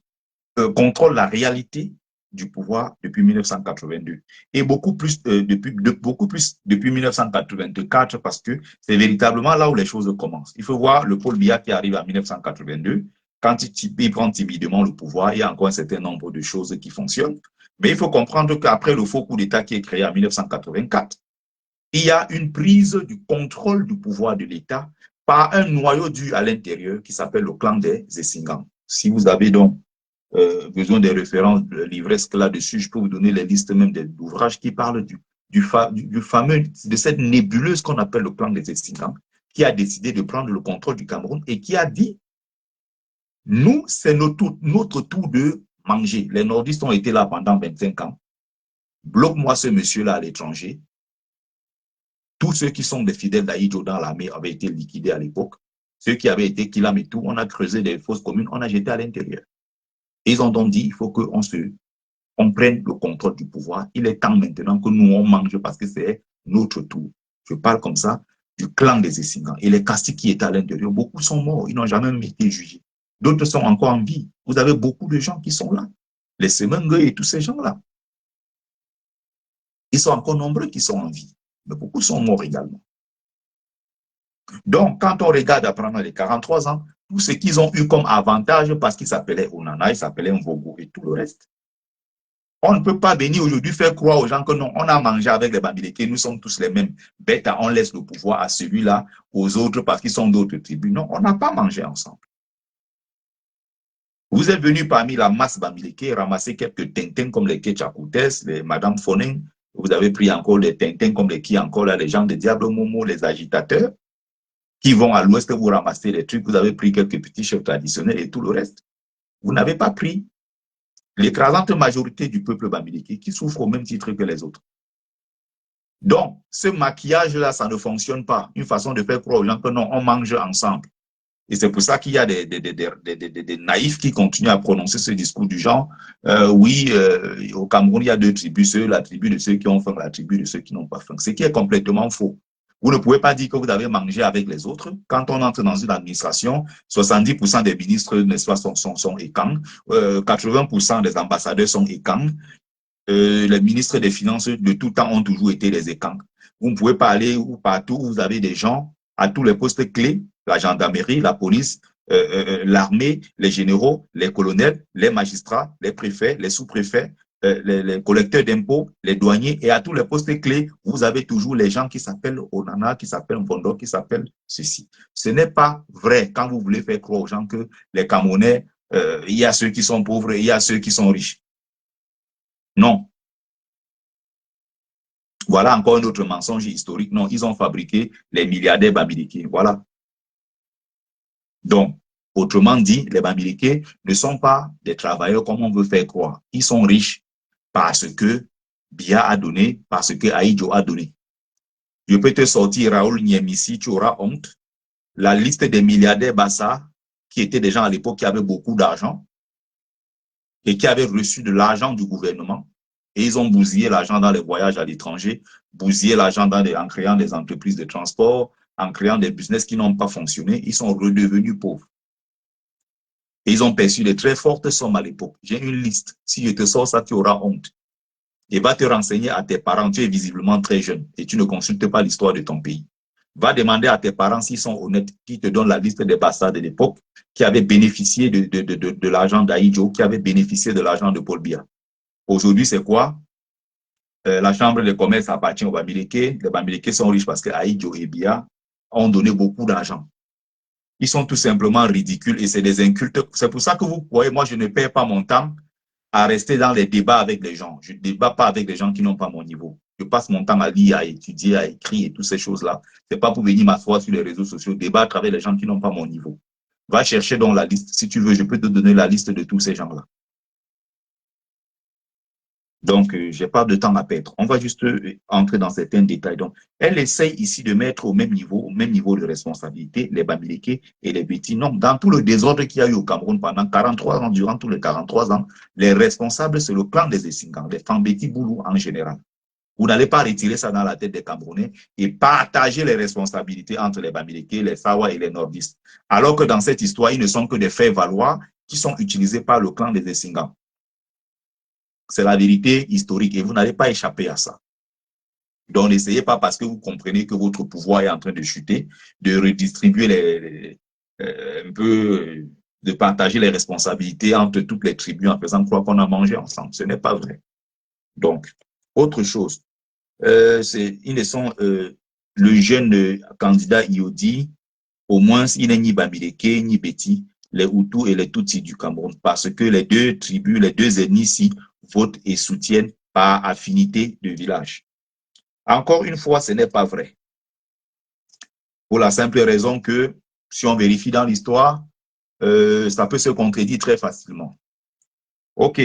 A: contrôle la réalité du pouvoir depuis 1982 et beaucoup plus depuis 1984 parce que c'est véritablement là où les choses commencent. Il faut voir le Paul Biya qui arrive en 1982. Quand il prend timidement le pouvoir, il y a encore un certain nombre de choses qui fonctionnent. Mais il faut comprendre qu'après le faux coup d'État qui est créé en 1984, il y a une prise du contrôle du pouvoir de l'État par un noyau dur à l'intérieur qui s'appelle le clan des Essingans. Si vous avez donc besoin des références livresques là-dessus, je peux vous donner les listes même d'ouvrages qui parlent du fameux, de cette nébuleuse qu'on appelle le clan des Essingans, qui a décidé de prendre le contrôle du Cameroun et qui a dit, nous, c'est notre tour de manger. Les nordistes ont été là pendant 25 ans. Bloque-moi ce monsieur-là à l'étranger. Tous ceux qui sont des fidèles d'Aïdjo dans l'armée avaient été liquidés à l'époque. Ceux qui avaient été Kilam et tout, on a creusé des fosses communes, on a jeté à l'intérieur. Ils ont donc dit, il faut qu'on prenne le contrôle du pouvoir. Il est temps maintenant que nous, on mange parce que c'est notre tour. Je parle comme ça du clan des Essingans. Et les caciques qui étaient à l'intérieur, beaucoup sont morts. Ils n'ont jamais été jugés. D'autres sont encore en vie. Vous avez beaucoup de gens qui sont là. Les Semengue et tous ces gens-là. Ils sont encore nombreux qui sont en vie. Mais beaucoup sont morts également. Donc, quand on regarde après les 43 ans, tout ce qu'ils ont eu comme avantage parce qu'ils s'appelaient Onana, ils s'appelaient Mvogo et tout le reste. On ne peut pas venir aujourd'hui faire croire aux gens que non, on a mangé avec les Bamileke, nous sommes tous les mêmes. Bête, on laisse le pouvoir à celui-là, aux autres parce qu'ils sont d'autres tribus. Non, on n'a pas mangé ensemble. Vous êtes venus parmi la masse Bamileke, ramasser quelques tintins comme les Ketchakoutes, les Madame Fonen. Vous avez pris encore les tintins comme les qui encore là, les gens de Diable Momo, les agitateurs, qui vont à l'ouest vous ramasser les trucs. Vous avez pris quelques petits chefs traditionnels et tout le reste. Vous n'avez pas pris l'écrasante majorité du peuple bamileke qui souffre au même titre que les autres. Donc, ce maquillage-là, ça ne fonctionne pas. Une façon de faire croire aux gens que non, on mange ensemble. Et c'est pour ça qu'il y a des naïfs qui continuent à prononcer ce discours du genre, au Cameroun, il y a 2 tribus, la tribu de ceux qui ont faim, la tribu de ceux qui n'ont pas faim. Ce qui est complètement faux. Vous ne pouvez pas dire que vous avez mangé avec les autres. Quand on entre dans une administration, 70% des ministres, n'est-ce pas, sont écans, 80% des ambassadeurs sont écans, les ministres des Finances de tout temps ont toujours été des écans. Vous ne pouvez pas aller où partout où vous avez des gens à tous les postes clés, la gendarmerie, la police, l'armée, les généraux, les colonels, les magistrats, les préfets, les sous-préfets, les collecteurs d'impôts, les douaniers, et à tous les postes clés, vous avez toujours les gens qui s'appellent Onana, qui s'appellent Mbondo, qui s'appellent ceci. Ce n'est pas vrai quand vous voulez faire croire aux gens que les Camerounais, il y a ceux qui sont pauvres et il y a ceux qui sont riches. Non. Voilà encore un autre mensonge historique. Non, ils ont fabriqué les milliardaires bamileke. Voilà. Donc, autrement dit, les bamileke ne sont pas des travailleurs comme on veut faire croire. Ils sont riches parce que Biya a donné, parce que Ahidjo a donné. Je peux te sortir Raoul Niemisi, tu auras honte. La liste des milliardaires Bassa, qui étaient des gens à l'époque qui avaient beaucoup d'argent et qui avaient reçu de l'argent du gouvernement. Et ils ont bousillé l'argent dans les voyages à l'étranger, bousillé l'argent en créant des entreprises de transport, en créant des business qui n'ont pas fonctionné. Ils sont redevenus pauvres. Et ils ont perçu de très fortes sommes à l'époque. J'ai une liste. Si je te sors ça, tu auras honte. Et va te renseigner à tes parents. Tu es visiblement très jeune et tu ne consultes pas l'histoire de ton pays. Va demander à tes parents s'ils sont honnêtes, qui te donnent la liste des Bassa de l'époque, qui avaient bénéficié de l'argent d'Ahidjo, qui avaient bénéficié de l'argent de Paul Biya. Aujourd'hui, c'est quoi? La chambre de commerce appartient aux Bamileke. Les Bamileke sont riches parce que Ahidjo et Biya ont donné beaucoup d'argent. Ils sont tout simplement ridicules et c'est des incultes. C'est pour ça que vous voyez, moi, je ne perds pas mon temps à rester dans les débats avec les gens. Je ne débat pas avec les gens qui n'ont pas mon niveau. Je passe mon temps à lire, à étudier, à écrire et toutes ces choses-là. Ce n'est pas pour venir m'asseoir sur les réseaux sociaux, débattre avec les gens qui n'ont pas mon niveau. Va chercher dans la liste. Si tu veux, je peux te donner la liste de tous ces gens-là. Donc, je n'ai pas de temps à perdre. On va juste entrer dans certains détails. Donc, elle essaye ici de mettre au même niveau de responsabilité, les Bamileke et les Bétis. Non, dans tout le désordre qu'il y a eu au Cameroun pendant 43 ans, durant tous les 43 ans, les responsables, c'est le clan des Essingans, les Fambeti Boulou en général. Vous n'allez pas retirer ça dans la tête des Camerounais et partager les responsabilités entre les Bamileke, les Sawa et les Nordistes. Alors que dans cette histoire, ils ne sont que des faits valoir qui sont utilisés par le clan des Essingans. C'est la vérité historique et vous n'allez pas échapper à ça. Donc, n'essayez pas parce que vous comprenez que votre pouvoir est en train de chuter, de redistribuer un peu, de partager les responsabilités entre toutes les tribus en faisant croire qu'on a mangé ensemble. Ce n'est pas vrai. Donc, autre chose, ils sont le jeune candidat Iodi, au moins, il n'est ni Bamileke, ni Béti, les Hutus et les Tutsis du Cameroun, parce que les deux tribus, les deux ennemis ici, votent et soutiennent par affinité de village. Encore une fois, ce n'est pas vrai. Pour la simple raison que, si on vérifie dans l'histoire, ça peut se contredire très facilement. OK,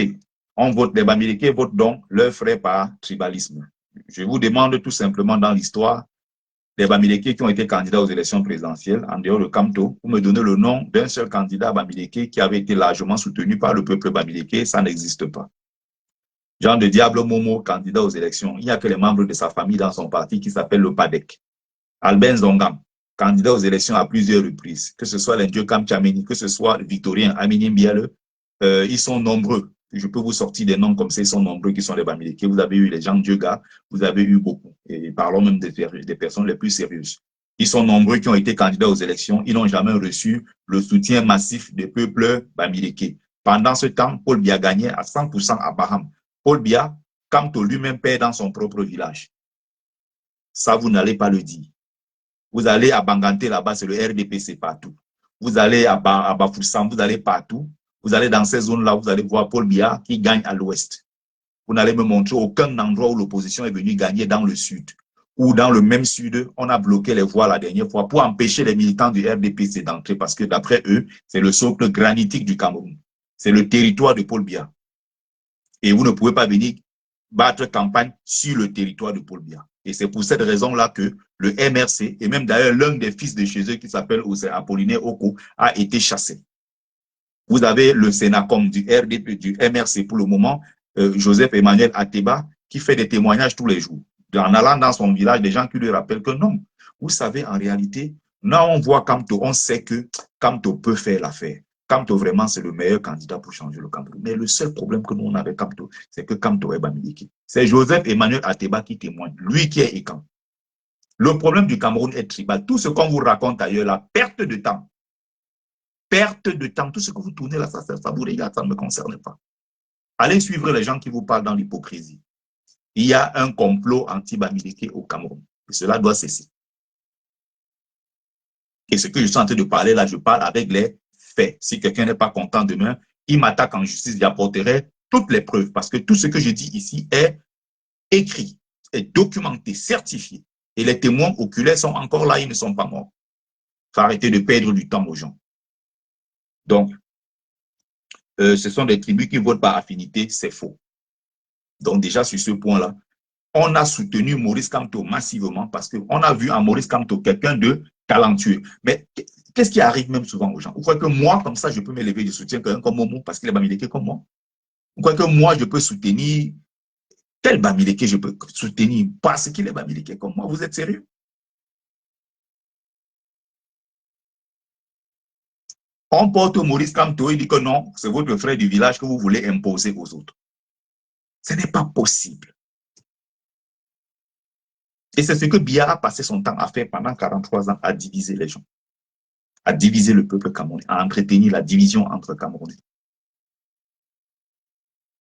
A: on vote, les Bamileke votent donc leurs frères par tribalisme. Je vous demande tout simplement dans l'histoire, les Bamileke qui ont été candidats aux élections présidentielles, en dehors de Kamto, vous me donnez le nom d'un seul candidat Bamileke qui avait été largement soutenu par le peuple Bamileke, ça n'existe pas. Jean de Diable Momo, candidat aux élections, il n'y a que les membres de sa famille dans son parti qui s'appelle le PADEC. Albin Zongam, candidat aux élections à plusieurs reprises, que ce soit l'Indien Kam Tchameni, que ce soit Victorien Aminim Biale, ils sont nombreux. Je peux vous sortir des noms comme ça, ils sont nombreux qui sont les Bamileke. Vous avez eu les Jean Dieuga, vous avez eu beaucoup. Et parlons même des personnes les plus sérieuses. Ils sont nombreux qui ont été candidats aux élections. Ils n'ont jamais reçu le soutien massif des peuples Bamileke. Pendant ce temps, Paul Biya gagnait à 100% à Baham. Paul Biya, Kamto lui-même perd dans son propre village. Ça, vous n'allez pas le dire. Vous allez à Banganté, là-bas, c'est le RDPC partout. Vous allez à Bafoussam, vous allez partout. Vous allez dans ces zones-là, vous allez voir Paul Biya qui gagne à l'ouest. Vous n'allez me montrer aucun endroit où l'opposition est venue gagner dans le sud. Ou dans le même sud, on a bloqué les voies la dernière fois pour empêcher les militants du RDPC d'entrer parce que d'après eux, c'est le socle granitique du Cameroun. C'est le territoire de Paul Biya. Et vous ne pouvez pas venir battre campagne sur le territoire de Paul Biya. Et c'est pour cette raison-là que le MRC, et même d'ailleurs l'un des fils de chez eux qui s'appelle Apollinaire Oko, a été chassé. Vous avez le Sénacom du RDP, du MRC pour le moment, Joseph Emmanuel Ateba, qui fait des témoignages tous les jours. En allant dans son village, des gens qui lui rappellent que non, Vous savez, en réalité, là, on voit Kamto, on sait que Kamto peut faire l'affaire. Kamto, vraiment, c'est le meilleur candidat pour changer le Cameroun. Mais le seul problème que nous, on a avec Kamto, c'est que Kamto est Bamileke. C'est Joseph Emmanuel Ateba qui témoigne, lui qui est Ekan. Le problème du Cameroun est tribal. Tout ce qu'on vous raconte ailleurs, la perte de temps. Perte de temps. Tout ce que vous tournez là, ça vous regarde, ça ne me concerne pas. Allez suivre les gens qui vous parlent dans l'hypocrisie. Il y a un complot anti-Bamileke au Cameroun. Et cela doit cesser. Et ce que je suis en train de parler là, je parle avec les faits. Si quelqu'un n'est pas content demain, il m'attaque en justice, j'apporterai toutes les preuves. Parce que tout ce que je dis ici est écrit, est documenté, certifié. Et les témoins oculaires sont encore là, ils ne sont pas morts. Il faut arrêter de perdre du temps aux gens. Donc, ce sont des tribus qui votent par affinité, c'est faux. Donc déjà, sur ce point-là, on a soutenu Maurice Kamto massivement parce qu'on a vu en Maurice Kamto quelqu'un de talentueux. Mais qu'est-ce qui arrive même souvent aux gens? Vous croyez que moi, comme ça, je peux me lever, je soutiens quelqu'un comme Momo parce qu'il est Bamileke comme moi? Vous croyez que moi, je peux soutenir quel Bamileke je peux soutenir parce qu'il est Bamileke comme moi? Vous êtes sérieux? On porte Maurice Kamto, il dit que non, c'est votre frère du village que vous voulez imposer aux autres. Ce n'est pas possible. Et c'est ce que Biya a passé son temps à faire pendant 43 ans, à diviser les gens, à diviser le peuple camerounais, à entretenir la division entre Camerounais.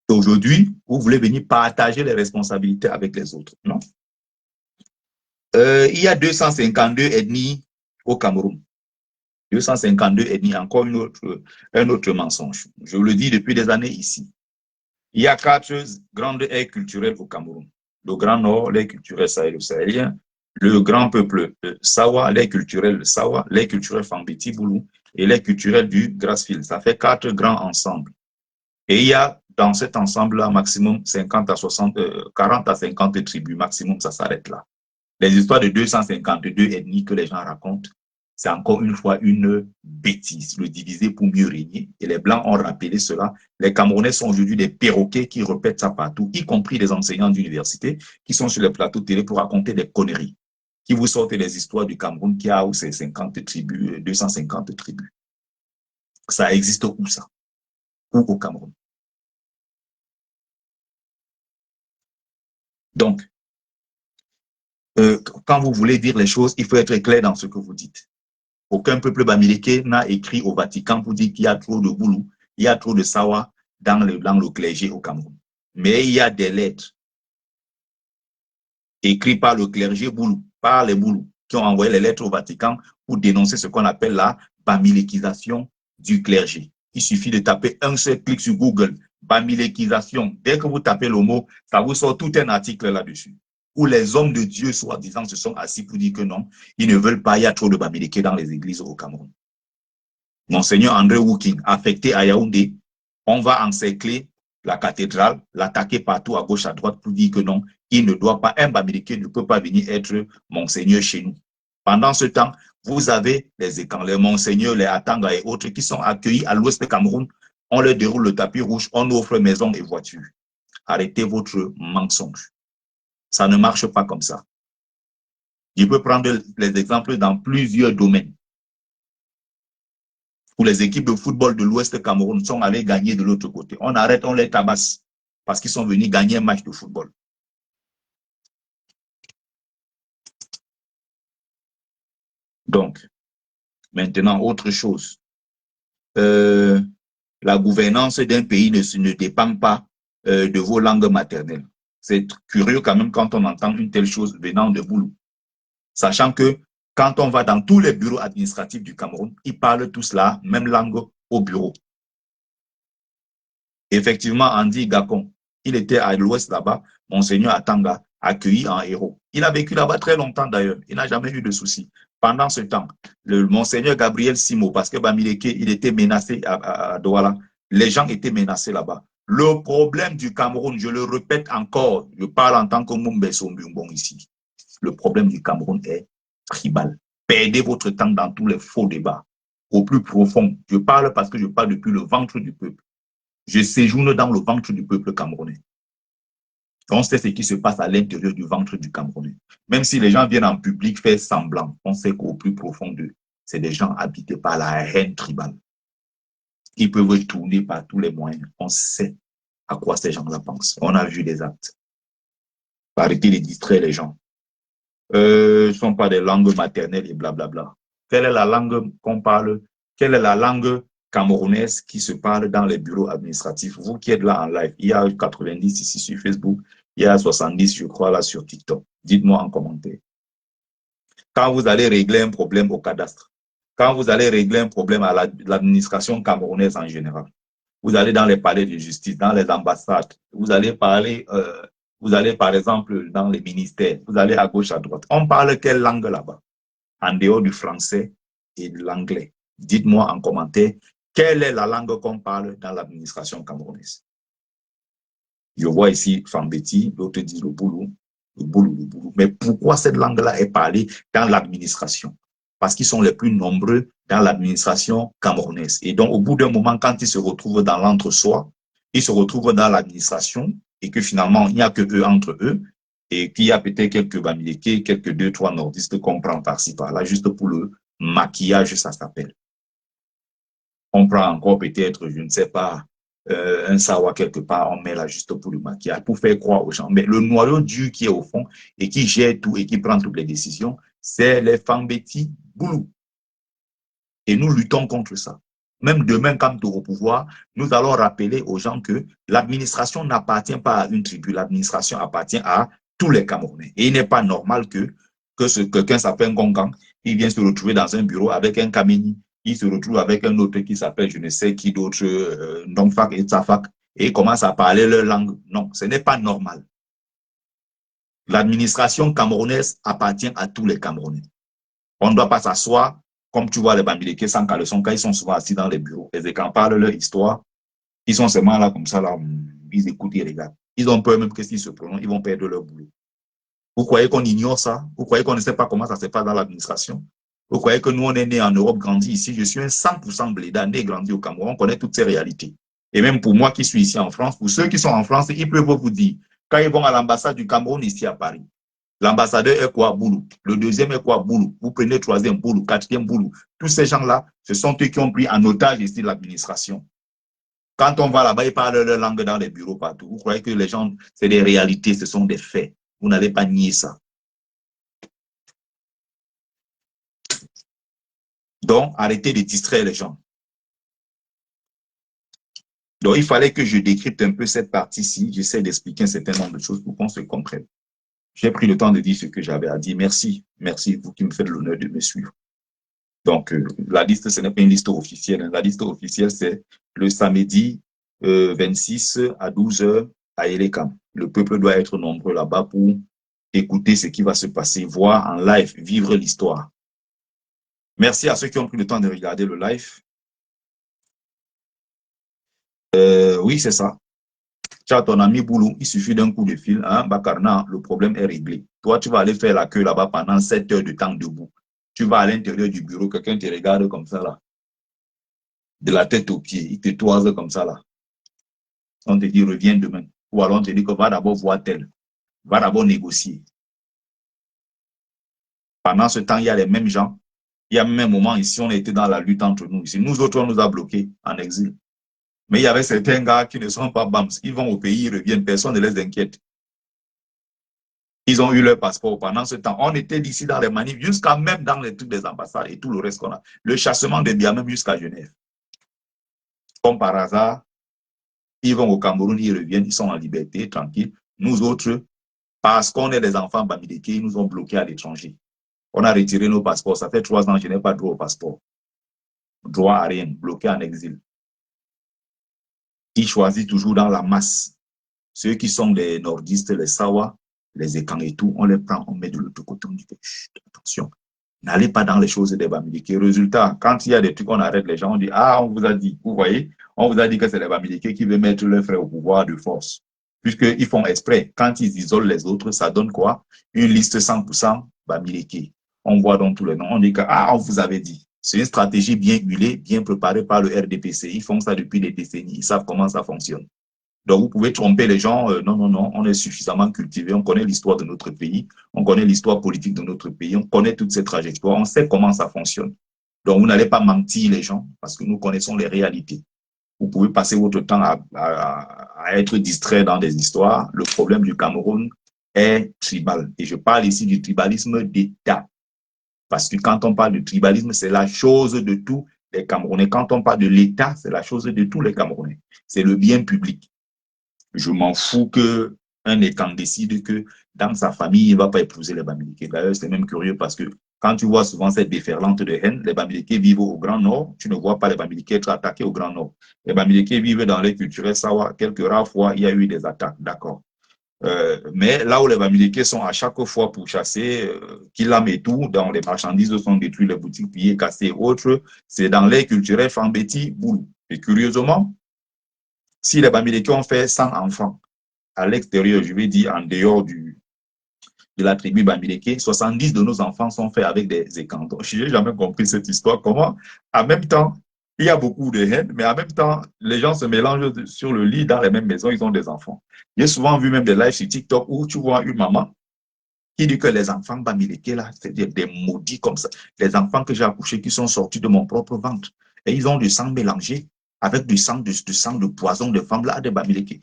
A: Aujourd'hui, vous voulez venir partager les responsabilités avec les autres, non? Il y a 252 ethnies au Cameroun. 252 ethnies, encore un autre mensonge. Je vous le dis depuis des années ici. Il y a 4 grandes aires culturelles au Cameroun. Le Grand Nord, l'aire culturelle sahélo-sahélien, le grand peuple Sawa, l'aire culturelle Sawa, l'aire culturelle Fambeti-Boulou et l'aire culturelle du Grassfield. Ça fait 4 grands ensembles. Et il y a dans cet ensemble-là, maximum 50 à 60, 40 à 50 tribus, maximum, ça s'arrête là. Les histoires de 252 ethnies que les gens racontent, c'est encore une fois une bêtise, le diviser pour mieux régner. Et les Blancs ont rappelé cela. Les Camerounais sont aujourd'hui des perroquets qui répètent ça partout, y compris les enseignants d'université qui sont sur les plateaux télé pour raconter des conneries, qui vous sortent des histoires du Cameroun qui a où c'est 50 tribus, 250 tribus. Ça existe où ça? Où au Cameroun? Donc, quand vous voulez dire les choses, il faut être clair dans ce que vous dites. Aucun peuple bamileke n'a écrit au Vatican pour dire qu'il y a trop de boulou, il y a trop de sawa dans le clergé au Cameroun. Mais il y a des lettres écrites par le clergé boulou, par les boulous, qui ont envoyé les lettres au Vatican pour dénoncer ce qu'on appelle la bamilekisation du clergé. Il suffit de taper un seul clic sur Google, bamilekisation. Dès que vous tapez le mot, ça vous sort tout un article là-dessus, où les hommes de Dieu, soi-disant, se sont assis pour dire que non, ils ne veulent pas, il y a trop de Bamileke dans les églises au Cameroun. Monseigneur André Wooking, affecté à Yaoundé, on va encercler la cathédrale, l'attaquer partout à gauche, à droite pour dire que non, il ne doit pas, un Bamileke ne peut pas venir être Monseigneur chez nous. Pendant ce temps, vous avez les écans, les Monseigneurs, les Atanga et autres qui sont accueillis à l'ouest du Cameroun. On leur déroule le tapis rouge, on offre maison et voiture. Arrêtez votre mensonge. Ça ne marche pas comme ça. Je peux prendre les exemples dans plusieurs domaines où les équipes de football de l'Ouest Cameroun sont allées gagner de l'autre côté. On arrête, on les tabasse parce qu'ils sont venus gagner un match de football. Donc, maintenant, autre chose. La gouvernance d'un pays ne dépend pas de vos langues maternelles. C'est curieux quand même quand on entend une telle chose venant de Boulou. Sachant que quand on va dans tous les bureaux administratifs du Cameroun, ils parlent tous la même langue au bureau. Effectivement, Andy Gakon, il était à l'ouest là-bas, Monseigneur Atanga, accueilli en héros. Il a vécu là-bas très longtemps d'ailleurs, il n'a jamais eu de soucis. Pendant ce temps, le Monseigneur Gabriel Simo, parce que Bamileke, il était menacé à Douala, les gens étaient menacés là-bas. Le problème du Cameroun, je le répète encore, je parle en tant que Mumbe Sombumbong ici. Le problème du Cameroun est tribal. Perdez votre temps dans tous les faux débats. Au plus profond, je parle parce que je parle depuis le ventre du peuple. Je séjourne dans le ventre du peuple camerounais. On sait ce qui se passe à l'intérieur du ventre du Camerounais. Même si les gens viennent en public faire semblant, on sait qu'au plus profond d'eux, c'est des gens habités par la haine tribale. Ils peuvent tourner par tous les moyens. On sait à quoi ces gens-là pensent. On a vu des actes. Arrêtez de distraire les gens. Ce ne sont pas des langues maternelles et blablabla. Quelle est la langue qu'on parle? Quelle est la langue camerounaise qui se parle dans les bureaux administratifs? Vous qui êtes là en live, il y a 90 ici sur Facebook, il y a 70, je crois, là sur TikTok. Dites-moi en commentaire. Quand vous allez régler un problème au cadastre, quand vous allez régler un problème à l'administration camerounaise en général, vous allez dans les palais de justice, dans les ambassades, vous allez parler, vous allez par exemple dans les ministères, vous allez à gauche, à droite. On parle quelle langue là-bas? En dehors du français et de l'anglais. Dites-moi en commentaire, quelle est la langue qu'on parle dans l'administration camerounaise? Je vois ici Fambeti, l'autre dit le boulou, le boulou, le boulou. Mais pourquoi cette langue-là est parlée dans l'administration? Parce qu'ils sont les plus nombreux dans l'administration camerounaise. Et donc, au bout d'un moment, quand ils se retrouvent dans l'entre-soi, ils se retrouvent dans l'administration et que finalement, il n'y a que eux entre eux et qu'il y a peut-être quelques Bamileke, quelques 2-3 nordistes qu'on prend par-ci par-là, juste pour le maquillage, ça s'appelle. On prend encore peut-être, je ne sais pas, un sawa quelque part, on met là juste pour le maquillage, pour faire croire aux gens. Mais le noyau dur qui est au fond et qui gère tout et qui prend toutes les décisions, c'est les Fambeti Boulou. Et nous luttons contre ça. Même demain, quand au pouvoir, nous allons rappeler aux gens que l'administration n'appartient pas à une tribu, l'administration appartient à tous les Camerounais. Et il n'est pas normal que quelqu'un s'appelle Gongang, il vient se retrouver dans un bureau avec un Kameni, il se retrouve avec un autre qui s'appelle je ne sais qui d'autre, Ndongfak et Tsafak, et il commence à parler leur langue. Non, ce n'est pas normal. L'administration camerounaise appartient à tous les Camerounais. On ne doit pas s'asseoir, comme tu vois les Bamileke sans caleçon, quand ils sont souvent assis dans les bureaux, et quand parlent leur histoire, ils sont seulement là comme ça, là, ils écoutent, ils regardent. Ils ont peur même que s'ils se prononcent, ils vont perdre leur boulot. Vous croyez qu'on ignore ça? Vous croyez qu'on ne sait pas comment ça se passe dans l'administration? Vous croyez que nous, on est nés en Europe, grandi ici? Je suis un 100% bléda, né grandi au Cameroun. On connaît toutes ces réalités. Et même pour moi qui suis ici en France, pour ceux qui sont en France, ils peuvent vous dire, quand ils vont à l'ambassade du Cameroun ici à Paris, l'ambassadeur est quoi? Boulou. Le deuxième est quoi? Boulou. Vous prenez le troisième, Boulou. Quatrième, Boulou. Tous ces gens-là, ce sont eux qui ont pris en otage ici l'administration. Quand on va là-bas, ils parlent leur langue dans les bureaux partout. Vous croyez que les gens, c'est des réalités, ce sont des faits. Vous n'allez pas nier ça. Donc, arrêtez de distraire les gens. Donc, il fallait que je décrypte un peu cette partie-ci. J'essaie d'expliquer un certain nombre de choses pour qu'on se comprenne. J'ai pris le temps de dire ce que j'avais à dire. Merci. Merci, vous qui me faites l'honneur de me suivre. Donc, la liste, ce n'est pas une liste officielle. La liste officielle, c'est le samedi 26 à 12h à Elekam. Le peuple doit être nombreux là-bas pour écouter ce qui va se passer, voir en live, vivre l'histoire. Merci à ceux qui ont pris le temps de regarder le live. Oui, c'est ça. Tu as ton ami Boulou, il suffit d'un coup de fil, hein, Bakarna, le problème est réglé. Toi, tu vas aller faire la queue là-bas pendant 7 heures de temps debout. Tu vas à l'intérieur du bureau, quelqu'un te regarde comme ça là. De la tête aux pieds, il te toise comme ça là. On te dit reviens demain. Ou alors on te dit que va d'abord voir tel. Va d'abord négocier. Pendant ce temps, il y a les mêmes gens. Il y a même un moment ici, on était dans la lutte entre nous. Ici, nous autres, on nous a bloqués en exil. Mais il y avait certains gars qui ne sont pas BAMS. Ils vont au pays, ils reviennent, personne ne les inquiète. Ils ont eu leur passeport pendant ce temps. On était d'ici dans les manifs, jusqu'à même dans les trucs des ambassades et tout le reste qu'on a. Le chassement des biens, même jusqu'à Genève. Comme par hasard, ils vont au Cameroun, ils reviennent, ils sont en liberté, tranquilles. Nous autres, parce qu'on est des enfants Bamileke, ils nous ont bloqués à l'étranger. On a retiré nos passeports. Ça fait 3 ans, je n'ai pas droit au passeport. Droit à rien, bloqué en exil. Ils choisissent toujours dans la masse. Ceux qui sont les nordistes, les Sawa, les Ekang et tout, on les prend, on met de l'autre côté, on dit attention, n'allez pas dans les choses des Bamileke. Résultat, quand il y a des trucs, on arrête les gens, on dit, ah, on vous a dit, vous voyez, on vous a dit que c'est les Bamileke qui veulent mettre leurs frères au pouvoir de force. Puisqu'ils font exprès, quand ils isolent les autres, ça donne quoi? Une liste 100% Bamileke. On voit dans tous les noms, on dit que, ah, on vous avait dit. C'est une stratégie bien huilée, bien préparée par le RDPC. Ils font ça depuis des décennies, ils savent comment ça fonctionne. Donc, vous pouvez tromper les gens. Non, non, non, on est suffisamment cultivé. On connaît l'histoire de notre pays. On connaît l'histoire politique de notre pays. On connaît toutes ces trajectoires. On sait comment ça fonctionne. Donc, vous n'allez pas mentir les gens parce que nous connaissons les réalités. Vous pouvez passer votre temps à être distrait dans des histoires. Le problème du Cameroun est tribal. Et je parle ici du tribalisme d'État. Parce que quand on parle de tribalisme, c'est la chose de tous les Camerounais. Quand on parle de l'État, c'est la chose de tous les Camerounais. C'est le bien public. Je m'en fous qu'un État décide que dans sa famille, il ne va pas épouser les Bamileke. D'ailleurs, c'est même curieux parce que quand tu vois souvent cette déferlante de haine, les Bamileke vivent au Grand Nord, tu ne vois pas les Bamileke être attaqués au Grand Nord. Les Bamileke vivent dans les culturels Sawa. Quelques rares fois, il y a eu des attaques, d'accord. Mais là où les Bamileke sont à chaque fois pour chasser, Kilam et tout, dans les marchandises sont détruites, les boutiques pillées, cassées et autres, c'est dans les culturels Fambeti, Boulou. Et curieusement, si les Bamileke ont fait 100 enfants à l'extérieur, je vais dire en dehors de la tribu Bamileke, 70 de nos enfants sont faits avec des écandons. Je n'ai jamais compris cette histoire. Comment, en même temps, il y a beaucoup de haine, mais en même temps, les gens se mélangent sur le lit, dans les mêmes maisons, ils ont des enfants. J'ai souvent vu même des lives sur TikTok où tu vois une maman qui dit que les enfants Bamileke, là, c'est des maudits comme ça. Les enfants que j'ai accouchés qui sont sortis de mon propre ventre. Et ils ont du sang mélangé avec du sang de poison de femmes là, des Bamileke.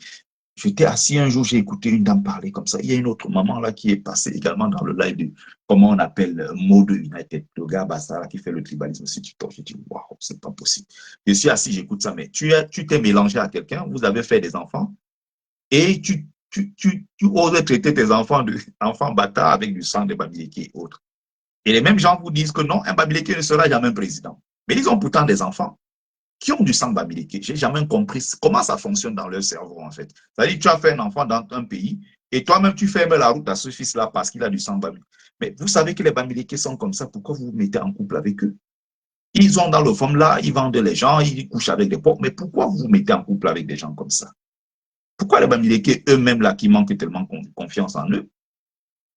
A: J'étais assis un jour, j'ai écouté une dame parler comme ça. Il y a une autre maman là qui est passée également dans le live de, comment on appelle, Mode United, le gars Bassara qui fait le tribalisme sur TikTok. J'ai dit, waouh, c'est pas possible. Je suis assis, j'écoute ça, mais tu t'es mélangé à quelqu'un, vous avez fait des enfants, et tu oses traiter tes enfants d'enfants bâtards avec du sang de Bamileke et autres. Et les mêmes gens vous disent que non, un Bamileke ne sera jamais président. Mais ils ont pourtant des enfants qui ont du sang Bamileke. J'ai jamais compris comment ça fonctionne dans leur cerveau, en fait. C'est-à-dire que tu as fait un enfant dans un pays et toi-même, tu fermes la route à ce fils-là parce qu'il a du sang Bamileke. Mais vous savez que les Bamileke sont comme ça. Pourquoi vous vous mettez en couple avec eux? Ils ont dans le fond là, ils vendent les gens, ils couchent avec des pauvres. Mais pourquoi vous vous mettez en couple avec des gens comme ça? Pourquoi les Bamileke eux-mêmes là, qui manquent tellement confiance en eux,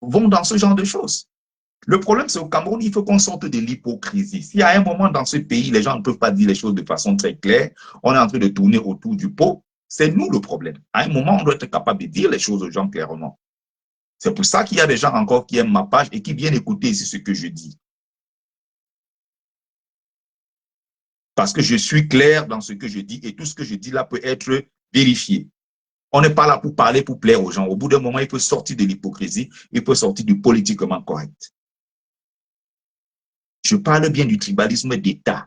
A: vont dans ce genre de choses? Le problème, c'est au Cameroun, il faut qu'on sorte de l'hypocrisie. S'il y a un moment dans ce pays, les gens ne peuvent pas dire les choses de façon très claire, on est en train de tourner autour du pot, c'est nous le problème. À un moment, on doit être capable de dire les choses aux gens clairement. C'est pour ça qu'il y a des gens encore qui aiment ma page et qui viennent écouter ici ce que je dis. Parce que je suis clair dans ce que je dis et tout ce que je dis là peut être vérifié. On n'est pas là pour parler, pour plaire aux gens. Au bout d'un moment, il faut sortir de l'hypocrisie, il faut sortir du politiquement correct. Je parle bien du tribalisme d'État.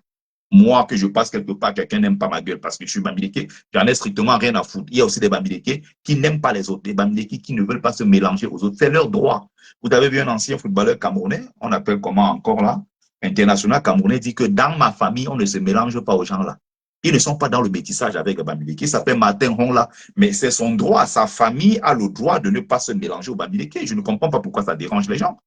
A: Moi, que je passe quelque part, quelqu'un n'aime pas ma gueule parce que je suis Bamileke, j'en ai strictement rien à foutre. Il y a aussi des Bamileke qui n'aiment pas les autres, des Bamileke qui ne veulent pas se mélanger aux autres. C'est leur droit. Vous avez vu un ancien footballeur camerounais, on appelle comment encore là, international camerounais, dit que dans ma famille, on ne se mélange pas aux gens là. Ils ne sont pas dans le métissage avec les Bamileke. Il s'appelle Martin Hong mais c'est son droit. Sa famille a le droit de ne pas se mélanger aux Bamileke. Je ne comprends pas pourquoi ça dérange les gens.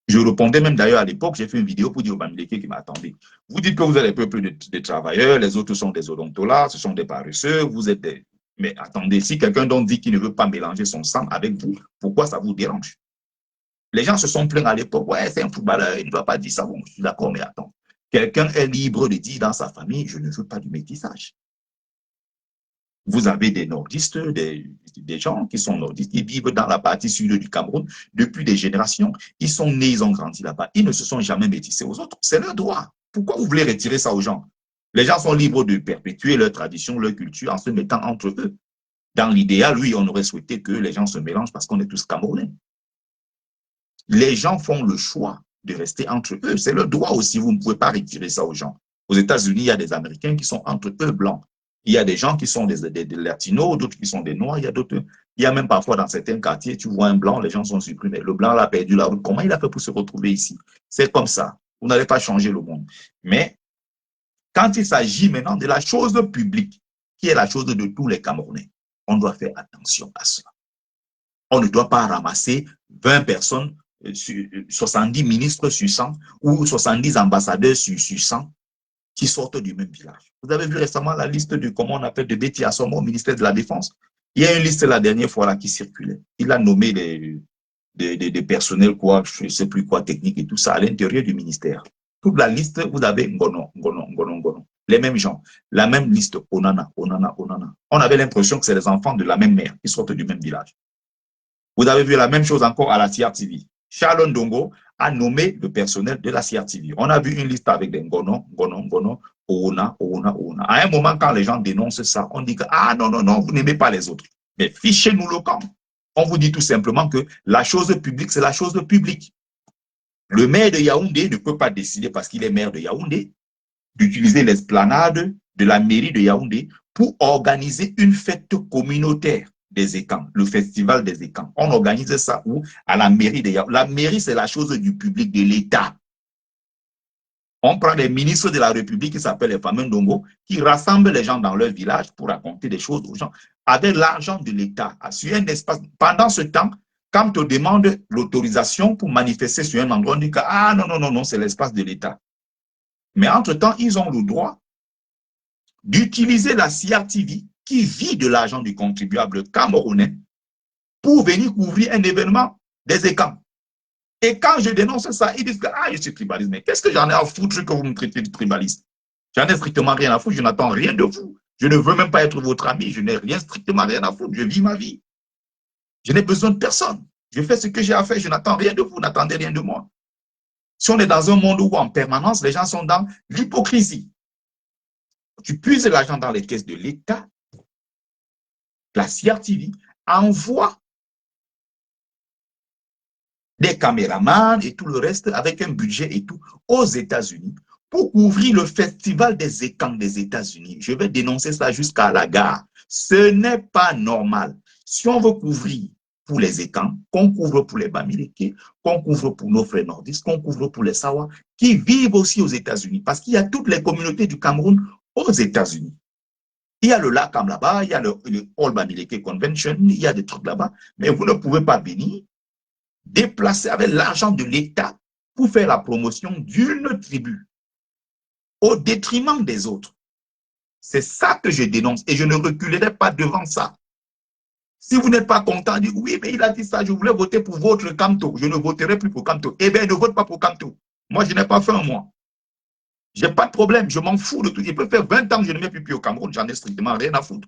A: Je répondais même d'ailleurs à l'époque, j'ai fait une vidéo pour dire aux Bamileke qui m'attendaient. Vous dites que vous êtes les peuples des travailleurs, les autres sont des odontolas, ce sont des paresseux, vous êtes des... Mais attendez, si quelqu'un donc dit qu'il ne veut pas mélanger son sang avec vous, pourquoi ça vous dérange? Les gens se sont plaints à l'époque, ouais, c'est un footballeur, il ne doit pas dire ça. Bon, je suis d'accord, mais attends. Quelqu'un est libre de dire dans sa famille, je ne veux pas du métissage. Vous avez des nordistes, des gens qui sont nordistes, ils vivent dans la partie sud du Cameroun depuis des générations. Ils sont nés, ils ont grandi là-bas. Ils ne se sont jamais métissés aux autres. C'est leur droit. Pourquoi vous voulez retirer ça aux gens? Les gens sont libres de perpétuer leur tradition, leur culture en se mettant entre eux. Dans l'idéal, oui, on aurait souhaité que les gens se mélangent parce qu'on est tous Camerounais. Les gens font le choix de rester entre eux. C'est leur droit aussi. Vous ne pouvez pas retirer ça aux gens. Aux États-Unis, il y a des Américains qui sont entre eux blancs. Il y a des gens qui sont des latinos, d'autres qui sont des noirs, il y a d'autres. Il y a même parfois dans certains quartiers, tu vois un blanc, les gens sont surpris, mais le blanc a perdu la route. Comment il a fait pour se retrouver ici? C'est comme ça. Vous n'allez pas changer le monde. Mais quand il s'agit maintenant de la chose publique, qui est la chose de tous les Camerounais, on doit faire attention à cela. On ne doit pas ramasser 20 personnes, 70 ministres sur 100 ou 70 ambassadeurs sur 100 qui sortent du même village. Vous avez vu récemment la liste de, comment on appelle, de Betty Assomo au ministère de la Défense. Il y a une liste la dernière fois là qui circulait. Il a nommé des personnels, quoi, je ne sais plus quoi, technique et tout ça à l'intérieur du ministère. Toute la liste, vous avez Ngono, Ngono, Ngono, Ngono. les mêmes gens, la même liste, onana, onana, onana. On avait l'impression que c'est les enfants de la même mère qui sortent du même village. Vous avez vu la même chose encore à la CRTV. Charles Ndongo a nommé le personnel de la CRTV. On a vu une liste avec des Ngono, Ngono, Ngono, Oona, Oona, Oona. À un moment, quand les gens dénoncent ça, on dit que, ah non, non, non, vous n'aimez pas les autres. Mais fichez-nous le camp. On vous dit tout simplement que la chose publique, c'est la chose publique. Le maire de Yaoundé ne peut pas décider, parce qu'il est maire de Yaoundé, d'utiliser l'esplanade de la mairie de Yaoundé pour organiser une fête communautaire des écans, le festival des écans. On organise ça où? À la mairie de Yaoundé. La mairie, c'est la chose du public, de l'État. On prend les ministres de la République qui s'appellent les fameux Ndongo, qui rassemblent les gens dans leur village pour raconter des choses aux gens, avec l'argent de l'État, sur un espace. Pendant ce temps, quand on demande l'autorisation pour manifester sur un endroit, on dit que, ah non, non, non, non, c'est l'espace de l'État. Mais entre-temps, ils ont le droit d'utiliser la CRTV qui vit de l'argent du contribuable camerounais pour venir couvrir un événement des écans. Et quand je dénonce ça, ils disent que ah, je suis tribaliste. Mais qu'est-ce que j'en ai à foutre que vous me traitez de tribaliste? J'en ai strictement rien à foutre, je n'attends rien de vous. Je ne veux même pas être votre ami, je n'ai strictement rien à foutre, je vis ma vie. Je n'ai besoin de personne. Je fais ce que j'ai à faire, je n'attends rien de vous, n'attendez rien de moi. Si on est dans un monde où en permanence, les gens sont dans l'hypocrisie. Tu puises l'argent dans les caisses de l'État, la CRTV envoie des caméramans et tout le reste avec un budget et tout aux États-Unis pour couvrir le festival des écans des États-Unis. Je vais dénoncer ça jusqu'à la gare. Ce n'est pas normal. Si on veut couvrir pour les écans, qu'on couvre pour les Bamileke, qu'on couvre pour nos frères nordistes, qu'on couvre pour les Sawa, qui vivent aussi aux États-Unis, parce qu'il y a toutes les communautés du Cameroun aux États-Unis. Il y a le LACAM là-bas, il y a le All Bamileke Convention, il y a des trucs là-bas, mais vous ne pouvez pas venir déplacer avec l'argent de l'État pour faire la promotion d'une tribu au détriment des autres. C'est ça que je dénonce et je ne reculerai pas devant ça. Si vous n'êtes pas content, dites oui, mais il a dit ça, je voulais voter pour votre Camto, je ne voterai plus pour Camto. Eh bien, ne vote pas pour Camto. Moi, je n'ai pas fait un mois. Je n'ai pas de problème, je m'en fous de tout. Il peut faire 20 ans que je ne mets plus pied au Cameroun, j'en ai strictement rien à foutre.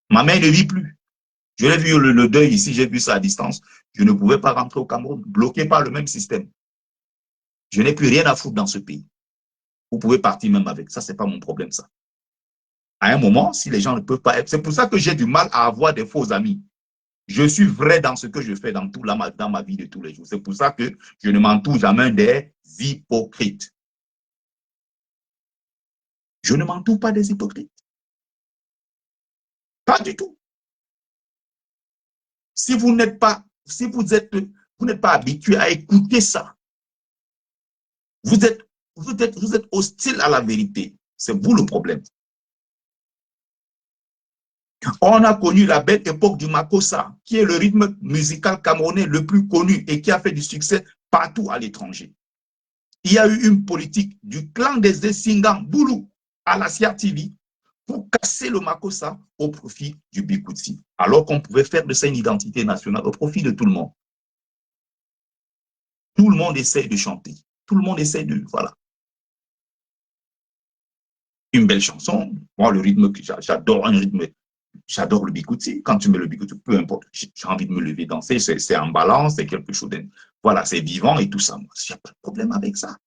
A: Ma mère ne vit plus. Je l'ai vu le deuil ici, j'ai vu ça à distance. Je ne pouvais pas rentrer au Cameroun, bloqué par le même système. Je n'ai plus rien à foutre dans ce pays. Vous pouvez partir même avec. Ça, ce n'est pas mon problème, ça. À un moment, si les gens ne peuvent pas être... C'est pour ça que j'ai du mal à avoir des faux amis. Je suis vrai dans ce que je fais dans ma vie de tous les jours. C'est pour ça que je ne m'entoure jamais des hypocrites. Je ne m'entoure pas des hypocrites. Pas du tout. Si vous n'êtes pas, vous n'êtes pas habitué à écouter ça, vous êtes hostile à la vérité. C'est vous le problème. On a connu la belle époque du Makossa, qui est le rythme musical camerounais le plus connu et qui a fait du succès partout à l'étranger. Il y a eu une politique du clan des Essingan Boulou à la CRTV pour casser le Makossa au profit du Bikutsi, alors qu'on pouvait faire de ça une identité nationale au profit de tout le monde. Tout le monde essaie de chanter. Tout le monde essaie de... Voilà. Une belle chanson. Moi, le rythme, j'adore un rythme. J'adore le Bikutsi. Quand tu mets le Bikutsi, peu importe, j'ai envie de me lever, danser, c'est en balance, c'est quelque chose de... Voilà, c'est vivant et tout ça. Moi, il n'y a pas de problème avec ça.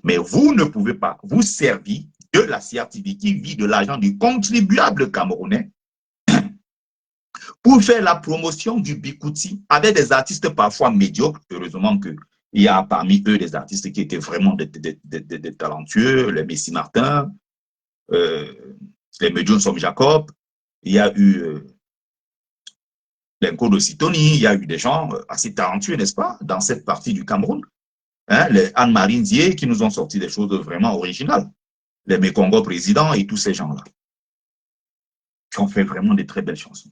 A: Mais vous ne pouvez pas vous servir de la CRTV qui vit de l'argent du contribuable camerounais pour faire la promotion du Bikutsi avec des artistes parfois médiocres. Heureusement qu'il y a parmi eux des artistes qui étaient vraiment des talentueux, les Messi Martin, les Medjon Som Jacob, il y a eu l'Enko de Sitoni, il y a eu des gens assez talentueux, n'est-ce pas, dans cette partie du Cameroun. Hein, les Anne-Marie Ndiaye qui nous ont sorti des choses vraiment originales. Les Mekongo présidents et tous ces gens-là. Qui ont fait vraiment des très belles chansons.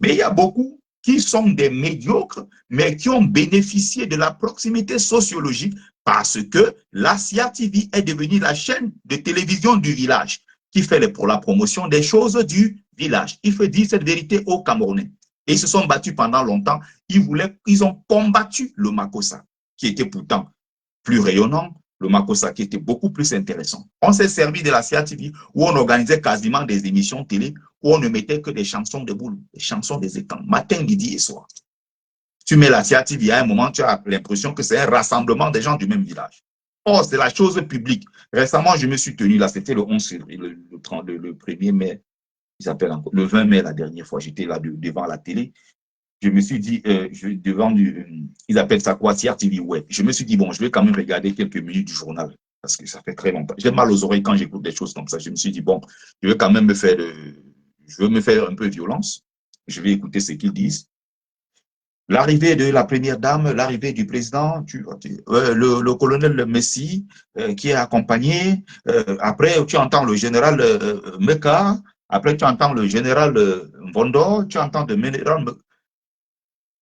A: Mais il y a beaucoup qui sont des médiocres, mais qui ont bénéficié de la proximité sociologique parce que la CRTV est devenue la chaîne de télévision du village qui fait pour la promotion des choses du village. Il faut dire cette vérité aux Camerounais. Et ils se sont battus pendant longtemps. Ils ont combattu le Makossa, qui était pourtant plus rayonnant, le Makosaki était beaucoup plus intéressant. On s'est servi de la CATV où on organisait quasiment des émissions télé où on ne mettait que des chansons de boule, des chansons des étangs, matin, midi et soir. Tu mets la CATV, à un moment, tu as l'impression que c'est un rassemblement des gens du même village. Or, c'est la chose publique. Récemment, je me suis tenu là, c'était le 11 février, le 1er mai, il s'appelle encore, le 20 mai la dernière fois, j'étais là devant la télé. Je me suis dit, devant ils appellent ça quoi, CRTV Web. Je me suis dit, bon, je vais quand même regarder quelques minutes du journal, parce que ça fait très longtemps. J'ai mal aux oreilles quand j'écoute des choses comme ça. Je me suis dit, bon, je vais quand même je vais me faire un peu violence. Je vais écouter ce qu'ils disent. L'arrivée de la première dame, l'arrivée du président, le colonel Messi qui est accompagné. Après, tu entends le général Meka. Après, tu entends le général Vondo. Tu entends le général.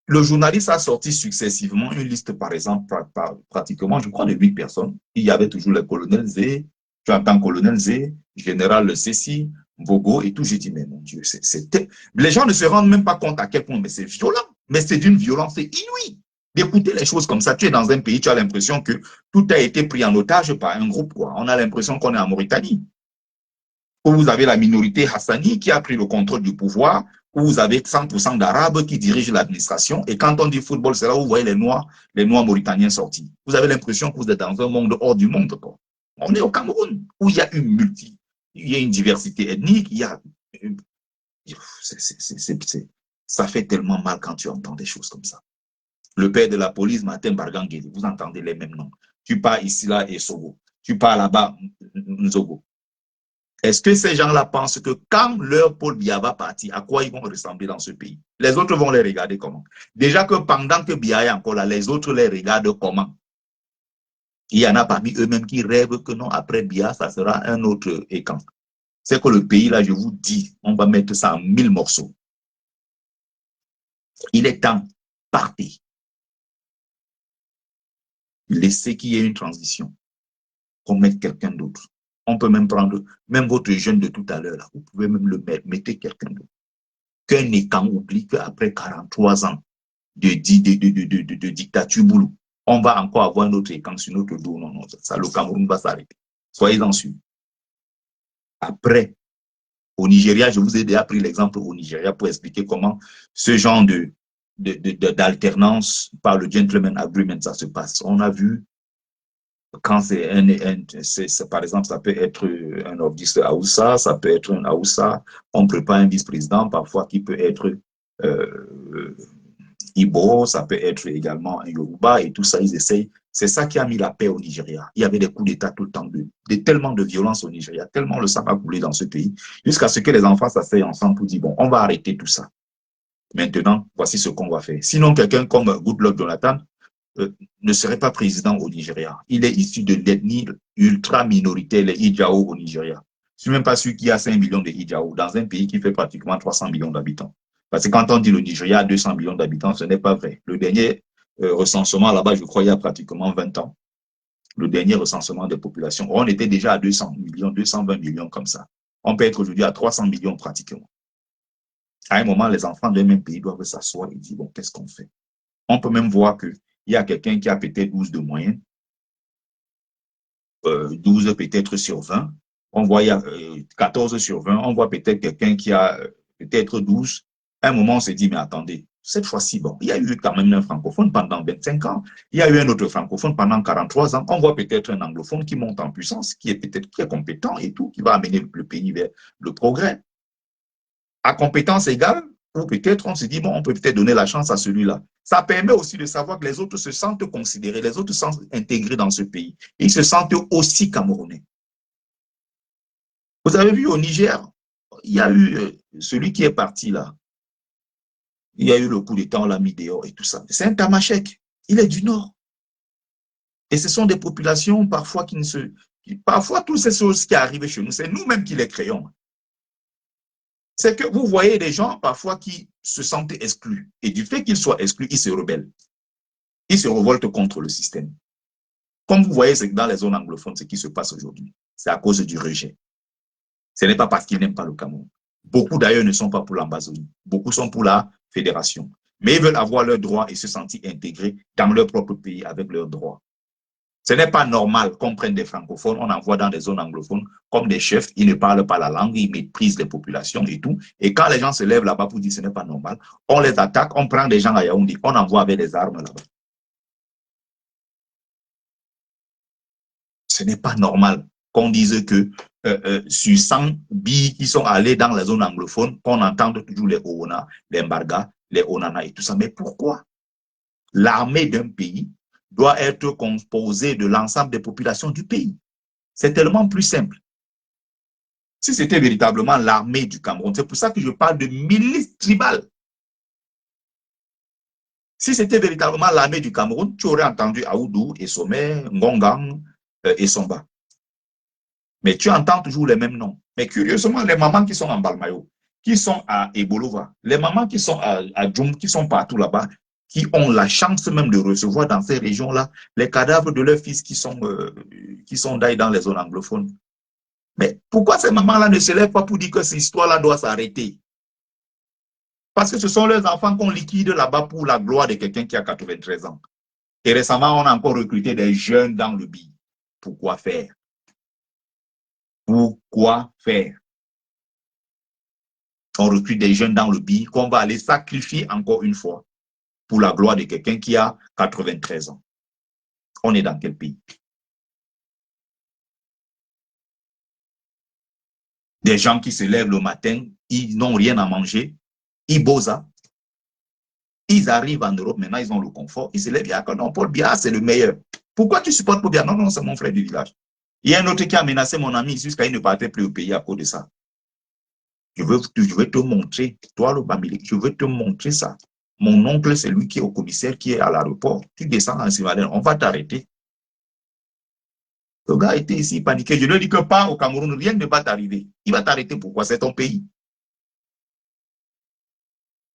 A: Le journaliste a sorti successivement une liste, par exemple, pratiquement, je crois, de 8 personnes. Il y avait toujours le colonel Z. Tu entends colonel Z, général Ceci, Bogo et tout. J'ai dit, mais mon Dieu, les gens ne se rendent même pas compte à quel point, mais c'est violent. Mais c'est d'une violence inouïe. D'écouter les choses comme ça, tu es dans un pays, tu as l'impression que tout a été pris en otage par un groupe, quoi. On a l'impression qu'on est en Mauritanie. Où vous avez la minorité Hassani qui a pris le contrôle du pouvoir, où vous avez 100% d'Arabes qui dirigent l'administration. Et quand on dit football, c'est là où vous voyez les Noirs mauritaniens sortis. Vous avez l'impression que vous êtes dans un monde hors du monde, quoi. On est au Cameroun, où il y a il y a une diversité ethnique, il y a... Ça fait tellement mal quand tu entends des choses comme ça. Le père de la police, Martin Bargangeli, vous entendez les mêmes noms. Tu pars ici, là, et Sogo. Tu pars là-bas, Nzogo. Est-ce que ces gens-là pensent que quand leur Paul Biya va partir, à quoi ils vont ressembler dans ce pays? Les autres vont les regarder comment? Déjà que pendant que Biya est encore là, les autres les regardent comment? Il y en a parmi eux-mêmes qui rêvent que non, après Biya, ça sera un autre écran. C'est que le pays, là, je vous dis, on va mettre ça en 1000 morceaux. Il est temps, partez. Laissez qu'il y ait une transition. Qu'on mette quelqu'un d'autre. On peut même prendre, même votre jeune de tout à l'heure, là, vous pouvez même le mettre, mettez quelqu'un d'autre. Qu'un écran oublie qu'après 43 ans de dictature boulot, on va encore avoir un autre écran sur notre dos. Non, non, ça, le Cameroun va s'arrêter. Soyez-en sûrs. Après, au Nigeria, je vous ai déjà pris l'exemple au Nigeria pour expliquer comment ce genre d'alternance par le gentleman agreement, ça se passe. On a vu quand c'est par exemple, ça peut être un ordiste Aoussa, ça peut être un Aoussa, on prépare un vice-président parfois qui peut être Ibo, ça peut être également un Yoruba et tout ça, ils essayent. C'est ça qui a mis la paix au Nigeria. Il y avait des coups d'État tout le temps, tellement de violence au Nigeria, tellement le sang a coulé dans ce pays, jusqu'à ce que les enfants s'asseyent ensemble pour dire, bon, on va arrêter tout ça. Maintenant, voici ce qu'on va faire. Sinon, quelqu'un comme Goodluck Jonathan ne serait pas président au Nigeria. Il est issu de l'ethnie ultra minoritaire, les Idjao au Nigeria. Je ne suis même pas sûr qu'il y a 5 millions de Idjao dans un pays qui fait pratiquement 300 millions d'habitants. Parce que quand on dit le Nigeria a 200 millions d'habitants, ce n'est pas vrai. Le dernier recensement là-bas, je crois, il y a pratiquement 20 ans. Le dernier recensement des populations. On était déjà à 200 millions, 220 millions comme ça. On peut être aujourd'hui à 300 millions pratiquement. À un moment, les enfants d'un même pays doivent s'asseoir et dire, bon, qu'est-ce qu'on fait? On peut même voir qu'il y a quelqu'un qui a peut-être 12 de moyenne, 12 peut-être sur 20. On voit il y a 14 sur 20. On voit peut-être quelqu'un qui a peut-être 12. À un moment, on s'est dit, mais attendez, cette fois-ci, bon, il y a eu quand même un francophone pendant 25 ans. Il y a eu un autre francophone pendant 43 ans. On voit peut-être un anglophone qui monte en puissance, qui est peut-être très compétent et tout, qui va amener le pays vers le progrès. À compétence égale, ou peut-être on se dit, bon, on peut peut-être donner la chance à celui-là. Ça permet aussi de savoir que les autres se sentent considérés, les autres se sentent intégrés dans ce pays. Ils se sentent aussi camerounais. Vous avez vu au Niger, il y a eu celui qui est parti là. Il y a eu le coup d'État, on l'a mis dehors et tout ça. C'est un Tamashek. Il est du Nord. Et ce sont des populations parfois qui ne se... Parfois, toutes ces choses qui arrivent chez nous, c'est nous-mêmes qui les créons. C'est que vous voyez des gens parfois qui se sentent exclus. Et du fait qu'ils soient exclus, ils se rebellent. Ils se révoltent contre le système. Comme vous voyez dans les zones anglophones, ce qui se passe aujourd'hui, c'est à cause du rejet. Ce n'est pas parce qu'ils n'aiment pas le Cameroun. Beaucoup d'ailleurs ne sont pas pour l'Ambazonie. Beaucoup sont pour la fédération. Mais ils veulent avoir leurs droits et se sentir intégrés dans leur propre pays avec leurs droits. Ce n'est pas normal qu'on prenne des francophones, on envoie dans des zones anglophones comme des chefs, ils ne parlent pas la langue, ils méprisent les populations et tout. Et quand les gens se lèvent là-bas pour dire ce n'est pas normal, on les attaque, on prend des gens à Yaoundé, on envoie avec des armes là-bas. Ce n'est pas normal qu'on dise que sur 100 billes qui sont allés dans la zone anglophone, qu'on entende toujours les Oona, les Mbarga, les Onana et tout ça. Mais pourquoi l'armée d'un pays doit être composée de l'ensemble des populations du pays? C'est tellement plus simple. Si c'était véritablement l'armée du Cameroun, c'est pour ça que je parle de milice tribale. Si c'était véritablement l'armée du Cameroun, tu aurais entendu Aoudou, Essomé, Ngongang et Somba. Mais tu entends toujours les mêmes noms. Mais curieusement, les mamans qui sont en Balmayo, qui sont à Ebolova, les mamans qui sont à Djoum, qui sont partout là-bas, qui ont la chance même de recevoir dans ces régions-là les cadavres de leurs fils qui sont dans les zones anglophones. Mais pourquoi ces mamans-là ne se lèvent pas pour dire que cette histoire-là doit s'arrêter? Parce que ce sont leurs enfants qu'on liquide là-bas pour la gloire de quelqu'un qui a 93 ans. Et récemment, on a encore recruté des jeunes dans le BI. Pourquoi faire? Pourquoi faire? On recrute des jeunes dans le BI qu'on va aller sacrifier encore une fois pour la gloire de quelqu'un qui a 93 ans. On est dans quel pays? Des gens qui se lèvent le matin, ils n'ont rien à manger, ils bossent. Ils arrivent en Europe, maintenant ils ont le confort, ils se lèvent, ils disent non, Paul Biya, c'est le meilleur. Pourquoi tu supportes Paul Biya? Non, non, c'est mon frère du village. Il y a un autre qui a menacé mon ami jusqu'à il ne partait plus au pays à cause de ça. Je veux te montrer, toi le Bamilek, je veux te montrer ça. Mon oncle, c'est lui qui est au commissaire, qui est à l'aéroport. Tu descends en Simalène, on va t'arrêter. Le gars était ici paniqué. Je lui dis que pas au Cameroun, rien ne va t'arriver. Il va t'arrêter. Pourquoi? C'est ton pays.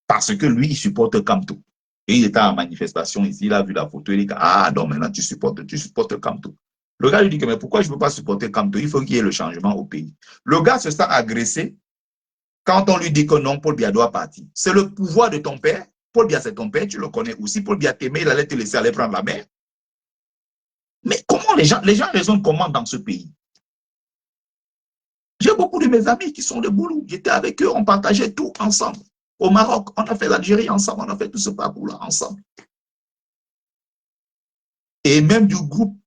A: Parce que lui, il supporte Kamto. Et il était en manifestation ici, il a vu la photo, il dit, ah non, maintenant tu supportes Kamto. Le gars lui dit que, mais pourquoi je ne peux pas supporter Kamto? Il faut qu'il y ait le changement au pays. Le gars se sent agressé quand on lui dit que non, Paul Biya doit partir. C'est le pouvoir de ton père. Paul Biya, c'est ton père, tu le connais aussi. Paul Biya t'aimait, il allait te laisser aller prendre la mer. Mais comment les gens raisonnent comment dans ce pays? J'ai beaucoup de mes amis qui sont de Boulou. J'étais avec eux, on partageait tout ensemble. Au Maroc, on a fait l'Algérie ensemble, on a fait tout ce parcours-là ensemble. Et même du groupe,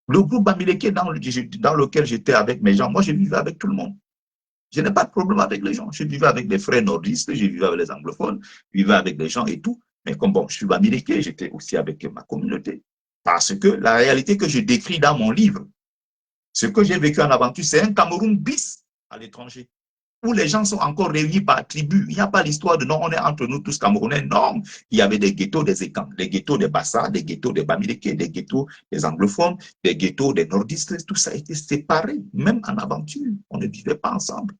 A: le groupe Bamileke dans lequel j'étais avec mes gens, moi je vivais avec tout le monde. Je n'ai pas de problème avec les gens. Je vivais avec des frères nordistes, je vivais avec les anglophones, je vivais avec des gens et tout. Mais comme bon, je suis Bamileke, j'étais aussi avec ma communauté. Parce que la réalité que je décris dans mon livre, ce que j'ai vécu en aventure, c'est un Cameroun bis à l'étranger, où les gens sont encore réunis par tribu. Il n'y a pas l'histoire de non, on est entre nous tous Camerounais. Non, il y avait des ghettos des Écans, des ghettos des Bassa, des ghettos des Bamileke, des ghettos des anglophones, des ghettos des nordistes. Tout ça a été séparé, même en aventure. On ne vivait pas ensemble.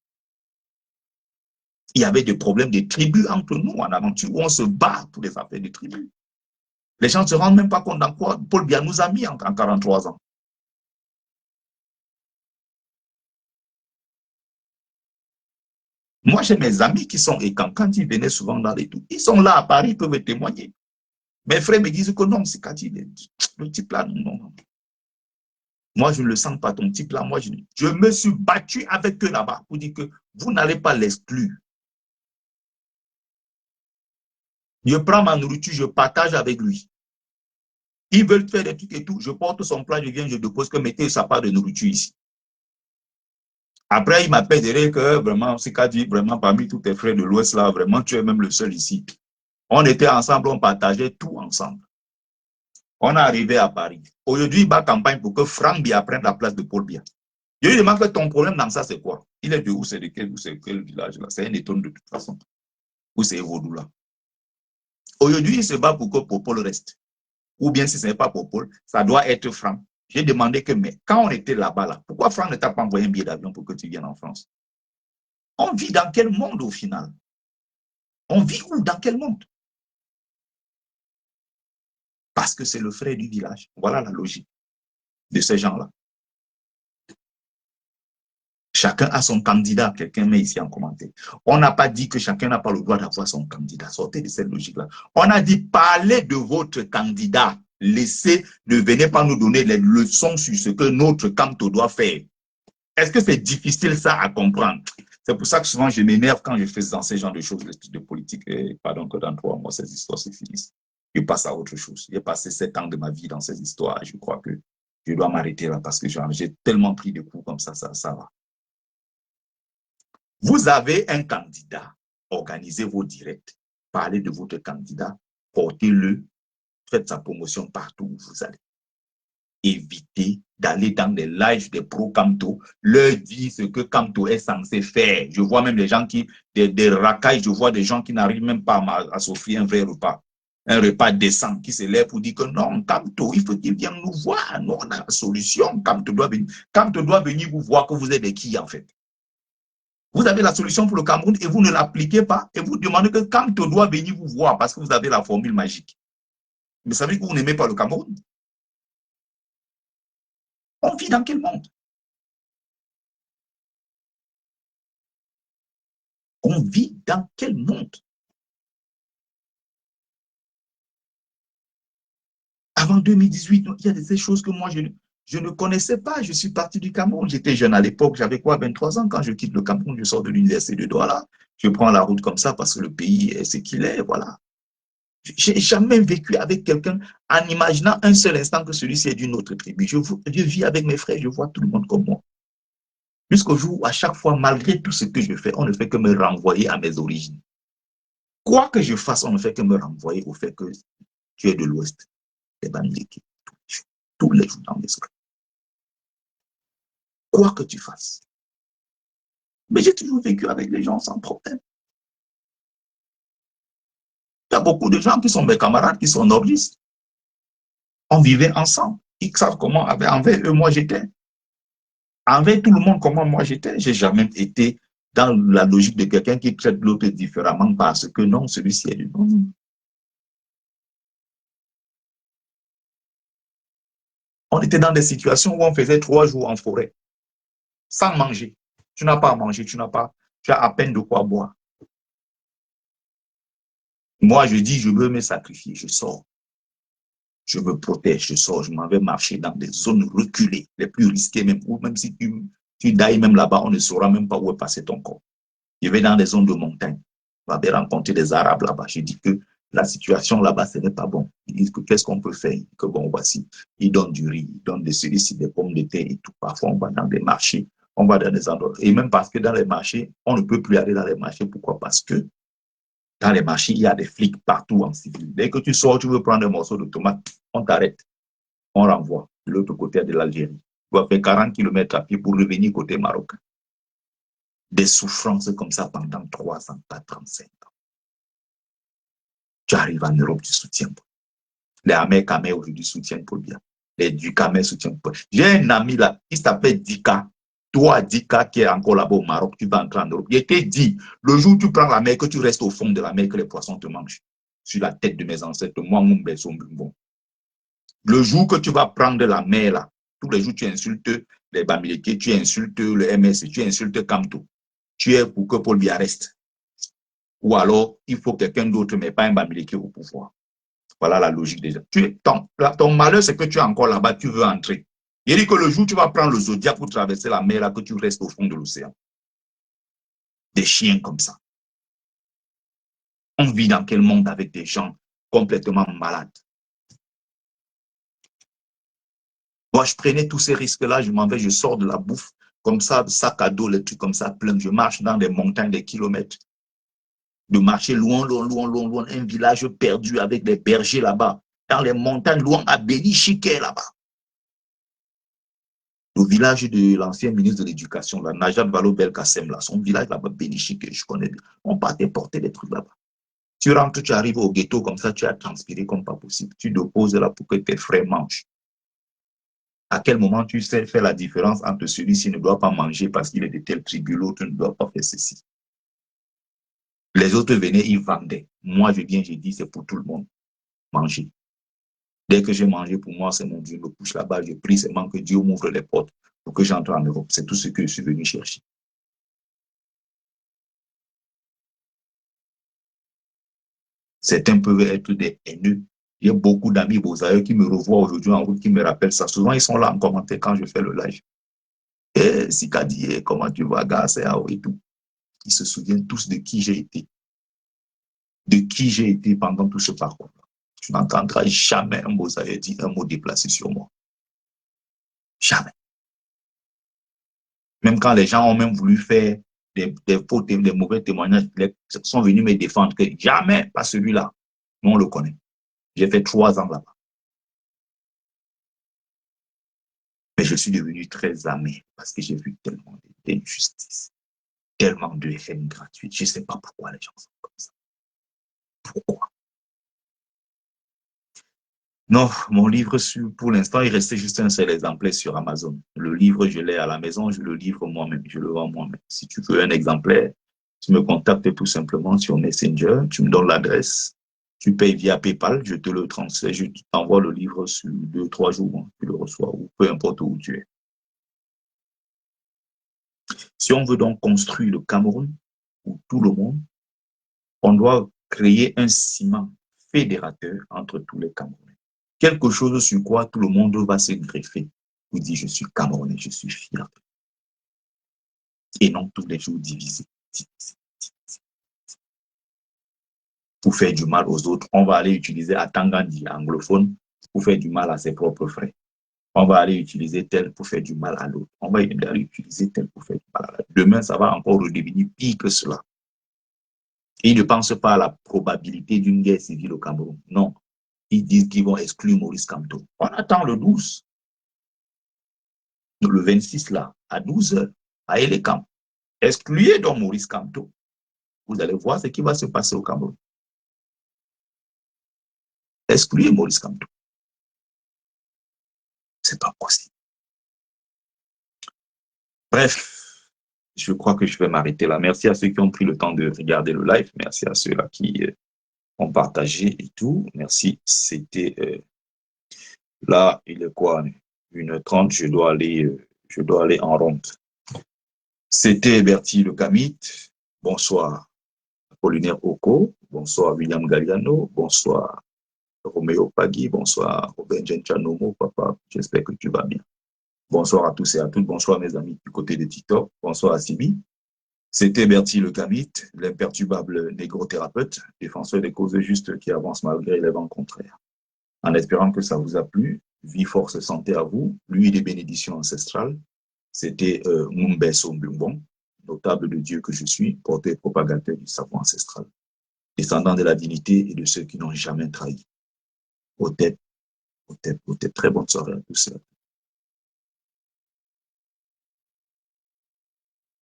A: Il y avait des problèmes de tribus entre nous en aventure, où on se bat pour les affaires de tribus. Les gens ne se rendent même pas compte dans quoi Paul Biya nous a mis en 43 ans. Moi, j'ai mes amis qui sont Écans, quand ils venaient souvent dans les tours, ils sont là à Paris, ils peuvent témoigner. Mes frères me disent que non, c'est Kati, le type là, non. Moi, je ne le sens pas, ton type là. Moi, je me suis battu avec eux là-bas pour dire que vous n'allez pas l'exclure. Je prends ma nourriture, je partage avec lui. Ils veulent faire des trucs et tout. Je porte son plat, je viens, je dépose que mettez sa part de nourriture ici. Après, il m'appelle derrière que vraiment, c'est qu'a dit, vraiment, parmi tous tes frères de l'Ouest là, vraiment, tu es même le seul ici. On était ensemble, on partageait tout ensemble. On est arrivé à Paris. Aujourd'hui, il bat campagne pour que Franck Biya prenne la place de Paul Biya. Je lui demande que ton problème dans ça, c'est quoi? Il est de où? C'est de quel village là? C'est un étonne de toute façon. Où c'est Evodou là? Aujourd'hui, il se bat pour que Popol reste. Ou bien si ce n'est pas Popol, ça doit être Franck. J'ai demandé que, mais quand on était là-bas, là, pourquoi Franck ne t'a pas envoyé un billet d'avion pour que tu viennes en France? On vit dans quel monde au final? On vit où? Dans quel monde? Parce que c'est le frère du village. Voilà la logique de ces gens-là. Chacun a son candidat. Quelqu'un met ici en commentaire. On n'a pas dit que chacun n'a pas le droit d'avoir son candidat. Sortez de cette logique-là. On a dit parlez de votre candidat. ne venez pas nous donner les leçons sur ce que notre Camto doit faire. Est-ce que c'est difficile ça à comprendre? C'est pour ça que souvent je m'énerve quand je fais dans ces genres de choses de politique. Et pardon que dans 3 mois, ces histoires se finissent. Je passe à autre chose. J'ai passé 7 ans de ma vie dans ces histoires. Je crois que je dois m'arrêter là parce que j'ai tellement pris de coups comme ça va. Vous avez un candidat, organisez vos directs, parlez de votre candidat, portez-le, faites sa promotion partout où vous allez. Évitez d'aller dans des lives des pro-Camto, leur dire ce que Camto est censé faire. Je vois même des gens des racailles, je vois des gens qui n'arrivent même pas à s'offrir un vrai repas. Un repas décent qui se lève pour dire que non, Camto, il faut qu'il vienne nous voir. Nous, on a la solution. Camto doit venir vous voir que vous êtes de qui, en fait. Vous avez la solution pour le Cameroun et vous ne l'appliquez pas et vous demandez que Camto doit venir vous voir parce que vous avez la formule magique. Mais ça veut dire que vous n'aimez pas le Cameroun. On vit dans quel monde? On vit dans quel monde? Avant 2018, il y a des choses que moi, je ne connaissais pas. Je suis parti du Cameroun. J'étais jeune à l'époque. J'avais quoi, 23 ans quand je quitte le Cameroun. Je sors de l'université de Douala. Je prends la route comme ça parce que le pays est ce qu'il est. Voilà. Je n'ai jamais vécu avec quelqu'un en imaginant un seul instant que celui-ci est d'une autre tribu. Je vis avec mes frères. Je vois tout le monde comme moi. Jusqu'au jour où, à chaque fois, malgré tout ce que je fais, on ne fait que me renvoyer à mes origines. Quoi que je fasse, on ne fait que me renvoyer au fait que tu es de l'Ouest. Tous les jours dans mes oreilles. Quoi que tu fasses. Mais j'ai toujours vécu avec les gens sans problème. Il y a beaucoup de gens qui sont mes camarades, qui sont nordistes. On vivait ensemble. Ils savent comment, envers eux, moi j'étais. Envers tout le monde, comment moi j'étais. J'ai jamais été dans la logique de quelqu'un qui traite l'autre différemment parce que non, celui-ci est du non. On était dans des situations où on faisait 3 jours en forêt, sans manger. Tu n'as pas à manger, tu as à peine de quoi boire. Moi, je dis, je veux me sacrifier, je sors. Je me protège, je sors, je m'en vais marcher dans des zones reculées, les plus risquées même, ou même si tu dailles même là-bas, on ne saura même pas où est passé ton corps. Je vais dans des zones de montagne, je vais rencontrer des Arabes là-bas. Je dis que la situation là-bas, ce n'est pas bon. Ils disent que qu'est-ce qu'on peut faire? Que bon, voici, ils donnent du riz, ils donnent des cerises, des pommes de terre et tout. Parfois, on va dans des marchés, on va dans des endroits. Et même parce que dans les marchés, on ne peut plus aller dans les marchés. Pourquoi? Parce que dans les marchés, il y a des flics partout en civil. Dès que tu sors, tu veux prendre un morceau de tomate, on t'arrête. On renvoie de l'autre côté de l'Algérie. Tu vas faire 40 km à pied pour revenir côté marocain. Des souffrances comme ça pendant 3 ans, 4 ans, 5 ans. Tu arrives en Europe, tu soutiens pas. Les Américains aujourd'hui soutiennent Paul Biya. Les Ducamais soutiennent Paul. J'ai un ami là, il s'appelle Dika. Toi, Dika, qui est encore là-bas au Maroc, tu vas entrer en Europe. Il t'ai dit, le jour où tu prends la mer, que tu restes au fond de la mer, que les poissons te mangent. Sur la tête de mes ancêtres, moi, mon berceau, bon. Le jour que tu vas prendre la mer, là, tous les jours, tu insultes les Bamileke, tu insultes le MS, tu insultes Camto. Tu es pour que Paul Biya reste. Ou alors, il faut quelqu'un d'autre, mais pas un Bamileke au pouvoir. Voilà la logique déjà. Ton malheur, c'est que tu es encore là-bas, tu veux entrer. Il dit que le jour où tu vas prendre le Zodiac pour traverser la mer, là, que tu restes au fond de l'océan. Des chiens comme ça. On vit dans quel monde avec des gens complètement malades? Moi, je prenais tous ces risques-là, je m'en vais, je sors de la bouffe, comme ça, sac à dos, les trucs comme ça, plein. Je marche dans des montagnes, des kilomètres. De marcher loin, un village perdu avec des bergers là-bas, dans les montagnes, loin à Béni-Chiquet là-bas. Le village de l'ancien ministre de l'Éducation, la Najat Vallaud-Belkacem, là, son village là-bas, Béni-Chiquet, je connais bien. On partait porter des trucs là-bas. Tu rentres, tu arrives au ghetto comme ça, tu as transpiré comme pas possible. Tu déposes là pour que tes frères mangent. À quel moment tu sais faire la différence entre celui-ci ne doit pas manger parce qu'il est de telle tribu, l'autre ne doit pas faire ceci. Les autres venaient, ils vendaient. Moi, je viens, je dis, c'est pour tout le monde. Manger. Dès que j'ai mangé, pour moi, c'est mon Dieu me couche là-bas. Je prie seulement que Dieu m'ouvre les portes pour que j'entre en Europe. C'est tout ce que je suis venu chercher. Certains peuvent être des haineux. J'ai beaucoup d'amis Bozaïeux qui me revoient aujourd'hui en route, qui me rappellent ça. Souvent, ils sont là en commentaire quand je fais le live. Et Sikadi, comment tu vas, gars, c'est et tout. Ils se souviennent tous de qui j'ai été. De qui j'ai été pendant tout ce parcours. Tu n'entendras jamais un Bozaïeux dire un mot déplacé sur moi. Jamais. Même quand les gens ont même voulu faire des mauvais témoignages, ils sont venus me défendre. Que jamais, pas celui-là. Nous, on le connaît. J'ai fait 3 ans là-bas. Mais je suis devenu très amer parce que j'ai vu tellement d'injustice, tellement de haine gratuite. Je ne sais pas pourquoi les gens sont comme ça. Pourquoi? Non, mon livre, pour l'instant, il restait juste un seul exemplaire sur Amazon. Le livre, je l'ai à la maison, je le livre moi-même, je le vends moi-même. Si tu veux un exemplaire, tu me contactes tout simplement sur Messenger, tu me donnes l'adresse, tu payes via PayPal, je te le transfère, je t'envoie le livre sur 2-3 jours, tu le reçois, ou peu importe où tu es. Si on veut donc construire le Cameroun pour tout le monde, on doit créer un ciment fédérateur entre tous les Camerounais. Quelque chose sur quoi tout le monde va se greffer pour dire je suis Camerounais, je suis fier. Et non tous les jours divisés. Pour faire du mal aux autres, on va aller utiliser Atangandi, anglophone, pour faire du mal à ses propres frères. On va aller utiliser tel pour faire du mal à l'autre. On va aller utiliser tel pour faire du mal à l'autre. Demain, ça va encore redevenir pire que cela. Et ils ne pensent pas à la probabilité d'une guerre civile au Cameroun. Non. Ils disent qu'ils vont exclure Maurice Kamto. On attend le 12. Le 26, là, à 12 h, à Elekam. Excluez donc Maurice Kamto. Vous allez voir ce qui va se passer au Cameroun. Excluez Maurice Kamto. C'est pas possible. Bref, je crois que je vais m'arrêter là. Merci à ceux qui ont pris le temps de regarder le live. Merci à ceux-là qui ont partagé et tout. Merci. C'était là, il est quoi? 1h30, je dois aller en ronde. C'était Bertie Le Camit. Bonsoir, Apollinaire Oko. Bonsoir, William Galliano. Bonsoir, Roméo Pagui. Bonsoir, Robin Genchanomo. Papa, j'espère que tu vas bien. Bonsoir à tous et à toutes. Bonsoir, mes amis du côté de TikTok. Bonsoir à Sibi. C'était Bertie Le Camit, l'imperturbable négro-thérapeute, défenseur des causes justes qui avance malgré les vents contraires. En espérant que ça vous a plu, vie, force, santé à vous, lui des bénédictions ancestrales. C'était Mumbeso Mbumbon, notable de Dieu que je suis, porteur et propagateur du savoir ancestral, descendant de la dignité et de ceux qui n'ont jamais trahi. Au tête, très bonne soirée à tous.